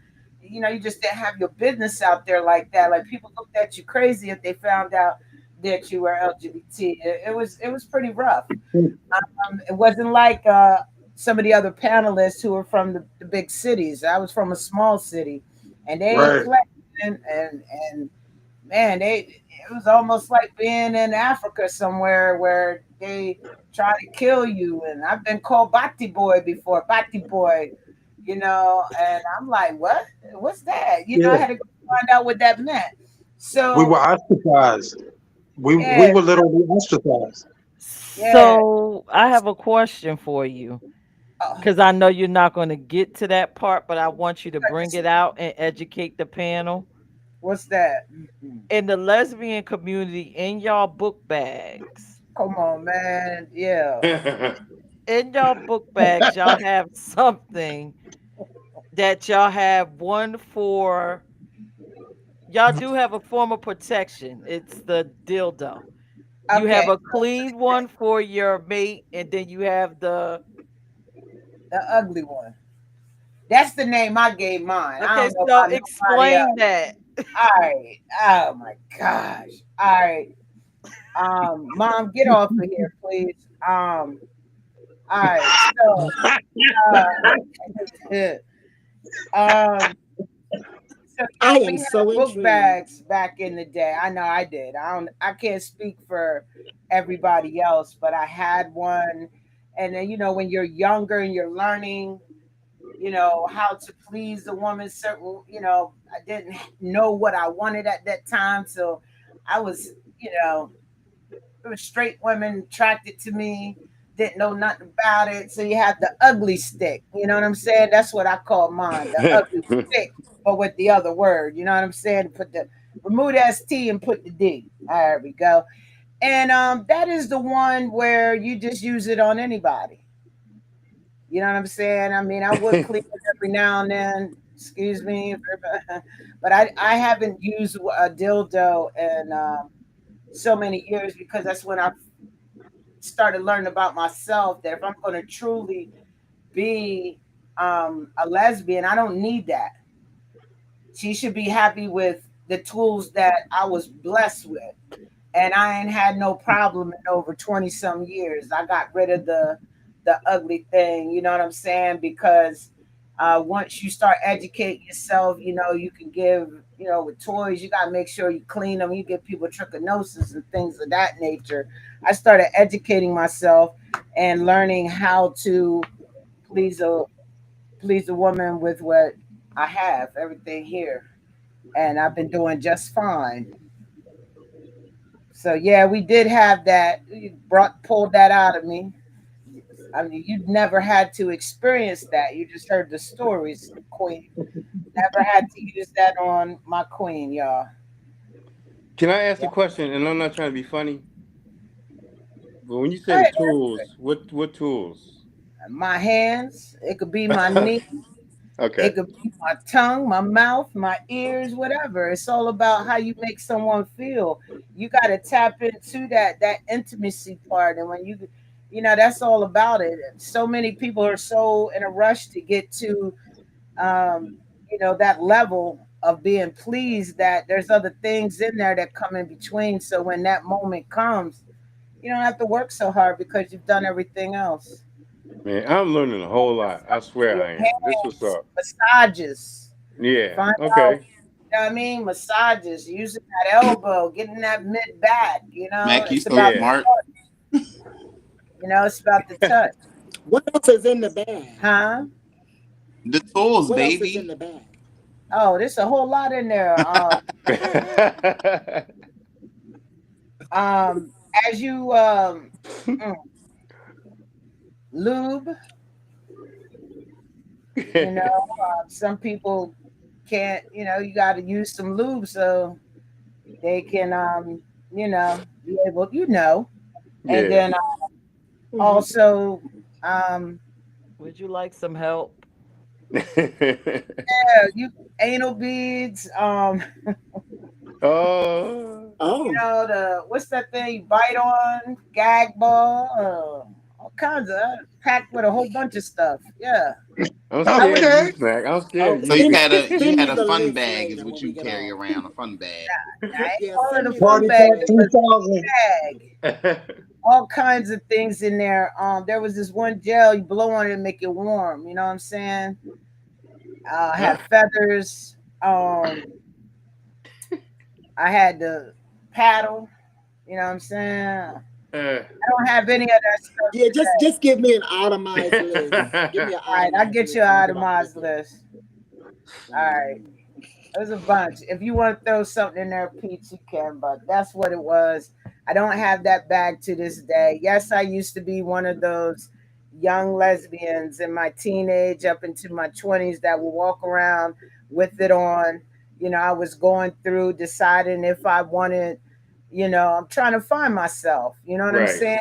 Speaker 4: you just didn't have your business out there like that. Like people looked at you crazy if they found out that you were LGBT. It was pretty rough. It wasn't like some of the other panelists who were from the big cities. I was from a small city, and they ain't
Speaker 6: Right.
Speaker 4: playing. And man, it was almost like being in Africa somewhere where they try to kill you. And I've been called Bati boy before, Bati boy, and I'm like, what? What's that? I
Speaker 6: Yeah.
Speaker 4: had to go find out what that meant.
Speaker 6: We were
Speaker 4: So
Speaker 6: ostracized. We
Speaker 4: yeah,
Speaker 6: were literally ostracized.
Speaker 4: yeah.
Speaker 1: So I have a question for you
Speaker 4: Oh,
Speaker 1: because I know you're not going to get to that part, but I want you to
Speaker 4: like
Speaker 1: bring it out and educate the panel.
Speaker 4: what's that?
Speaker 1: In the lesbian community, in y'all book bags,
Speaker 4: Come on, man. Yeah.
Speaker 1: in y'all book bags, y'all have something that y'all have one for, y'all do have a form of protection. It's the dildo. You
Speaker 4: Okay.
Speaker 1: have a clean one for your mate, and then you have the.
Speaker 4: The ugly one. That's the name I gave mine. I
Speaker 1: Okay,
Speaker 4: don't know
Speaker 1: so
Speaker 4: about nobody
Speaker 1: explain
Speaker 4: else.
Speaker 1: that.
Speaker 4: All right. Oh my gosh. All right. Mom, get off of here, please. All right. So, uh, um, so
Speaker 7: I
Speaker 4: yeah,
Speaker 7: am
Speaker 4: we had
Speaker 7: so
Speaker 4: book
Speaker 7: intrigued.
Speaker 4: bags back in the day. I know I did. I can't speak for everybody else, but I had one. And then, when you're younger and you're learning, how to please the woman, certain, I didn't know what I wanted at that time. So I was, it was straight women attracted to me, didn't know nothing about it. So you have the ugly stick, you know what I'm saying? That's what I call mine, the ugly stick, but with the other word, you know what I'm saying? Remove the ST and put the D. There we go. And that is the one where you just use it on anybody. You know what I'm saying? I mean, I would clean it every now and then. Excuse me, but I haven't used a dildo in so many years because that's when I started learning about myself. That if I'm going to truly be a lesbian, I don't need that. She should be happy with the tools that I was blessed with, and I ain't had no problem in over 20 some years. I got rid of the ugly thing, you know what I'm saying? Because once you start educating yourself, you can give, with toys, you got to make sure you clean them. You give people trichinosis and things of that nature. I started educating myself and learning how to please a please a woman with what I have, everything here, and I've been doing just fine. So yeah, we did have that. You pulled that out of me. I mean, you never had to experience that. You just heard the stories, Queen. Never had to use that on my queen, y'all.
Speaker 2: Can I ask
Speaker 4: Yeah.
Speaker 2: a question? And I'm not trying to be funny, but when you
Speaker 4: Go
Speaker 2: say the
Speaker 4: ahead.
Speaker 2: tools, what tools?
Speaker 4: My hands. It could be my knee.
Speaker 2: Okay.
Speaker 4: It could be my tongue, my mouth, my ears, whatever. It's all about how you make someone feel. You got to tap into that intimacy part, and when that's all about it. So many people are so in a rush to get to, um, that level of being pleased that there's other things in there that come in between. So when that moment comes, you don't have to work so hard because you've done everything else.
Speaker 2: Man, I'm learning a whole lot. I swear
Speaker 4: Your
Speaker 2: I am. This was
Speaker 4: hands,
Speaker 2: up.
Speaker 4: massages.
Speaker 2: Yeah.
Speaker 4: Find out,
Speaker 2: Okay.
Speaker 4: what I mean? Massages, using that elbow, getting that mid back,
Speaker 3: Mac, you
Speaker 4: it's
Speaker 3: so
Speaker 4: about the
Speaker 2: Yeah.
Speaker 3: smart.
Speaker 4: touch, it's about the touch.
Speaker 7: What else is in the bag?
Speaker 4: Huh?
Speaker 3: The tools,
Speaker 7: What else is in
Speaker 3: baby.
Speaker 7: the bag?
Speaker 4: Oh, there's a whole lot in there. Um, as you mm, lube, some people can't, you got to use some lube so they can, be able, and
Speaker 2: Yeah.
Speaker 4: then
Speaker 7: Hmm.
Speaker 4: also, um,
Speaker 1: Would you like some help?
Speaker 4: yeah, you anal beads,
Speaker 2: Oh.
Speaker 7: Oh,
Speaker 4: the what's that thing you bite on, gag ball, all kinds of packed with a whole bunch of stuff. Yeah,
Speaker 2: I'm
Speaker 4: I
Speaker 2: scared
Speaker 4: would.
Speaker 2: of
Speaker 6: Okay.
Speaker 2: you, Smack. I'm scared
Speaker 7: oh,
Speaker 2: of
Speaker 3: So
Speaker 2: you.
Speaker 3: you
Speaker 7: send
Speaker 3: had a you
Speaker 7: send
Speaker 3: had
Speaker 7: me
Speaker 3: a
Speaker 7: the
Speaker 3: fun
Speaker 7: list
Speaker 3: bag, is
Speaker 7: later
Speaker 3: what
Speaker 7: when we
Speaker 3: you
Speaker 7: get
Speaker 3: carry
Speaker 7: off.
Speaker 3: around. A fun bag.
Speaker 4: I ain't
Speaker 7: Yeah,
Speaker 4: calling
Speaker 7: send
Speaker 4: it
Speaker 7: me
Speaker 4: a
Speaker 7: the
Speaker 4: fun
Speaker 6: Party
Speaker 7: list
Speaker 4: bag.
Speaker 6: Pack
Speaker 4: It
Speaker 7: later.
Speaker 4: was
Speaker 6: 2000.
Speaker 4: a bag. All kinds of things in there. There was this one gel you blow on it and make it warm. You know what I'm saying? Had feathers. I had the paddle. You know what I'm saying? I don't have any of that stuff
Speaker 7: Yeah,
Speaker 4: today.
Speaker 7: just give me an itemized list. Give me an
Speaker 4: All right, I'll
Speaker 7: itemized
Speaker 4: get you
Speaker 7: list
Speaker 4: an
Speaker 7: when we get off this
Speaker 4: itemized
Speaker 7: here.
Speaker 4: list. All right. There's a bunch. If you want to throw something in there, Pete, you can, but that's what it was. I don't have that bag to this day. Yes, I used to be one of those young lesbians in my teenage up into my 20s that would walk around with it on. I was going through deciding if I wanted, I'm trying to find myself. You know what I'm
Speaker 2: Right.
Speaker 4: saying?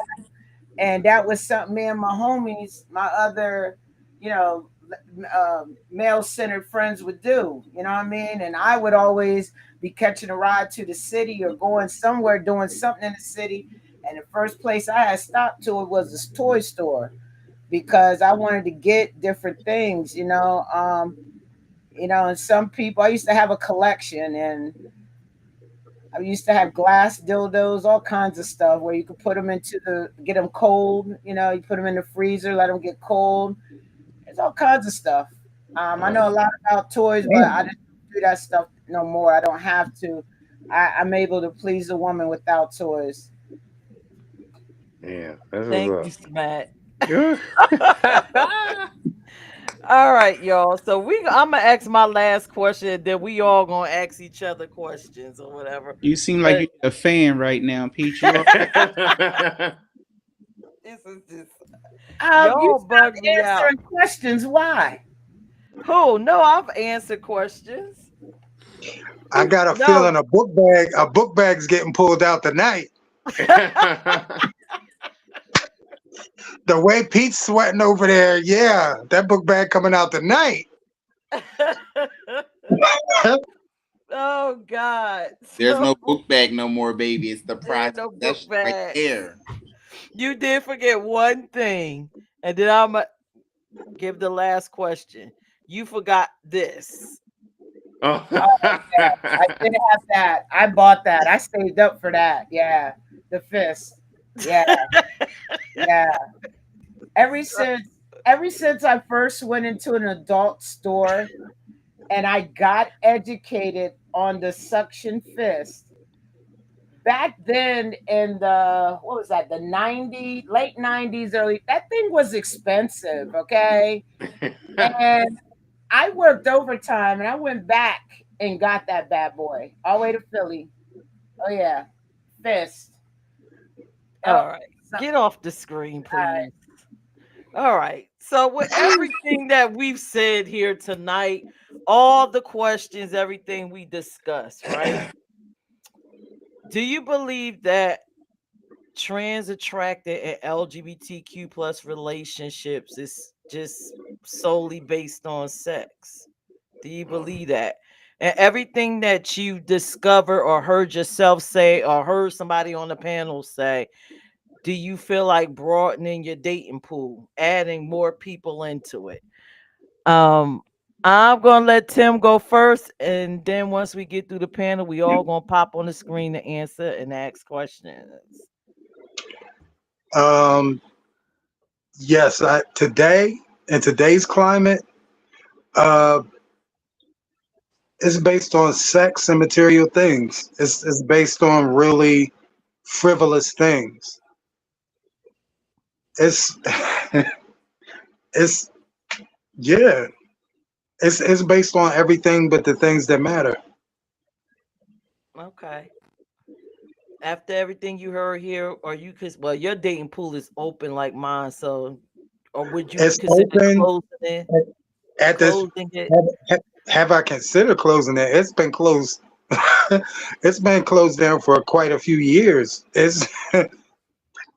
Speaker 4: And that was something me and my homies, my other, you know, male-centered friends would do. You know what I mean? And I would always be catching a ride to the city or going somewhere doing something in the city. And the first place I had stopped to it was this toy store because I wanted to get different things. And some people I used to have a collection and I used to have glass dildos, all kinds of stuff where you could put them get them cold. You put them in the freezer, let them get cold. There's all kinds of stuff. I know a lot about toys, but I
Speaker 6: Damn.
Speaker 4: just don't do that stuff no more. I don't have to. I'm able to please a woman without toys.
Speaker 2: Yeah, that's
Speaker 1: Thank you,
Speaker 2: what's
Speaker 1: Smack.
Speaker 2: up.
Speaker 1: All right, y'all. So I'm gonna ask my last question, then we all gonna ask each other questions or whatever.
Speaker 5: You seem like
Speaker 1: But
Speaker 5: you're a fan right now, Peach. You all right?
Speaker 1: this is just
Speaker 4: You
Speaker 1: y'all
Speaker 4: stopped
Speaker 1: bug me out.
Speaker 4: answering questions. Why?
Speaker 1: Who? No, I've answered questions.
Speaker 6: I got a
Speaker 1: No.
Speaker 6: feeling a book bag's getting pulled out tonight. The way Pete's sweating over there, yeah, that book bag coming out tonight.
Speaker 1: Oh God.
Speaker 3: There's
Speaker 1: So
Speaker 3: no book bag no more, baby. It's the
Speaker 1: there
Speaker 3: prize
Speaker 1: ain't no book
Speaker 3: possession right
Speaker 1: bags.
Speaker 3: there.
Speaker 1: You did forget one thing, and then I'm gonna give the last question. You forgot this.
Speaker 2: Oh.
Speaker 4: Oh yeah, I did have that. I bought that. I saved up for that. Yeah, the fist. Yeah, yeah. Ever since I first went into an adult store and I got educated on the suction fist. Back then in the what was that, the 90s, late 90s, early, that thing was expensive, okay? And I worked overtime and I went back and got that bad boy all the way to Philly. Oh yeah, fist.
Speaker 1: All
Speaker 4: Oh,
Speaker 1: right,
Speaker 4: so,
Speaker 1: get off the screen, please. All right. So with everything that we've said here tonight, all the questions, everything we discussed, right? Do you believe that trans attracted and LGBTQ plus relationships is just solely based on sex? Do you believe that? And everything that you discover or heard yourself say or heard somebody on the panel say, do you feel like broadening your dating pool, adding more people into it? Um, I'm gonna let Tim go first, and then once we get through the panel, we all gonna pop on the screen to answer and ask questions.
Speaker 6: Um, yes, today in today's climate, uh, it's based on sex and material things. It's based on really frivolous things. It's it's yeah. It's based on everything but the things that matter.
Speaker 1: Okay. After everything you heard here, or you cause well, your dating pool is open like mine, so or would you
Speaker 6: It's
Speaker 1: consider
Speaker 6: open at this.
Speaker 1: closing it?
Speaker 6: Have I considered closing it? It's been closed. It's been closed down for quite a few years. It's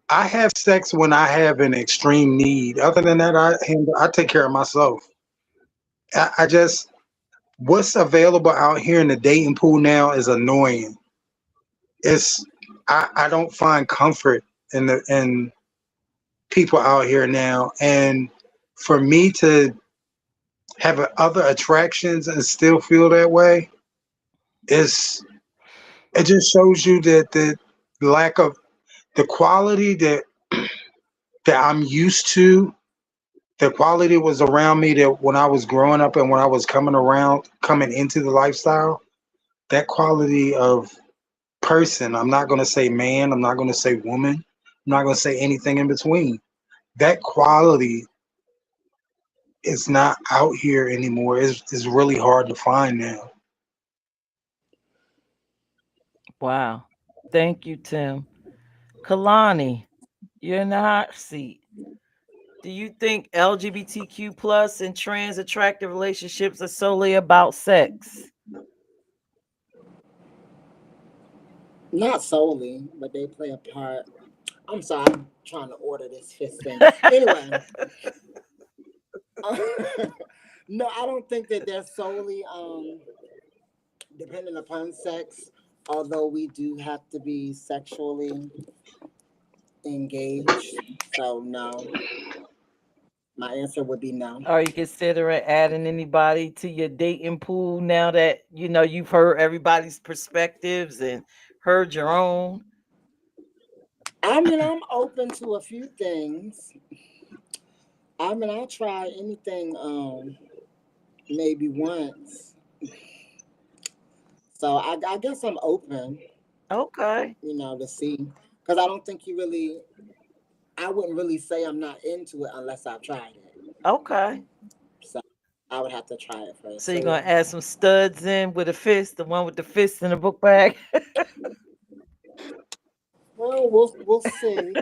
Speaker 6: I have sex when I have an extreme need. Other than that, I take care of myself. I just what's available out here in the dating pool now is annoying. It's I don't find comfort in people out here now, and for me to have other attractions and still feel that way is it just shows you that the lack of the quality that I'm used to, the quality was around me that when I was growing up and when I was coming into the lifestyle, that quality of person, I'm not going to say man, I'm not going to say woman, I'm not going to say anything in between. That quality is not out here anymore. It's really hard to find now.
Speaker 1: Wow. Thank you, Tim. Kalani, you're in the hot seat. Do you think LGBTQ plus and trans attractive relationships are solely about sex?
Speaker 7: Not solely, but they play a part. I'm sorry, I'm trying to order this fist thing. Anyway, no, I don't think that they're solely dependent upon sex. Although we do have to be sexually engaged, so no. My answer would be no.
Speaker 1: Are you considering adding anybody to your dating pool now that you know you've heard everybody's perspectives and heard your own?
Speaker 7: I mean, I'm open to a few things. I mean, I'll try anything. Maybe once. So I guess I'm open.
Speaker 1: Okay.
Speaker 7: To see, because I don't think you really. I wouldn't really say I'm not into it unless I've tried it.
Speaker 1: Okay.
Speaker 7: So I would have to try it
Speaker 1: So
Speaker 7: first.
Speaker 1: you're
Speaker 7: So yeah.
Speaker 1: gonna add some studs in with a fist, the one with the fist in the book bag.
Speaker 7: Well, we'll see.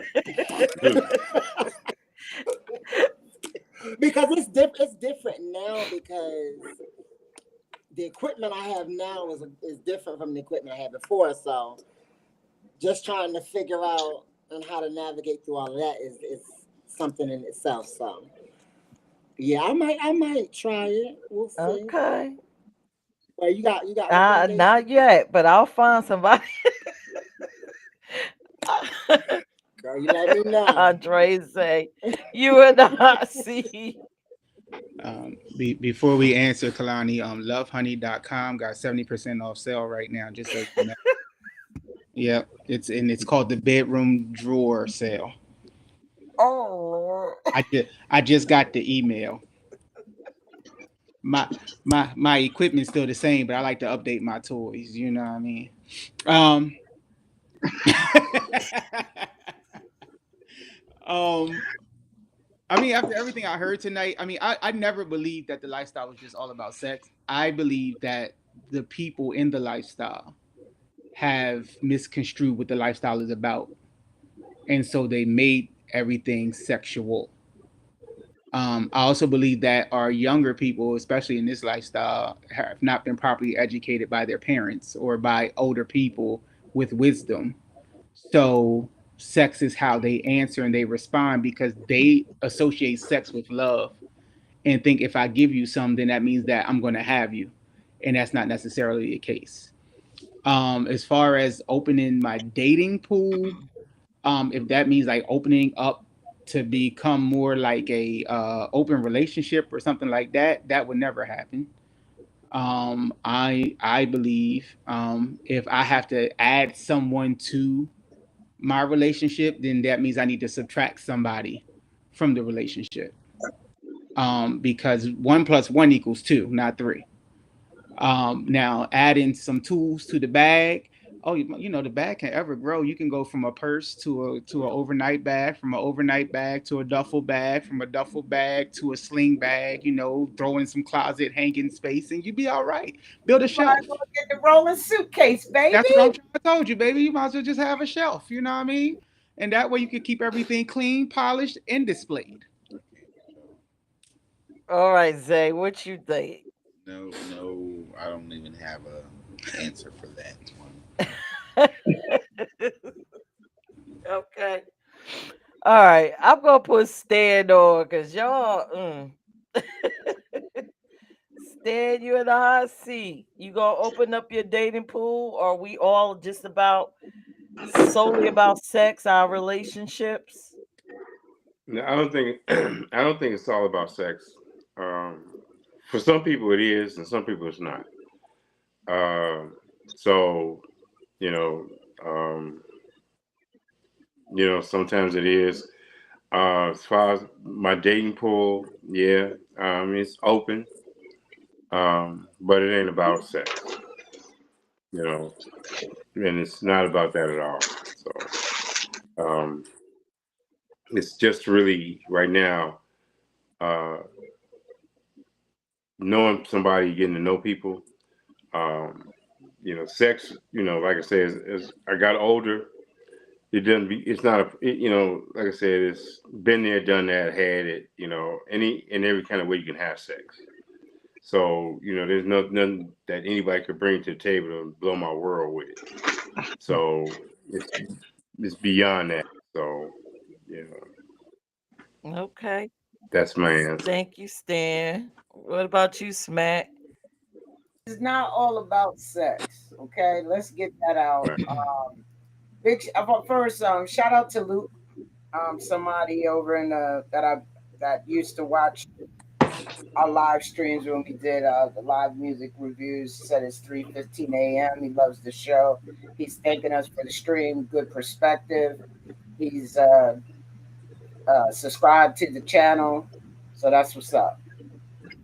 Speaker 7: Because it's different now because the equipment I have now is different from the equipment I had before. So just trying to figure out and how to navigate through all of that is something in itself. So yeah, I might try it. We'll see.
Speaker 1: Okay.
Speaker 7: Well, you got recommendations?
Speaker 1: Not yet, but I'll find somebody.
Speaker 7: Girl, you let me know.
Speaker 1: Andre say, you in the hot seat.
Speaker 5: Before we answer, Kalani, lovehoney.com got 70% off sale right now, just so you know. Yep, it's called the bedroom drawer sale.
Speaker 1: Oh Lord.
Speaker 5: I just got the email. My equipment's still the same, but I like to update my toys. You know what I mean? Um, um, I mean, after everything I heard tonight, I mean, I never believed that the lifestyle was just all about sex. I believe that the people in the lifestyle have misconstrued what the lifestyle is about, and so they made everything sexual. I also believe that our younger people, especially in this lifestyle, have not been properly educated by their parents or by older people with wisdom. So, sex is how they answer and they respond because they associate sex with love and think if I give you some, then that means that I'm going to have you. And that's not necessarily the case. As far as opening my dating pool, If that means like opening up to become more like a open relationship or something like that, that would never happen. I believe if I have to add someone to my relationship, then that means I need to subtract somebody from the relationship. Because one plus one equals two, not three. Now adding some tools to the bag. Oh, you know the bag can ever grow. You can go from a purse to an overnight bag, from an overnight bag to a duffel bag, from a duffel bag to a sling bag. You know, throw in some closet hanging space, and you'd be all right. Build a
Speaker 4: Might as
Speaker 5: shelf.
Speaker 4: well get the rolling suitcase, baby.
Speaker 5: That's what I'm trying to told you, baby. You might as well just have a shelf. You know what I mean? And that way you can keep everything clean, polished, and displayed.
Speaker 3: Okay, so
Speaker 1: All right, Zay, what you think?
Speaker 3: no, I don't even have a answer for that one.
Speaker 1: Okay. All right, I'm gonna put stand on because y'all, stand you in the hot seat. You gonna open up your dating pool, or we all just about solely about sex, our relationships?
Speaker 2: No, I don't think I don't think it's all about sex. Um, for some people it is, and some people it's not. Um, so you know, um, sometimes it is. As far as my dating pool, yeah, it's open, but it ain't about sex, you know, and it's not about that at all. So um, it's just really right now, uh, knowing somebody, getting to know people. Um, sex. Like I said, as I got older, it doesn't be. It's not a. Like I said, it's been there, done that, had it. Any and every kind of way you can have sex. So there's nothing that anybody could bring to the table to blow my world with it. So it's beyond that. So you know,
Speaker 1: Okay.
Speaker 2: that's my answer.
Speaker 1: Thank you, Stan. What about you, Smack?
Speaker 4: It's not all about sex. Okay, let's get that out.
Speaker 2: Right.
Speaker 4: First, shout out to Luke. Somebody over in that used to watch our live streams when we did the live music reviews. Said it's 3:15 a.m. He loves the show. He's thanking us for the stream. Good perspective. He's subscribed to the channel, so that's what's up.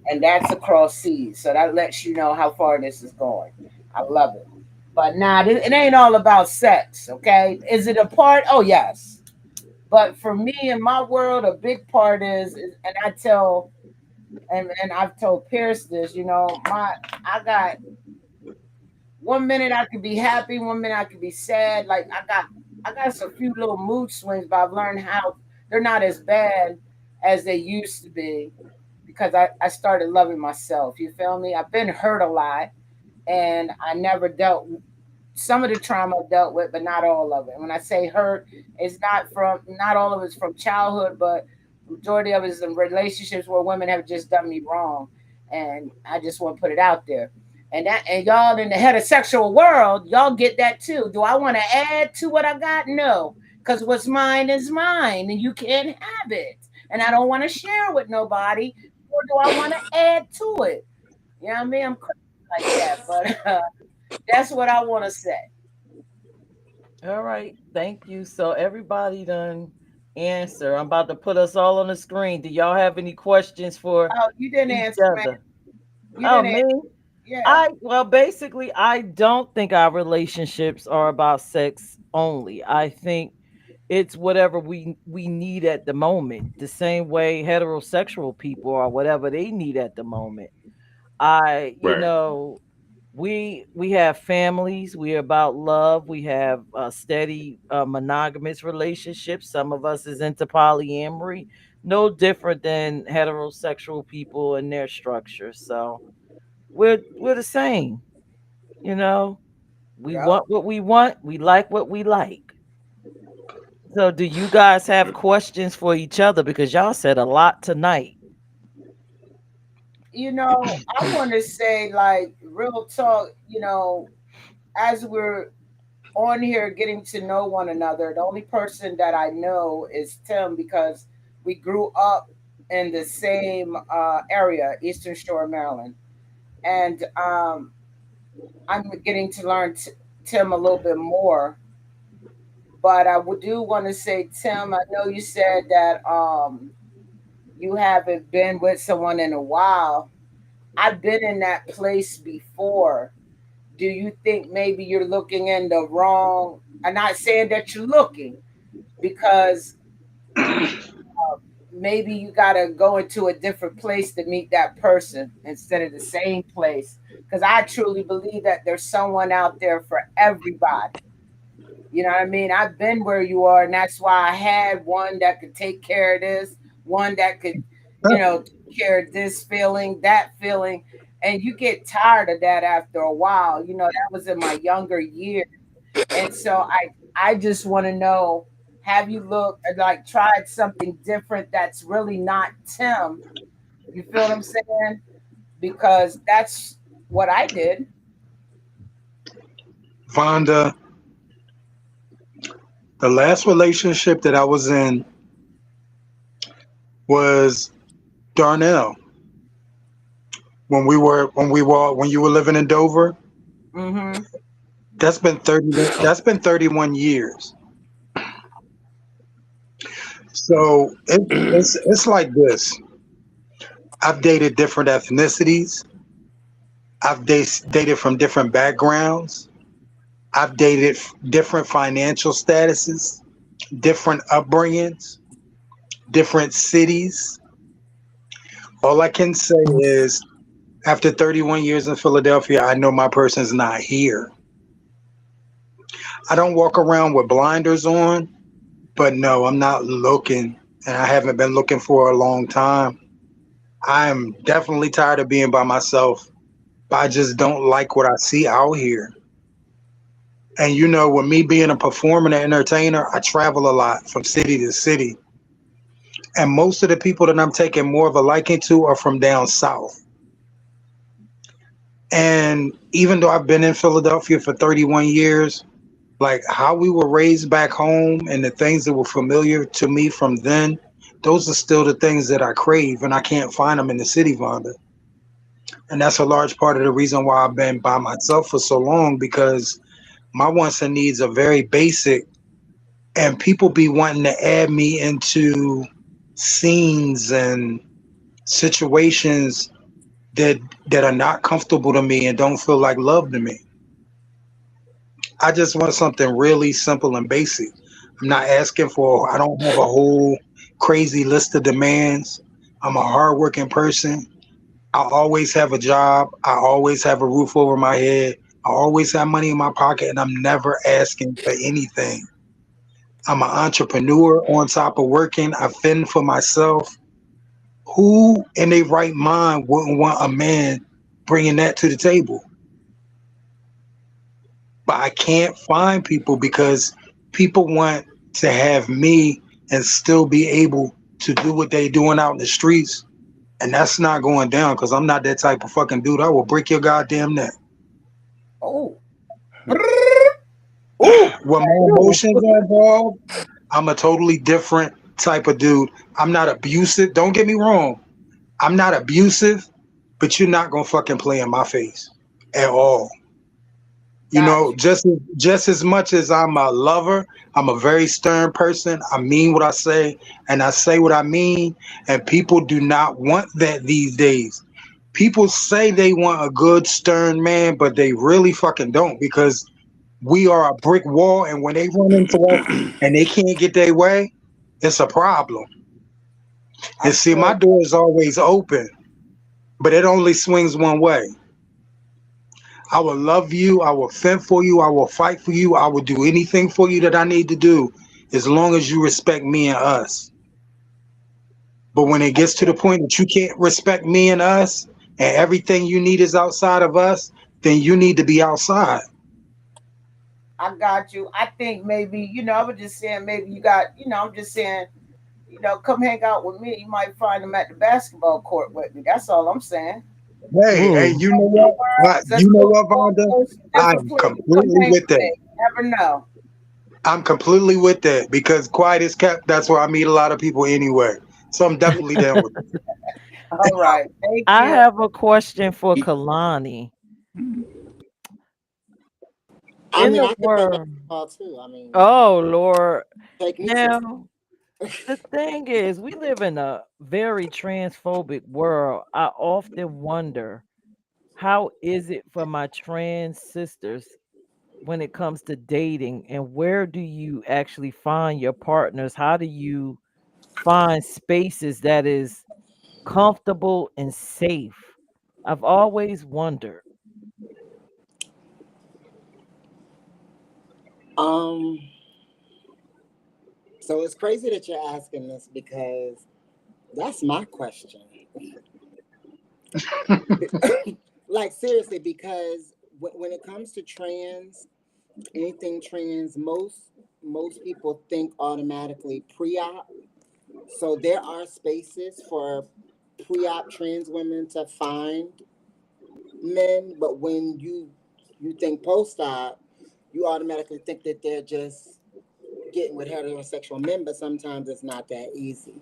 Speaker 4: And that's across seas, so that lets you know how far this is going. I love it. But nah, it ain't all about sex, okay? Is it a part? Oh yes. But for me in my world, a big part is and I tell and I've told Peirrce this, I got 1 minute I could be happy, 1 minute I could be sad. Like I got some few little mood swings, but I've learned how they're not as bad as they used to be because I started loving myself. You feel me? I've been hurt a lot and I never dealt some of the trauma I've dealt with, but not all of it. When I say hurt, it's not all of it's from childhood, but majority of it is in relationships where women have just done me wrong, and I just want to put it out there. And y'all in the heterosexual world, y'all get that too. Do I want to add to what I got? No, because what's mine is mine, and you can't have it. And I don't want to share with nobody, or do I want to add to it? You know what I mean? I'm crazy like that, but that's what I want to say.
Speaker 1: All right. Thank you. So everybody done answer. I'm about to put us all on the screen. Do y'all have any questions for
Speaker 4: Oh, you didn't
Speaker 1: each
Speaker 4: answer, man.
Speaker 1: other?
Speaker 4: You
Speaker 1: Oh,
Speaker 4: didn't
Speaker 1: me?
Speaker 4: answer. Yeah.
Speaker 1: Basically, I don't think our relationships are about sex only. I think it's whatever we need at the moment. The same way heterosexual people are whatever they need at the moment. I,
Speaker 2: Right.
Speaker 1: we have families. We're about love. We have steady monogamous relationships. Some of us is into polyamory. No different than heterosexual people and their structure. So we're the same. You know, we
Speaker 4: Yep.
Speaker 1: want what we want. We like what we like. So do you guys have questions for each other? Because y'all said a lot tonight.
Speaker 4: I want to say, like, real talk, as we're on here getting to know one another. The only person that I know is Tim because we grew up in the same area, Eastern Shore, Maryland, and I'm getting to learn Tim a little bit more. But do want to say, Tim, I know you said that you haven't been with someone in a while. I've been in that place before. Do you think maybe you're looking in the wrong? I'm not saying that you're looking because maybe you got to go into a different place to meet that person instead of the same place. Because I truly believe that there's someone out there for everybody. You know what I mean? I've been where you are, and that's why I had one that could take care of this, one that could, take care of this feeling, that feeling. And you get tired of that after a while. That was in my younger years. And so I just want to know, have you looked like tried something different that's really not Tim? You feel what I'm saying? Because that's what I did.
Speaker 6: Vonda, the last relationship that I was in was Darnell. When you were living in Dover.
Speaker 4: Mm-hmm.
Speaker 6: That's been 31 years. So it's like this. I've dated different ethnicities. I've dated from different backgrounds. I've dated different financial statuses, different upbringings, different cities. All I can say is, after 31 years in Philadelphia, I know my person's not here. I don't walk around with blinders on, but no, I'm not looking, and I haven't been looking for a long time. I'm definitely tired of being by myself, but I just don't like what I see out here. And with me being a performer and entertainer, I travel a lot from city to city. And most of the people that I'm taking more of a liking to are from down south. And even though I've been in Philadelphia for 31 years, like how we were raised back home and the things that were familiar to me from then, those are still the things that I crave, and I can't find them in the city, Vonda. And that's a large part of the reason why I've been by myself for so long, because my wants and needs are very basic, and people be wanting to add me into scenes and situations that that are not comfortable to me and don't feel like love to me. I just want something really simple and basic. I don't have a whole crazy list of demands. I'm a hardworking person. I always have a job. I always have a roof over my head. I always have money in my pocket, and I'm never asking for anything. I'm an entrepreneur on top of working. I fend for myself. Who in their right mind wouldn't want a man bringing that to the table? But I can't find people because people want to have me and still be able to do what they doing out in the streets. And that's not going down because I'm not that type of fucking dude. I will break your goddamn neck.
Speaker 4: Oh. Ooh.
Speaker 6: When my emotions are involved, I'm a totally different type of dude. I'm not abusive. Don't get me wrong. I'm not abusive, but you're not gonna fucking play in my face at all.
Speaker 4: Gotcha.
Speaker 6: Just as much as I'm a lover, I'm a very stern person. I mean what I say, and I say what I mean. And people do not want that these days. People say they want a good stern man, but they really fucking don't, because we are a brick wall, and when they run into us and they can't get their way, it's a problem.
Speaker 4: I
Speaker 6: And see,
Speaker 4: feel
Speaker 6: my door is always open, but it only swings one way. I will love you. I will fend for you. I will fight for you. I will do anything for you that I need to do, as long as you respect me and us. But when it gets to the point that you can't respect me and us, and everything you need is outside of us, then you need to be outside.
Speaker 4: I got you. I think maybe, I was just saying maybe you got, I'm just saying, come hang out with me. You might find them at the basketball court with me. That's all I'm saying.
Speaker 6: Hey,
Speaker 1: Mm.
Speaker 6: you know what?
Speaker 4: Let's
Speaker 6: You know
Speaker 4: go
Speaker 6: what, Vonda?
Speaker 4: to a different
Speaker 6: I'm
Speaker 4: place. Come
Speaker 6: completely
Speaker 4: hang
Speaker 6: with
Speaker 4: with
Speaker 6: that.
Speaker 4: me. Never know.
Speaker 6: I'm completely with that because quiet is kept. That's where I meet a lot of people anyway. So I'm definitely down with it.
Speaker 4: All right. Thank
Speaker 1: I
Speaker 4: you.
Speaker 1: have a question for Kalani.
Speaker 7: I
Speaker 1: In
Speaker 7: mean,
Speaker 1: the
Speaker 7: I could take a
Speaker 1: world,
Speaker 7: call too. I mean,
Speaker 1: oh Lord.
Speaker 7: take me to.
Speaker 1: Now, the thing is, we live in a very transphobic world. I often wonder, how is it for my trans sisters when it comes to dating, and where do you actually find your partners? How do you find spaces that is comfortable and safe? I've always wondered.
Speaker 7: Um, so it's crazy that you're asking this because that's my question. Like seriously, because when it comes to trans, anything trans, most people think automatically pre-op. So there are spaces for pre-op trans women to find men, but when you think post-op, you automatically think that they're just getting with heterosexual men, but sometimes it's not that easy.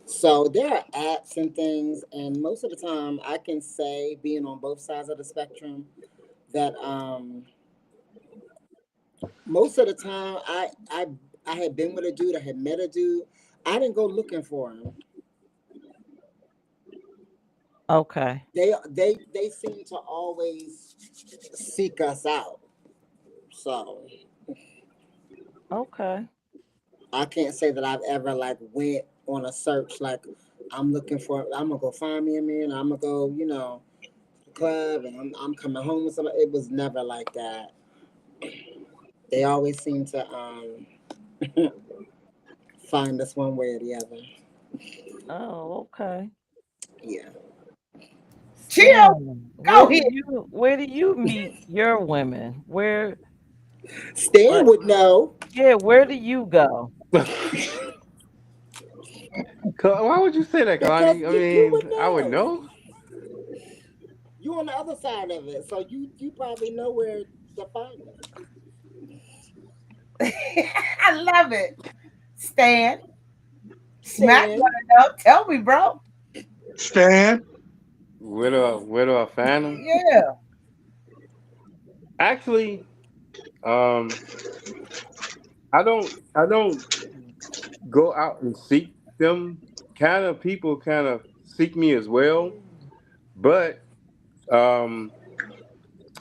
Speaker 7: So there are apps and things, and most of the time, I can say, being on both sides of the spectrum, that most of the time, I had been with a dude, I had met a dude, I didn't go looking for him.
Speaker 1: Okay.
Speaker 7: They seem to always seek us out. So
Speaker 1: Okay.
Speaker 7: I can't say that I've ever like went on a search like I'm gonna go find me a man, I'm gonna go, club and I'm coming home with somebody. It was never like that. They always seem to find us one way or the other.
Speaker 1: Oh, okay.
Speaker 7: Yeah.
Speaker 4: Chill.
Speaker 1: Stan,
Speaker 4: Go ahead.
Speaker 1: where do you meet your women? Where,
Speaker 7: Stan
Speaker 1: like,
Speaker 7: would know.
Speaker 1: yeah, where do you go?
Speaker 2: Why would you say that,
Speaker 7: Because
Speaker 2: Kalani? I
Speaker 7: you would
Speaker 2: mean, I would
Speaker 7: know.
Speaker 2: know.
Speaker 7: You on the other side of it. So you probably know where to find us.
Speaker 4: I love it. Stan, Smack
Speaker 7: Stan.
Speaker 4: wanna know. Tell me, bro.
Speaker 6: Stan,
Speaker 2: Where do I find them?
Speaker 4: Yeah.
Speaker 2: Actually, um, I don't go out and seek them. Kind of people kind of seek me as well, but um,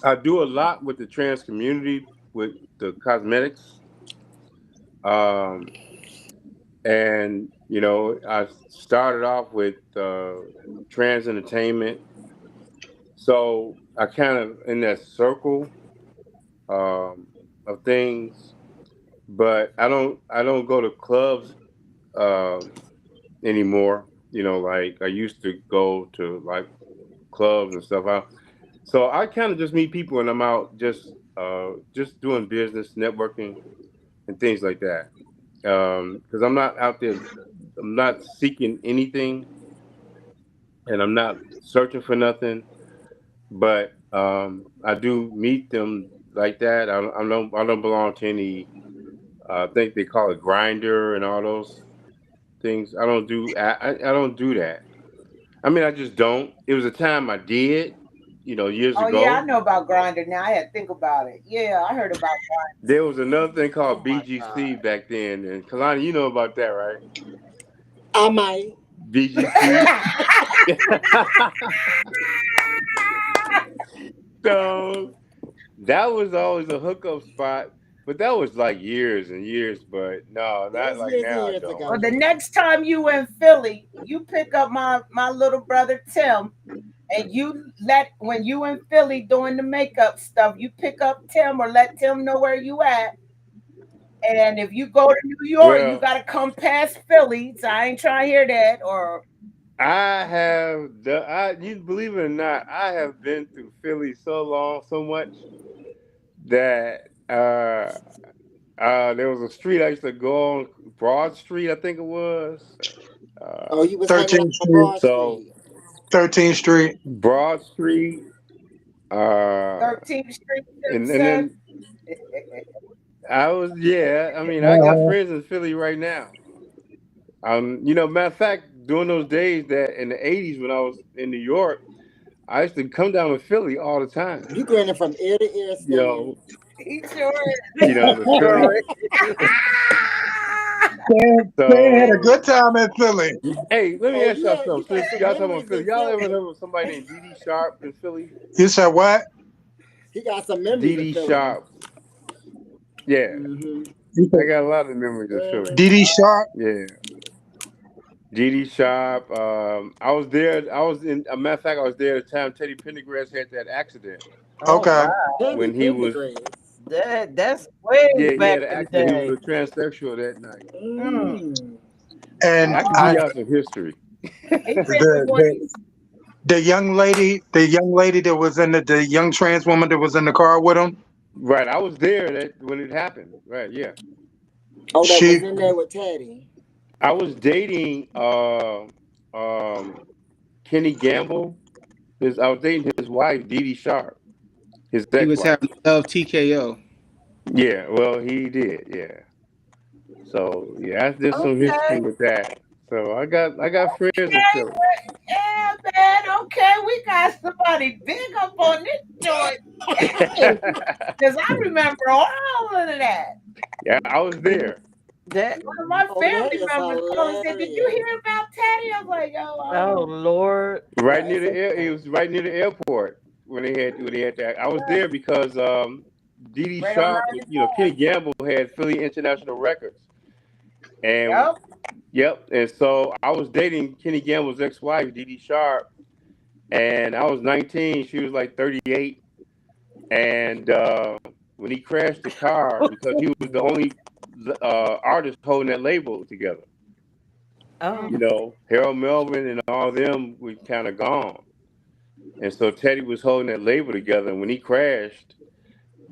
Speaker 2: I do a lot with the trans community with the cosmetics. Um, and I started off with trans entertainment, so I kind of in that circle um, of things. But I don't go to clubs um, anymore. Like I used to go to like clubs and stuff. So I kind of just meet people and I'm out just doing business, networking, and things like that. Because I'm not out there, I'm not seeking anything, and I'm not searching for nothing. But I do meet them like that. I don't belong to any. I think they call it grinder and all those things. I don't do that. I mean, I just don't. It was a time I did, years
Speaker 4: Oh yeah, I
Speaker 2: ago.
Speaker 4: know about Grinder now. I had to think about it. Yeah, I heard about
Speaker 2: There was another thing
Speaker 4: Grinder. Oh
Speaker 2: called
Speaker 4: my
Speaker 2: BGC
Speaker 4: god.
Speaker 2: back then, and Kalani, you know about that, right?
Speaker 7: I might.
Speaker 2: BGC. So that was always a hookup spot, but that was like years and years. But no,
Speaker 7: It
Speaker 2: not
Speaker 7: was
Speaker 2: like
Speaker 7: years and
Speaker 2: now. I
Speaker 7: years
Speaker 2: don't.
Speaker 4: Well,
Speaker 7: ago.
Speaker 4: the next time you in Philly, you pick up my little brother Tim, and you let when you in Philly doing the makeup stuff, you pick up Tim or let Tim know where you at. And if you go to New York, you
Speaker 2: Well,
Speaker 4: gotta come past Philly. So I ain't trying to hear that. Or
Speaker 2: I have you believe it or not, I have been through Philly so long, so much that there was a street I used to go on, Broad Street, I think it was.
Speaker 7: Oh,
Speaker 2: Uh,
Speaker 7: you was hanging out
Speaker 6: 13th
Speaker 7: on
Speaker 6: Street,
Speaker 7: Broad
Speaker 2: so
Speaker 7: Street.
Speaker 6: 13th Street.
Speaker 2: Broad Street, uh,
Speaker 4: 13th Street, Tim
Speaker 2: and
Speaker 4: said.
Speaker 2: then I was, yeah. I mean, I got friends in Philly right now. Matter of fact, during those days that in the '80s when I was in New York, I used to come down to Philly all the time.
Speaker 7: You grinning from ear to ear,
Speaker 2: You
Speaker 7: Stan.
Speaker 2: know,
Speaker 4: He sure
Speaker 2: the
Speaker 1: Sure
Speaker 2: Philly.
Speaker 1: is.
Speaker 6: They had a
Speaker 2: So,
Speaker 6: good time in Philly.
Speaker 2: hey, let me
Speaker 7: Oh,
Speaker 2: ask y'all
Speaker 7: you
Speaker 2: something.
Speaker 7: got
Speaker 2: Since
Speaker 7: some
Speaker 2: y'all talking
Speaker 7: memories
Speaker 2: about Philly,
Speaker 7: in
Speaker 2: y'all ever
Speaker 7: Philly.
Speaker 2: heard of somebody named Dee Sharp in Philly?
Speaker 6: You said what?
Speaker 7: He got some memories in
Speaker 2: Dee
Speaker 7: Philly.
Speaker 2: Sharp. Yeah,
Speaker 7: Mm-hmm.
Speaker 6: You
Speaker 2: I
Speaker 6: said
Speaker 2: got a lot of memories of Philly.
Speaker 7: Uh-huh.
Speaker 6: Dee Dee Sharp.
Speaker 2: Yeah. Dee Sharp. I was there. I was in. A matter of fact, I was there at the time Teddy Pendergrass had that accident
Speaker 1: Oh
Speaker 6: Okay.
Speaker 1: wow.
Speaker 7: Teddy
Speaker 2: when he was.
Speaker 7: Pendergrass.
Speaker 1: That's way
Speaker 2: Yeah, he
Speaker 1: back
Speaker 2: had an
Speaker 1: in the
Speaker 2: accident. He was
Speaker 1: day.
Speaker 2: a transsexual that night.
Speaker 1: Mm.
Speaker 7: Mm.
Speaker 6: And
Speaker 2: I can
Speaker 7: Oh,
Speaker 2: give
Speaker 6: I
Speaker 2: y'all some history.
Speaker 4: he been the
Speaker 6: the
Speaker 4: one.
Speaker 6: the the young lady that was in the young trans woman that was in the car with him.
Speaker 2: Right, I was there when it happened. Right, yeah.
Speaker 7: oh, that was
Speaker 6: She
Speaker 7: in there with Teddy.
Speaker 2: I was dating um Kenny Gamble. I was dating his wife, Dee Sharp, his
Speaker 5: He was
Speaker 2: ex-wife.
Speaker 5: having love TKO.
Speaker 2: Yeah, well, he did. Yeah. So yeah, there's some
Speaker 1: Okay.
Speaker 2: history with that. So I got friends in
Speaker 4: Okay,
Speaker 2: Philly.
Speaker 4: yeah, man. Okay, we got somebody big up on this joint. Because I remember all of that.
Speaker 2: Yeah, I was there.
Speaker 1: That
Speaker 4: One of my
Speaker 7: Oh, that
Speaker 4: family
Speaker 7: is
Speaker 4: members called and said, "Did you
Speaker 7: hilarious.
Speaker 4: hear about Teddy?" I was like, "Yo,
Speaker 1: oh Lord.
Speaker 2: Right
Speaker 7: That
Speaker 2: near
Speaker 7: is
Speaker 2: the air. It
Speaker 7: hilarious.
Speaker 2: was right near the airport when they had that. I was there because Dee
Speaker 4: right on
Speaker 2: Sharp,
Speaker 4: 94."
Speaker 2: Kenny Gamble had Philly International Records, and
Speaker 4: Yep.
Speaker 2: yep, and so I was dating Kenny Gamble's ex-wife, Dee Sharp, and I was 19. She was like 38, and when he crashed the car, because he was the only artist holding that label together.
Speaker 1: Oh.
Speaker 2: Harold Melvin and all them were kind of gone. And so Teddy was holding that label together. And when he crashed,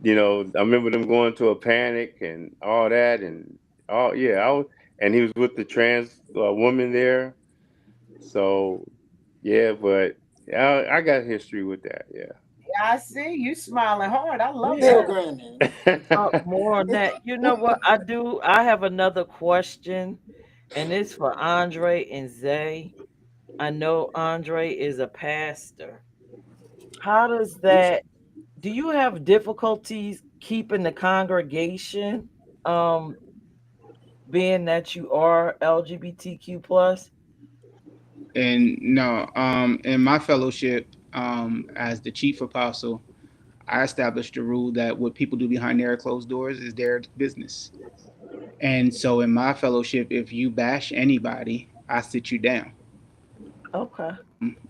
Speaker 2: I remember them going to a panic and all that. And yeah, and he was with the trans woman there. So yeah, but I got history with that.
Speaker 4: Yeah, I see you smiling hard. I love
Speaker 7: Still
Speaker 1: Yeah.
Speaker 4: that.
Speaker 7: grinning.
Speaker 1: Talk more on that. You know what? I have another question, and it's for Andre and Zay. I know Andre is a pastor. How does that do you have difficulties keeping the congregation um being that you are LGBTQ plus?
Speaker 5: And no, in my fellowship, as the chief apostle, I established a rule that what people do behind their closed doors is their business. And so in my fellowship, if you bash anybody, I sit you down.
Speaker 1: Okay.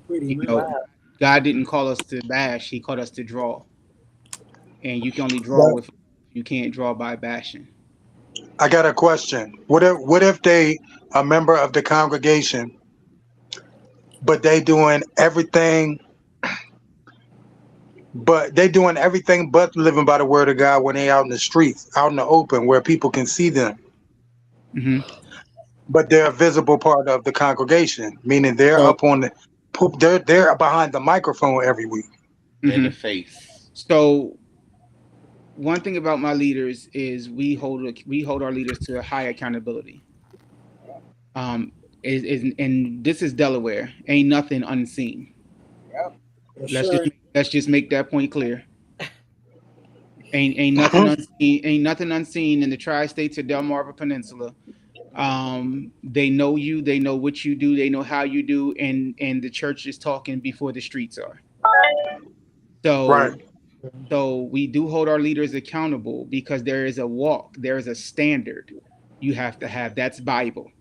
Speaker 7: Pretty
Speaker 5: You
Speaker 7: much.
Speaker 5: know,
Speaker 1: Wow.
Speaker 5: God didn't call us to bash; He called us to draw. And you can only draw
Speaker 6: Well,
Speaker 5: with, you can't draw by bashing.
Speaker 6: I got a question. What if they a member of the congregation, but they doing everything but living by the word of God when they out in the streets, out in the open, where people can see them.
Speaker 5: Hmm.
Speaker 6: But they're a visible part of the congregation, meaning they're
Speaker 5: So,
Speaker 6: up on the they're behind the microphone every week.
Speaker 3: They're the
Speaker 5: mhm.
Speaker 3: face.
Speaker 5: So one thing about my leaders is we hold our leaders to a high accountability. Um, is and this is Delaware. Ain't nothing unseen.
Speaker 4: Yep.
Speaker 7: For
Speaker 5: Let's just
Speaker 7: sure.
Speaker 5: let's just make that point clear. Ain't nothing unseen. Ain't nothing unseen in the tri-states or Delmarva Peninsula. They know you. They know what you do. They know how you do, and the church is talking before the streets are.
Speaker 6: Right.
Speaker 5: So we do hold our leaders accountable because there is a walk, there is a standard you have to have. That's Bible.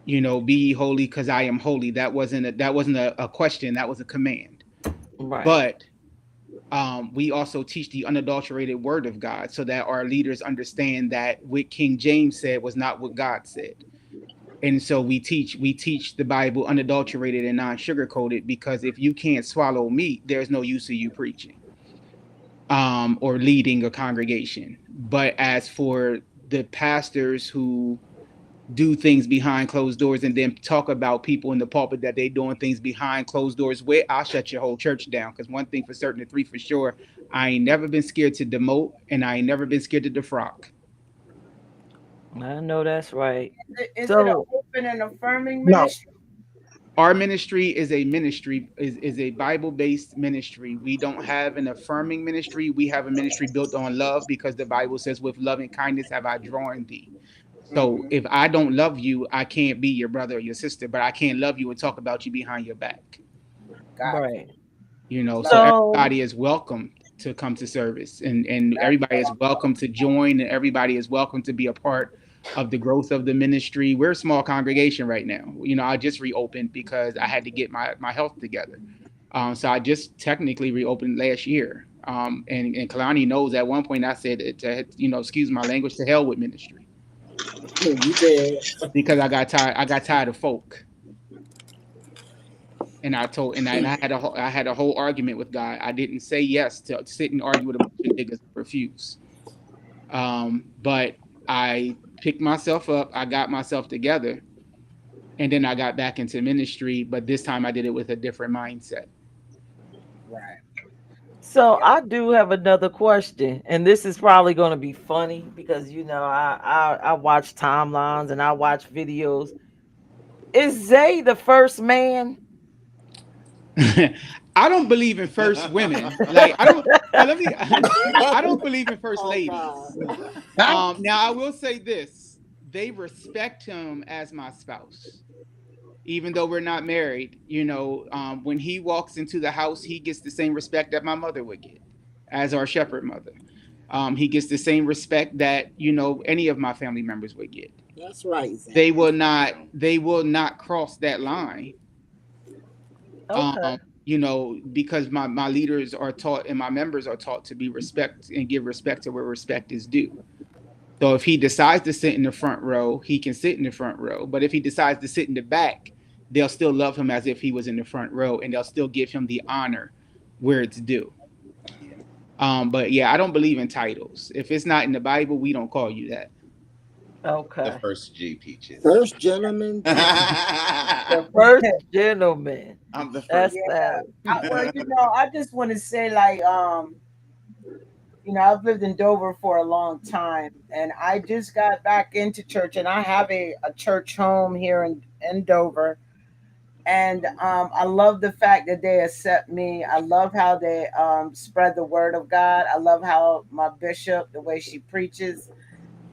Speaker 5: Be ye holy because I am holy. That wasn't a question. That was a command.
Speaker 1: Right.
Speaker 5: But we also teach the unadulterated word of God so that our leaders understand that what King James said was not what God said. And so we teach the Bible unadulterated and non-sugar coated, because if you can't swallow meat, there's no use of you preaching or leading a congregation. But as for the pastors who do things behind closed doors and then talk about people in the pulpit that they doing things behind closed doors with, I'll shut your whole church down. Because one thing for certain and three for sure, I ain't never been scared to demote and I ain't never been scared to defrock.
Speaker 1: I know that's right.
Speaker 4: Is it an
Speaker 1: So,
Speaker 4: open and affirming
Speaker 6: No,
Speaker 4: ministry?
Speaker 5: Our ministry is a ministry, is a Bible-based ministry. We don't have an affirming ministry. We have a ministry built on love because the Bible says, with loving kindness have I drawn thee. So
Speaker 4: Mm-hmm.
Speaker 5: if I don't love you, I can't be your brother or your sister, but I can't love you and talk about you behind your back.
Speaker 4: Got you.
Speaker 1: right.
Speaker 5: So
Speaker 4: Love.
Speaker 1: So,
Speaker 5: everybody is welcome to come to service, and
Speaker 4: That's
Speaker 5: everybody is
Speaker 4: all.
Speaker 5: welcome to join, and everybody is welcome to be a part of the growth of the ministry. We're a small congregation right now. I just reopened because I had to get my health together. So I just technically reopened last year. And Kalani knows at one point I said, excuse my language, to hell with ministry,
Speaker 7: You did.
Speaker 5: because I got tired. I got tired of folk. And I told, and I had I had a whole argument with God. I didn't say yes to sit and argue with a bunch of niggas. I refuse. But I picked myself up. I got myself together, and then I got back into ministry. But this time I did it with a different mindset.
Speaker 4: Right.
Speaker 1: so
Speaker 4: Yep.
Speaker 1: I do have another question, and this is probably going to be funny because I watch timelines and I watch videos. Is Zay the first man?
Speaker 5: I don't believe in first women. Like I don't. Let me. I don't believe in first
Speaker 7: Oh
Speaker 5: ladies.
Speaker 7: God.
Speaker 5: Now I will say this: they respect him as my spouse, even though we're not married. When he walks into the house, he gets the same respect that my mother would get, as our shepherd mother. He gets the same respect that any of my family members would get.
Speaker 7: That's right,
Speaker 5: They
Speaker 7: Zay.
Speaker 5: will not. They will not cross that line.
Speaker 1: Okay.
Speaker 5: Because my leaders are taught and my members are taught to be respect and give respect to where respect is due. So if he decides to sit in the front row, he can sit in the front row. But if he decides to sit in the back, they'll still love him as if he was in the front row, and they'll still give him the honor where it's due. But yeah, I don't believe in titles. If it's not in the Bible, we don't call you that.
Speaker 3: The
Speaker 1: Okay.
Speaker 3: first G Peaches.
Speaker 7: First gentleman.
Speaker 1: The first gentleman.
Speaker 3: I'm the
Speaker 1: That's
Speaker 3: first.
Speaker 4: Yeah.
Speaker 1: that.
Speaker 4: Well, I just want to say, like, I've lived in Dover for a long time, and I just got back into church, and I have a church home here in Dover. And I love the fact that they accept me. I love how they spread the word of God. I love how my bishop, the way she preaches.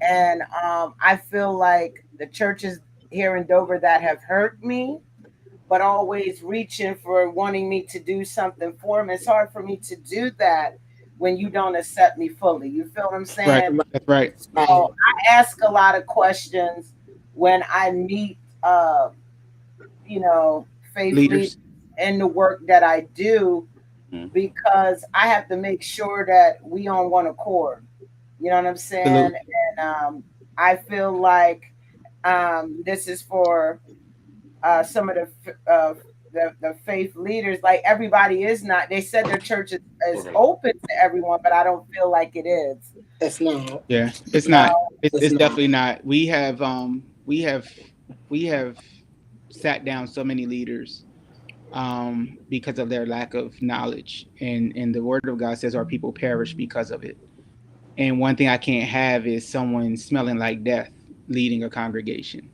Speaker 4: And I feel like the churches here in Dover that have hurt me, but always reaching for wanting me to do something for them. It's hard for me to do that when you don't accept me fully. You feel what I'm
Speaker 5: Right.
Speaker 4: saying?
Speaker 5: That's right.
Speaker 7: Right.
Speaker 4: So I ask a lot of questions when I meet, you know, faith leaders
Speaker 5: Leaders.
Speaker 4: in the work that I do,
Speaker 3: Mhm.
Speaker 4: because I have to make sure that we on one accord. You know what I'm saying?
Speaker 5: Absolutely.
Speaker 4: And I feel like this is for some of the faith leaders. Like, everybody is not. They said their church is
Speaker 3: Okay.
Speaker 4: open to everyone, but I don't feel like it is.
Speaker 7: It's not.
Speaker 5: Yeah. It's
Speaker 4: You know,
Speaker 5: not. It's,
Speaker 7: It's
Speaker 5: it's
Speaker 7: not.
Speaker 5: definitely not. We have sat down so many leaders because of their lack of knowledge. And the word of God says our people perish because of it. And one thing I can't have is someone smelling like death leading a congregation.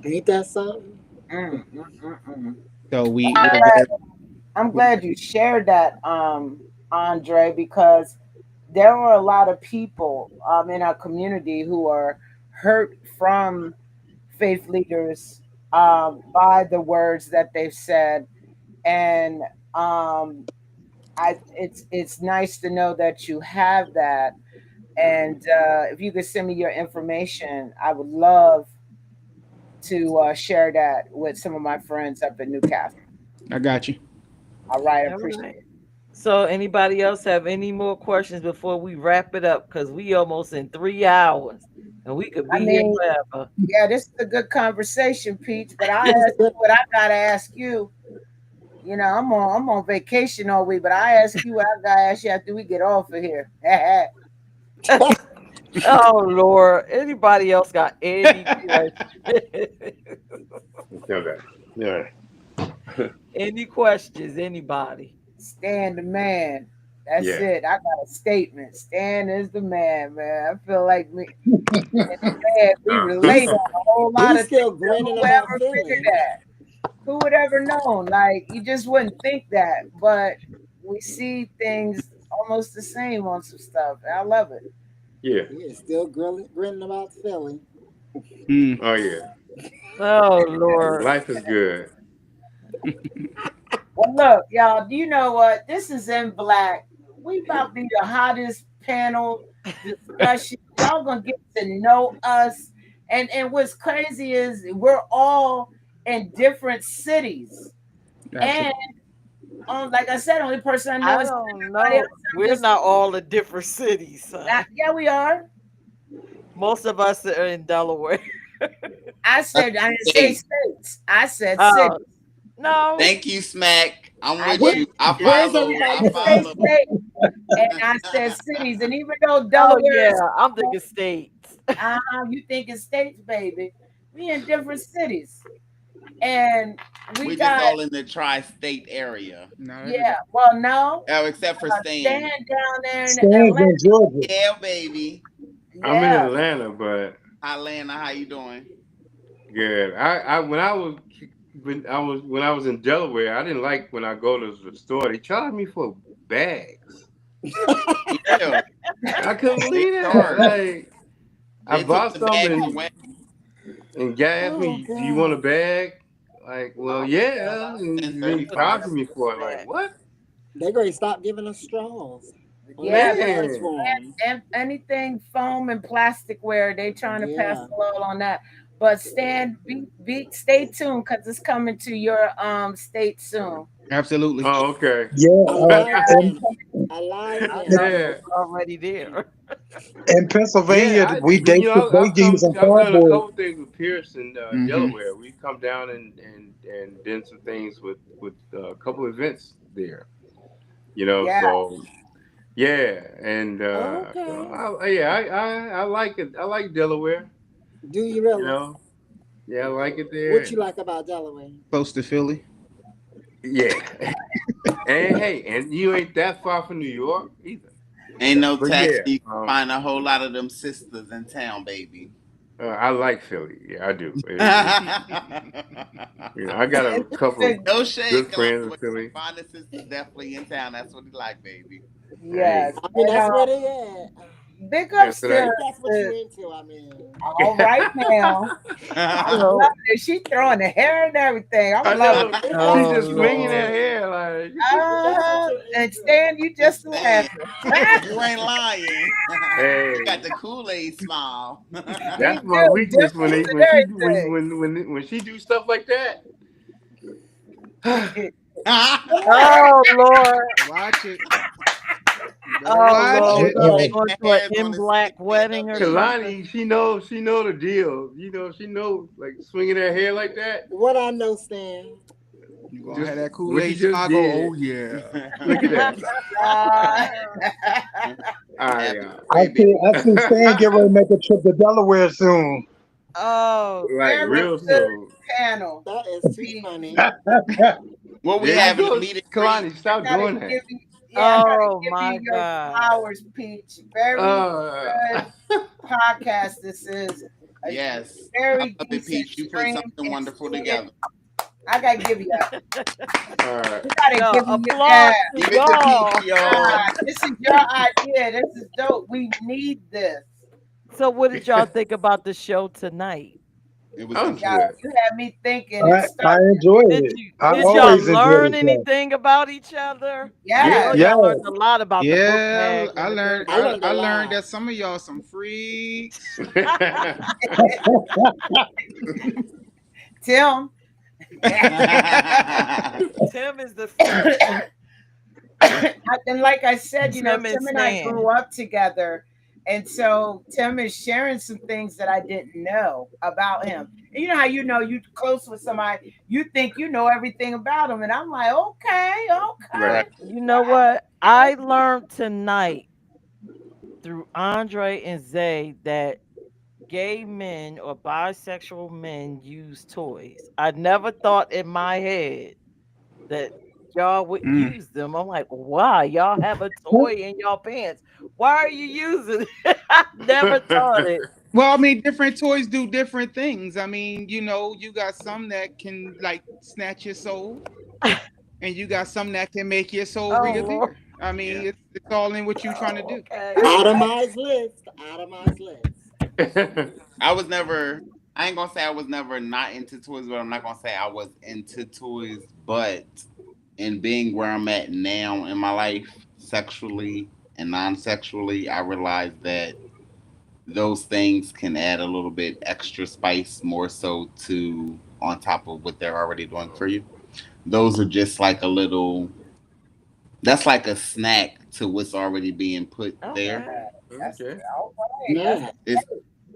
Speaker 7: Ain't that something?
Speaker 4: mm, mm, mm, mm.
Speaker 5: So
Speaker 4: I'm
Speaker 5: we're
Speaker 4: glad,
Speaker 5: very.
Speaker 4: I'm glad you shared that, Andre, because there are a lot of people in our community who are hurt from faith leaders by the words that they've said, and um, it's nice to know that you have that. And if you could send me your information, I would love to share that with some of my friends up in Newcastle.
Speaker 5: I got you.
Speaker 4: All right, I
Speaker 1: All
Speaker 4: appreciate
Speaker 1: right. So, anybody else have any more questions before we wrap it up? Because we almost in 3 hours, and we could
Speaker 4: it. I
Speaker 1: be here
Speaker 4: mean,
Speaker 1: forever.
Speaker 4: yeah, this is a good conversation, Peach. But I
Speaker 7: It's
Speaker 4: ask you
Speaker 7: good.
Speaker 4: what I gotta ask you. I'm on vacation all week, but I ask you what I gotta ask you after we get off of here.
Speaker 1: Oh Lord. Anybody else got any questions?
Speaker 2: Okay. Yeah.
Speaker 1: Any questions? Anybody?
Speaker 4: Stan the man. That's
Speaker 2: Yeah.
Speaker 4: it. I got a statement. Stan is the man, man. I feel like man, we relate
Speaker 2: Uh,
Speaker 4: on a whole lot
Speaker 7: He's
Speaker 4: of
Speaker 7: still
Speaker 4: things.
Speaker 7: grinning
Speaker 4: Who
Speaker 7: about
Speaker 4: ever figured
Speaker 7: Philly.
Speaker 4: that? Who would ever known? Like you just wouldn't think that, but we see things almost the same on some stuff. I love it.
Speaker 2: yeah.
Speaker 7: He is still grinning about Philly.
Speaker 5: Hmm.
Speaker 2: Oh yeah.
Speaker 1: Oh Lord.
Speaker 2: Life is good.
Speaker 4: Well, look, y'all. Do you know what? This is in black. We about to be the hottest panel discussion. Y'all gonna get to know us, and what's crazy is we're all in different cities. And
Speaker 5: Absolutely.
Speaker 4: like I said, only person I know
Speaker 1: I
Speaker 4: is
Speaker 1: don't
Speaker 4: everybody
Speaker 1: know.
Speaker 4: else. I'm
Speaker 1: We're
Speaker 4: just
Speaker 1: not all in different cities, son.
Speaker 4: yeah, we are.
Speaker 1: Most of us are in Delaware.
Speaker 4: I didn't say
Speaker 3: Hey,
Speaker 4: states. I said cities.
Speaker 1: Oh no.
Speaker 3: thank you, Smack. I'm
Speaker 4: I
Speaker 3: with
Speaker 7: Where,
Speaker 3: you.
Speaker 4: didn't.
Speaker 3: I
Speaker 7: where's
Speaker 3: follow.
Speaker 4: I
Speaker 3: I
Speaker 7: everybody
Speaker 4: didn't say
Speaker 7: from?
Speaker 3: follow.
Speaker 4: states, and I said cities. And even though
Speaker 1: Oh
Speaker 4: Delaware
Speaker 1: yeah.
Speaker 4: is
Speaker 1: I'm
Speaker 4: small,
Speaker 1: thinking states.
Speaker 4: you think it's states, baby. We in different cities, and we
Speaker 3: We just
Speaker 4: got
Speaker 3: all in the tri-state area.
Speaker 5: Not
Speaker 4: yeah.
Speaker 5: everybody.
Speaker 4: Well, no,
Speaker 3: Oh, except for
Speaker 4: Stan
Speaker 3: Stan.
Speaker 4: down there in
Speaker 6: Stands
Speaker 4: Atlanta.
Speaker 6: in Georgia.
Speaker 3: Yeah, baby.
Speaker 2: I'm in
Speaker 4: Yeah,
Speaker 2: Atlanta, but
Speaker 3: Atlanta, how you doing?
Speaker 2: good. I when I was in Delaware, I didn't like when I go to the store. They charge me for bags.
Speaker 3: Yeah,
Speaker 2: I couldn't
Speaker 3: they
Speaker 2: believe that.
Speaker 3: charge.
Speaker 2: Like I
Speaker 3: They took
Speaker 2: bought
Speaker 3: the
Speaker 2: some
Speaker 3: bags
Speaker 2: and
Speaker 3: away.
Speaker 2: guy asked
Speaker 7: Oh
Speaker 2: me, "Do you want a
Speaker 7: God.
Speaker 2: bag?" Like, well,
Speaker 3: Oh yeah,
Speaker 2: yeah.
Speaker 3: and
Speaker 2: And then
Speaker 1: Put that
Speaker 2: charging
Speaker 3: 35
Speaker 2: me
Speaker 1: in
Speaker 2: for it.
Speaker 1: the
Speaker 2: Like,
Speaker 1: bag.
Speaker 2: what?
Speaker 7: They're going to stop giving us straws or
Speaker 4: yeah.
Speaker 7: bags
Speaker 2: Man.
Speaker 7: for them.
Speaker 4: And anything foam and plasticware, they trying to pass
Speaker 7: Yeah.
Speaker 4: the load on that. But Stan, stay tuned because it's coming to your state soon.
Speaker 5: Absolutely.
Speaker 2: Oh, okay.
Speaker 6: Yeah,
Speaker 7: I
Speaker 4: Yeah,
Speaker 7: live
Speaker 6: and
Speaker 7: him. I live
Speaker 1: I
Speaker 7: him.
Speaker 1: know
Speaker 2: Yeah.
Speaker 1: it's already there.
Speaker 6: in
Speaker 2: Yeah,
Speaker 6: Pennsylvania, we
Speaker 2: you know,
Speaker 6: they give you some
Speaker 2: I've done a
Speaker 6: cardboard.
Speaker 2: couple things with Peirrce in
Speaker 5: Hmm.
Speaker 2: Delaware. We come down and done some things with a couple events there. You know,
Speaker 4: yeah,
Speaker 2: so yeah, and
Speaker 7: Okay.
Speaker 2: yeah, I like it. I like Delaware.
Speaker 7: Do you
Speaker 2: You
Speaker 7: really?
Speaker 2: know, yeah, I like it there.
Speaker 7: What you
Speaker 2: And
Speaker 7: like about Delaware?
Speaker 5: Close to Philly.
Speaker 2: yeah, and hey, and you ain't that far from New York either.
Speaker 3: Ain't no
Speaker 2: But
Speaker 3: tax.
Speaker 2: yeah,
Speaker 3: You find a whole lot of them sisters in town, baby.
Speaker 2: I like Philly. Yeah, I do.
Speaker 3: No
Speaker 2: You know, I got a couple of
Speaker 3: shade,
Speaker 2: good
Speaker 3: Kalani,
Speaker 2: friends in
Speaker 3: but you
Speaker 2: Philly.
Speaker 3: find the sisters definitely in town. That's what he like, baby.
Speaker 2: Hey,
Speaker 4: yes.
Speaker 7: I mean,
Speaker 4: And
Speaker 7: that's where they at.
Speaker 4: big
Speaker 2: yeah,
Speaker 4: up
Speaker 2: so
Speaker 4: still.
Speaker 2: that
Speaker 7: If that's what you into, I mean.
Speaker 4: All right now. I'm
Speaker 1: So
Speaker 4: loving it. She throwing the hair and everything. I'm
Speaker 2: I
Speaker 4: loving
Speaker 2: know
Speaker 4: it.
Speaker 7: If
Speaker 1: oh
Speaker 7: that's
Speaker 2: she's
Speaker 7: what
Speaker 2: just
Speaker 7: you
Speaker 2: swinging her
Speaker 1: Lord.
Speaker 7: into,
Speaker 2: hair like.
Speaker 7: if that's what you're
Speaker 4: And
Speaker 7: into.
Speaker 4: Stan, you
Speaker 3: I'm
Speaker 4: just
Speaker 3: saying,
Speaker 4: laughing.
Speaker 3: you ain't lying. You
Speaker 2: Hey,
Speaker 3: got the Kool-Aid smile.
Speaker 4: He
Speaker 2: that's my
Speaker 4: do
Speaker 2: weakness when
Speaker 4: dimples
Speaker 2: they
Speaker 4: and everything.
Speaker 2: when she do stuff like that.
Speaker 1: Oh Lord.
Speaker 5: Watch it. You better
Speaker 1: Oh
Speaker 5: watch
Speaker 1: Lord.
Speaker 3: Oh,
Speaker 1: We're
Speaker 5: it.
Speaker 1: gonna be
Speaker 2: Uh-oh.
Speaker 1: going
Speaker 3: the
Speaker 1: to an
Speaker 3: hair's on
Speaker 1: in
Speaker 3: the stick
Speaker 1: black
Speaker 3: there,
Speaker 1: wedding or
Speaker 3: baby.
Speaker 1: something.
Speaker 2: Kalani, she know the deal. You know, she know like swinging her hair like that.
Speaker 7: What I know, Stan.
Speaker 5: You gonna have
Speaker 2: Just
Speaker 5: that
Speaker 2: what she
Speaker 5: Kool-Aid
Speaker 2: just
Speaker 5: smile go,
Speaker 2: did.
Speaker 5: oh yeah.
Speaker 2: Look at that.
Speaker 4: Uh,
Speaker 2: I
Speaker 3: Happy
Speaker 6: I
Speaker 3: baby.
Speaker 6: see. I see. Stan get ready to make a trip to Delaware soon.
Speaker 1: Oh
Speaker 2: like
Speaker 4: very
Speaker 2: real
Speaker 1: goodness.
Speaker 4: good
Speaker 2: soon.
Speaker 4: panel.
Speaker 7: That is too
Speaker 4: Peach.
Speaker 7: funny.
Speaker 3: What we
Speaker 2: There you
Speaker 3: having a
Speaker 2: go,
Speaker 3: meet and greet?
Speaker 2: Kalani. Stop
Speaker 4: Gotta
Speaker 2: doing that.
Speaker 4: give you, yeah, I gotta
Speaker 1: Oh
Speaker 4: give
Speaker 1: my
Speaker 4: you your
Speaker 1: God.
Speaker 4: flowers, Peach. Very
Speaker 2: Uh,
Speaker 4: good podcast. This is a
Speaker 3: Yes. I
Speaker 4: very
Speaker 3: love it,
Speaker 4: decent
Speaker 3: Peach. You put
Speaker 4: stream
Speaker 3: something
Speaker 4: and
Speaker 3: wonderful
Speaker 4: student.
Speaker 3: together.
Speaker 4: I gotta give you that.
Speaker 2: all right.
Speaker 4: You gotta
Speaker 1: Yo,
Speaker 4: give me
Speaker 1: applause
Speaker 4: that.
Speaker 1: to
Speaker 3: Give it to Peach,
Speaker 1: y'all.
Speaker 3: y'all.
Speaker 4: This is your idea. This is dope. We need this.
Speaker 1: So what did y'all think about the show tonight?
Speaker 3: It was
Speaker 2: That was
Speaker 4: Yeah,
Speaker 3: interesting.
Speaker 2: good.
Speaker 4: you had me thinking and
Speaker 6: I
Speaker 4: stuff.
Speaker 6: enjoyed
Speaker 1: Did
Speaker 6: it.
Speaker 1: you
Speaker 6: I
Speaker 1: did
Speaker 4: Yeah,
Speaker 1: y'all
Speaker 6: always enjoy
Speaker 1: learn
Speaker 6: the show.
Speaker 1: anything about each other? I
Speaker 2: Yeah.
Speaker 1: know
Speaker 4: yes.
Speaker 6: Yeah.
Speaker 1: y'all learned a lot about the book
Speaker 5: Yeah,
Speaker 1: bag
Speaker 5: I
Speaker 1: and the
Speaker 5: learned
Speaker 7: I
Speaker 1: business.
Speaker 7: learned a
Speaker 5: I learned
Speaker 7: lot.
Speaker 5: that some of y'all some freaks.
Speaker 4: Tim.
Speaker 1: Tim is the freak.
Speaker 4: And like I said,
Speaker 1: Tim and
Speaker 4: Tim and I
Speaker 1: Stan.
Speaker 4: grew up together. And so Tim is sharing some things that I didn't know about him. And you know how you close with somebody, you think you know everything about them. And I'm like, okay,
Speaker 2: right.
Speaker 4: okay.
Speaker 1: You know what? I learned tonight through Andre and Zay that gay men or bisexual men use toys. I never thought in my head that y'all would
Speaker 5: Mm.
Speaker 1: use them. I'm like, why? Y'all have a toy in y'all pants. Why are you using it? I never thought it.
Speaker 5: Well, I mean, different toys do different things. I mean, you got some that can like snatch your soul, and you got some that can make your soul
Speaker 1: Oh Lord.
Speaker 5: reappear. I
Speaker 3: Yeah.
Speaker 5: mean, it's all in what you trying to
Speaker 1: Oh,
Speaker 5: do.
Speaker 1: okay.
Speaker 7: Itemized list. Itemized list.
Speaker 3: I was never. I ain't gonna say I was never not into toys, but I'm not gonna say I was into toys. But in being where I'm at now in my life, sexually and non-sexually, I realized that those things can add a little bit extra spice, more so to on top of what they're already doing for you. Those are just like a little. That's like a snack to what's already being put there.
Speaker 1: Okay.
Speaker 4: That's
Speaker 2: Okay.
Speaker 4: all right. That's
Speaker 7: Nah.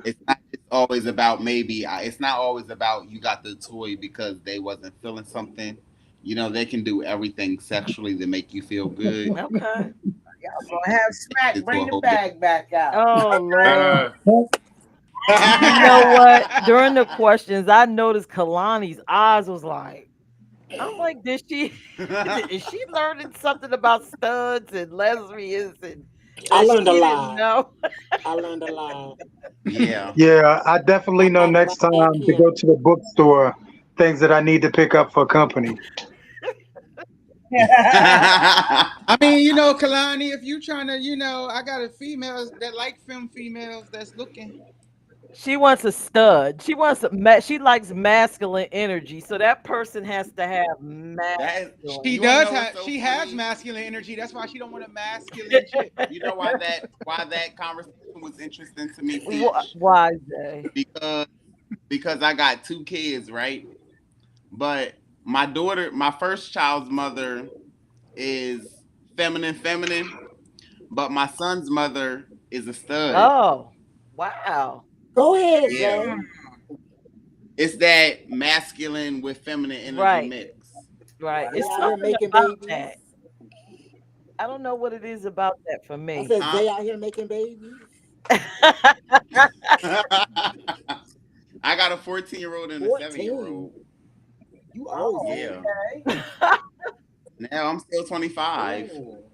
Speaker 3: It's not just always about maybe. It's not always about you got the toy because they wasn't feeling something. They can do everything sexually to make you feel good.
Speaker 1: Okay.
Speaker 4: y'all gonna have smack.
Speaker 3: Into a
Speaker 4: Bring the
Speaker 3: whole different.
Speaker 4: bag back out.
Speaker 1: Oh Lord.
Speaker 2: Uh,
Speaker 1: You know what? During the questions, I noticed Kalani's eyes was like, I'm like, did she is she learning something about studs and lesbians and
Speaker 7: I
Speaker 1: that
Speaker 7: learned a
Speaker 1: she didn't
Speaker 7: lot.
Speaker 1: know?
Speaker 7: I learned a lot.
Speaker 3: Yeah.
Speaker 6: Yeah, I definitely
Speaker 7: I
Speaker 6: know
Speaker 7: got a lot
Speaker 6: next
Speaker 7: of back
Speaker 6: time to
Speaker 7: here.
Speaker 6: go to the bookstore, things that I need to pick up for company.
Speaker 5: I mean, Kalani, if you trying to, I got a female that like film females that's looking.
Speaker 1: She wants a stud. She likes masculine energy. So that person has to have
Speaker 3: that is.
Speaker 1: masculine.
Speaker 5: She
Speaker 3: You want to
Speaker 5: does
Speaker 3: know what's
Speaker 5: have.
Speaker 3: so
Speaker 5: She has
Speaker 3: funny?
Speaker 5: masculine energy. That's why she don't want a masculine chick.
Speaker 3: You know why that conversation was interesting to me, Peach?
Speaker 1: Why, Zay?
Speaker 3: Because I got two kids, right? But my daughter, my first child's mother, is feminine, but my son's mother is a stud.
Speaker 1: Oh, wow.
Speaker 7: Go ahead,
Speaker 3: Yeah,
Speaker 7: Zay.
Speaker 3: it's that masculine with feminine energy
Speaker 1: Right,
Speaker 3: mix.
Speaker 1: right.
Speaker 7: Zay
Speaker 1: It's
Speaker 7: out here
Speaker 1: something
Speaker 7: making
Speaker 1: about
Speaker 7: babies.
Speaker 1: that. I don't know what it is about that for
Speaker 7: I
Speaker 1: me.
Speaker 7: said
Speaker 3: Huh?
Speaker 7: Zay out here making babies.
Speaker 3: I got a 14-year-old and a 7-year-old.
Speaker 7: 14. You old,
Speaker 4: Oh,
Speaker 7: Zay.
Speaker 3: Yeah.
Speaker 4: okay.
Speaker 3: Now I'm still 25.
Speaker 7: Oh,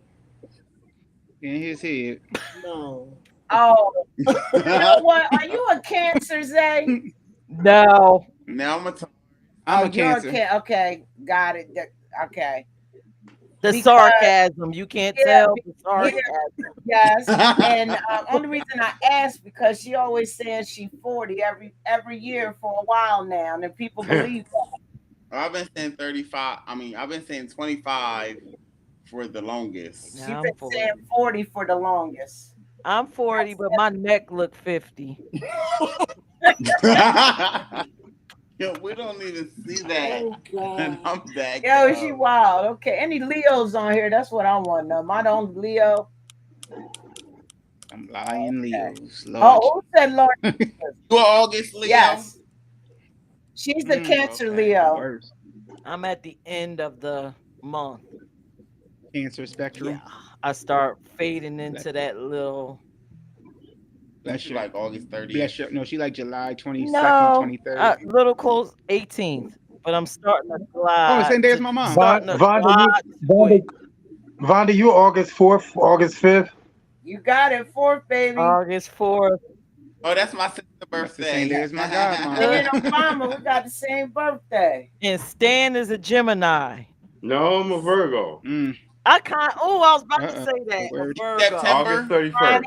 Speaker 5: In his head.
Speaker 7: no.
Speaker 4: Oh, you know what? Are you a Cancer, Zay?
Speaker 1: No.
Speaker 3: Now I'm a
Speaker 5: I'm
Speaker 4: Oh,
Speaker 5: a
Speaker 4: you're a
Speaker 5: Cancer.
Speaker 4: can. Okay, got it. Okay,
Speaker 1: The
Speaker 4: because
Speaker 1: sarcasm. You can't
Speaker 4: yeah,
Speaker 1: tell the
Speaker 4: yeah,
Speaker 1: sarcasm.
Speaker 4: yes. And only reason I asked because she always says she's 40 every year for a while now, and people believe that.
Speaker 3: I've been saying 35. I mean, I've been saying 25 for the longest.
Speaker 4: She's
Speaker 1: Now I'm
Speaker 4: been saying
Speaker 1: 40.
Speaker 4: 40 for the longest.
Speaker 1: I'm 40, but my neck look 50.
Speaker 3: Yo, we don't even see that.
Speaker 7: Oh
Speaker 3: And
Speaker 7: God.
Speaker 3: I'm that
Speaker 4: Yo, she
Speaker 3: young.
Speaker 4: wild. Okay, any Leos on here? That's what I want to know. Am I the only Leo?
Speaker 5: I'm lying
Speaker 4: Okay.
Speaker 5: Leos. Lord.
Speaker 4: Oh, who said Lord?
Speaker 3: You are August Leo?
Speaker 4: Yes, she's the Cancer
Speaker 3: Okay.
Speaker 5: The
Speaker 4: Leo.
Speaker 5: worst.
Speaker 1: I'm at the end of the month.
Speaker 5: Cancer
Speaker 1: Yeah.
Speaker 5: spectrum.
Speaker 1: I start fading
Speaker 5: Bless,
Speaker 1: into that little.
Speaker 3: Don't
Speaker 5: bless
Speaker 3: you
Speaker 5: you.
Speaker 3: like August 30th?
Speaker 5: Bless you. No, she like July 22nd,
Speaker 1: No,
Speaker 5: 23rd.
Speaker 1: little close 18th, but I'm starting to
Speaker 5: Oh, the
Speaker 1: glide
Speaker 5: same day as
Speaker 1: to
Speaker 5: my mom.
Speaker 1: starting to
Speaker 6: Vonda,
Speaker 1: glide to it.
Speaker 6: You August 4th, August 5th.
Speaker 4: You got it, fourth baby.
Speaker 1: August 4th.
Speaker 3: Oh, that's my sister's
Speaker 5: That's the same day
Speaker 3: birthday.
Speaker 5: as my
Speaker 4: Me
Speaker 5: godmom.
Speaker 4: and Obama, we got the same birthday.
Speaker 1: And Stan is a Gemini.
Speaker 2: no, I'm a Virgo.
Speaker 5: Mm.
Speaker 1: I was about to
Speaker 5: Uh-oh.
Speaker 1: say that. A
Speaker 5: Word.
Speaker 1: Virgo.
Speaker 2: August
Speaker 3: September?
Speaker 2: 31st.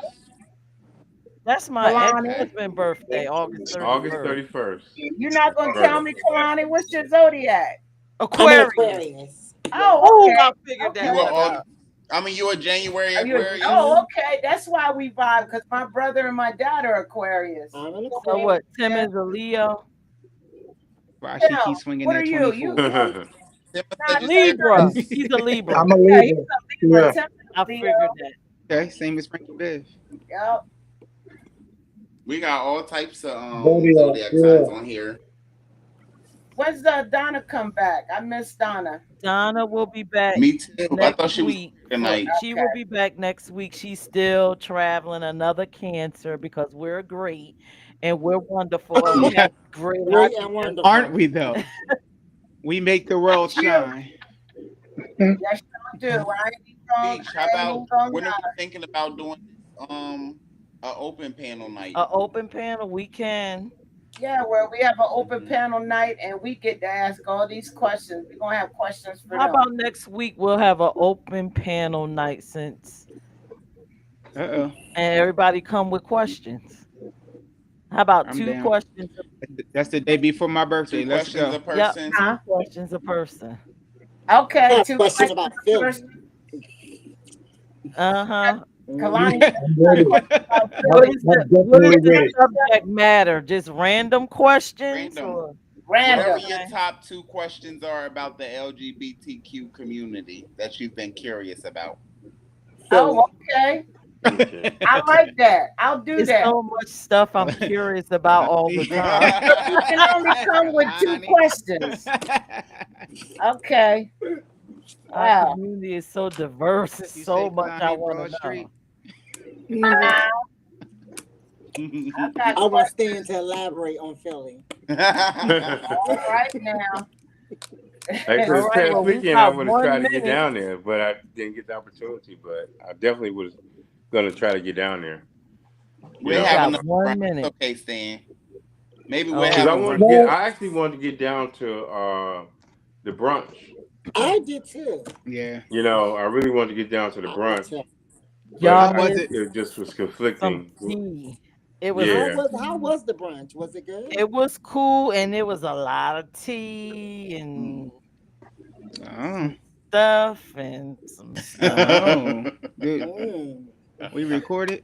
Speaker 1: That's my
Speaker 4: Kalani,
Speaker 1: ex-husband birthday, August
Speaker 2: August
Speaker 1: 31st.
Speaker 2: 31st.
Speaker 4: you're not gonna tell
Speaker 2: Virgo.
Speaker 4: me, Kalani, what's your zodiac?
Speaker 7: I'm an
Speaker 1: Aquarius.
Speaker 7: Aquarius.
Speaker 4: Oh,
Speaker 1: Oh, I
Speaker 4: okay,
Speaker 1: figured
Speaker 3: You
Speaker 1: that
Speaker 3: are
Speaker 1: one
Speaker 4: okay.
Speaker 1: out.
Speaker 3: August. I mean, you a January
Speaker 4: Are you?
Speaker 3: Aquarius?
Speaker 4: Oh, okay. That's why we vibe because my brother and my dad are Aquarius.
Speaker 7: I'm an
Speaker 1: So
Speaker 7: Aquarius.
Speaker 1: what? Tim is a Leo.
Speaker 5: Why she
Speaker 4: Tim,
Speaker 5: keeps swinging
Speaker 4: what are
Speaker 5: that
Speaker 4: you?
Speaker 5: 24?
Speaker 4: You
Speaker 3: Tim a
Speaker 4: not
Speaker 3: Sagittarius?
Speaker 1: Libra.
Speaker 6: I'm,
Speaker 1: He's a Libra.
Speaker 6: I'm a
Speaker 4: yeah, he's
Speaker 6: Libra.
Speaker 4: a Libra.
Speaker 6: Yeah.
Speaker 4: Tim is
Speaker 1: I
Speaker 4: a Leo.
Speaker 1: figured that.
Speaker 5: Okay, same as Frankie Biv.
Speaker 4: Yep.
Speaker 3: We got all types of
Speaker 6: Zodiac.
Speaker 3: zodiac
Speaker 6: Yeah.
Speaker 3: signs on here.
Speaker 4: When's Donna come back? I miss Donna.
Speaker 1: Donna will be back
Speaker 3: Me too. I thought
Speaker 1: next
Speaker 3: she was
Speaker 1: week.
Speaker 3: tonight.
Speaker 1: She will
Speaker 4: Okay.
Speaker 1: be back next week. She's still traveling another cancer because we're great and we're wonderful and we have great
Speaker 7: Great and
Speaker 1: ideas.
Speaker 5: Aren't
Speaker 7: wonderful.
Speaker 5: we though? We make the world
Speaker 4: That's you.
Speaker 5: shine.
Speaker 4: Yes, you do. I ain't wrong.
Speaker 3: Beach, how
Speaker 4: I ain't
Speaker 3: about
Speaker 4: wrong.
Speaker 3: when are we thinking about doing this? A open panel night.
Speaker 1: An open panel, we can.
Speaker 4: Yeah, where we have an open
Speaker 3: Hmm.
Speaker 4: panel night and we get to ask all these questions. We're gonna have questions for
Speaker 1: How
Speaker 4: them.
Speaker 1: about next week we'll have an open panel night since
Speaker 5: Uh-oh.
Speaker 1: and everybody come with questions. How about
Speaker 5: I'm
Speaker 1: two
Speaker 5: down.
Speaker 1: questions?
Speaker 5: That's the day before my birthday.
Speaker 3: Two
Speaker 5: Let's
Speaker 3: questions
Speaker 5: go.
Speaker 3: a
Speaker 1: Yep,
Speaker 3: person.
Speaker 1: two
Speaker 4: Huh?
Speaker 1: questions a person.
Speaker 7: I
Speaker 4: Okay,
Speaker 7: have a
Speaker 4: two
Speaker 7: question
Speaker 4: questions
Speaker 7: about
Speaker 4: per person.
Speaker 7: Philly.
Speaker 1: Uh-huh.
Speaker 4: Kalani
Speaker 6: I'm
Speaker 4: got a
Speaker 6: ready.
Speaker 4: question about
Speaker 1: What
Speaker 4: Philly.
Speaker 1: is
Speaker 6: I'm
Speaker 1: the
Speaker 6: definitely ready.
Speaker 1: subject matter? Just random questions
Speaker 3: Random.
Speaker 1: or
Speaker 3: Whatever
Speaker 4: Random.
Speaker 3: your
Speaker 1: okay.
Speaker 3: top two questions are about the LGBTQ community that you've been curious about.
Speaker 4: Oh,
Speaker 7: Philly.
Speaker 4: okay.
Speaker 2: Okay.
Speaker 4: I like that. I'll do
Speaker 1: It's
Speaker 4: that.
Speaker 1: so much stuff I'm curious about all the time.
Speaker 4: But you can only come with two
Speaker 5: Honey.
Speaker 4: questions. Okay.
Speaker 1: Our
Speaker 4: Wow.
Speaker 1: community is so diverse. It's
Speaker 5: You
Speaker 1: so
Speaker 5: say
Speaker 1: much I
Speaker 5: Kalani
Speaker 1: want to
Speaker 5: Broad
Speaker 1: know.
Speaker 5: Street.
Speaker 7: Mhm.
Speaker 4: I got
Speaker 7: I want
Speaker 4: questions.
Speaker 7: Stan to elaborate on Philly.
Speaker 4: All right now.
Speaker 2: Like
Speaker 1: All
Speaker 2: this
Speaker 1: right,
Speaker 2: past
Speaker 1: well, we
Speaker 2: weekend, I
Speaker 1: got
Speaker 2: would have tried
Speaker 1: one
Speaker 2: to get
Speaker 1: minute.
Speaker 2: down there, but I didn't get the opportunity. But I definitely was gonna try to get down there. You
Speaker 3: We'll
Speaker 1: We
Speaker 2: know,
Speaker 3: have
Speaker 1: got
Speaker 3: another
Speaker 1: one
Speaker 3: brunch. It's
Speaker 1: minute.
Speaker 3: okay, Stan. Maybe we'll
Speaker 2: because
Speaker 3: have
Speaker 2: I
Speaker 3: a
Speaker 1: Okay.
Speaker 2: wanted
Speaker 3: brunch.
Speaker 2: to get.
Speaker 6: No,
Speaker 2: I actually wanted to get down to the brunch.
Speaker 7: I did too.
Speaker 5: Yeah.
Speaker 2: You know, I really wanted to get down to the
Speaker 7: I did
Speaker 2: brunch,
Speaker 7: too.
Speaker 2: but
Speaker 5: How
Speaker 1: Y'all
Speaker 2: I
Speaker 5: was
Speaker 1: miss
Speaker 5: it?
Speaker 2: it just was
Speaker 1: some
Speaker 2: conflicting.
Speaker 1: tea. It was
Speaker 7: How
Speaker 2: Yeah.
Speaker 7: was how was the brunch? Was it good?
Speaker 1: it was cool and it was a lot of tea
Speaker 3: Mm.
Speaker 1: and
Speaker 5: Oh.
Speaker 1: some stuff and some stuff.
Speaker 5: Oh. Dude,
Speaker 7: Mm.
Speaker 5: we recorded.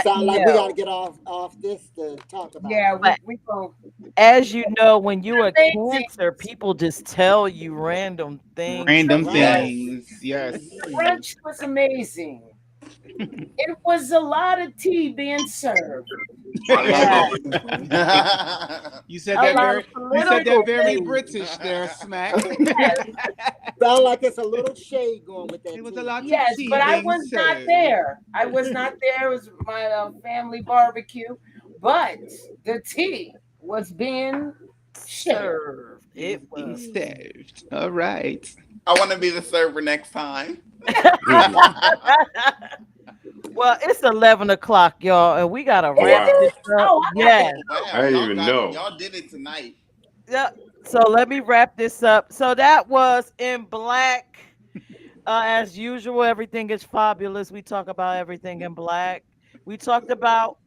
Speaker 7: Sound like we got to
Speaker 1: No,
Speaker 7: get off this to talk about
Speaker 4: Yeah,
Speaker 7: it.
Speaker 1: but
Speaker 4: we go
Speaker 1: as you know, when you are
Speaker 4: amazing.
Speaker 1: cancer, people just tell you random things to
Speaker 5: Random
Speaker 7: Right.
Speaker 1: say.
Speaker 5: things. Yes.
Speaker 7: Mhm.
Speaker 4: Brunch was amazing. It was a lot of tea being served.
Speaker 3: I love
Speaker 1: Yeah,
Speaker 3: it.
Speaker 1: a lot of
Speaker 5: You said that
Speaker 1: political
Speaker 5: very
Speaker 1: things.
Speaker 5: British there, Smack.
Speaker 4: Yes,
Speaker 7: Sound like it's a little shade going with
Speaker 5: It
Speaker 7: that
Speaker 5: was a
Speaker 7: tea.
Speaker 5: lot of
Speaker 4: yes,
Speaker 5: tea
Speaker 4: but I
Speaker 5: being
Speaker 4: was not
Speaker 5: served.
Speaker 4: there. I was not there. It was my family barbecue, but the tea was being shared.
Speaker 1: Served.
Speaker 5: It
Speaker 1: It
Speaker 5: was being
Speaker 1: was.
Speaker 5: served. All right.
Speaker 3: I want to be the server next time.
Speaker 1: Well, it's 11 o'clock, y'all, and we gotta
Speaker 2: Oh,
Speaker 4: Is
Speaker 1: wrap
Speaker 2: wow.
Speaker 1: this
Speaker 4: it?
Speaker 1: up.
Speaker 4: Oh,
Speaker 1: Yes.
Speaker 3: Oh wow,
Speaker 2: I didn't even know.
Speaker 3: y'all did it tonight.
Speaker 1: Yeah. So let me wrap this up. So that was in black. As usual, everything is fabulous. We talk about everything in black. We talked about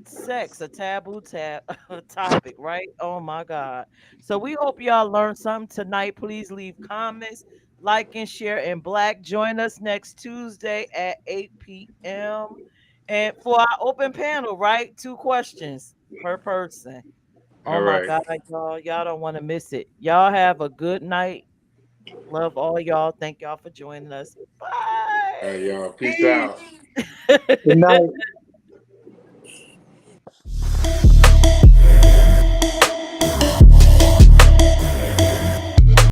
Speaker 1: sex, a taboo topic, right? Oh my God. So we hope y'all learned something tonight. Please leave comments, like, and share in black. Join us next Tuesday at 8 p.m. And for our open panel, right? Two questions per person.
Speaker 2: All
Speaker 1: Oh my
Speaker 2: right.
Speaker 1: God, y'all. Y'all don't want to miss it. Y'all have a good night. Love all y'all. Thank y'all for joining us.
Speaker 2: All right,
Speaker 1: Bye.
Speaker 2: y'all. Peace out.
Speaker 6: good night.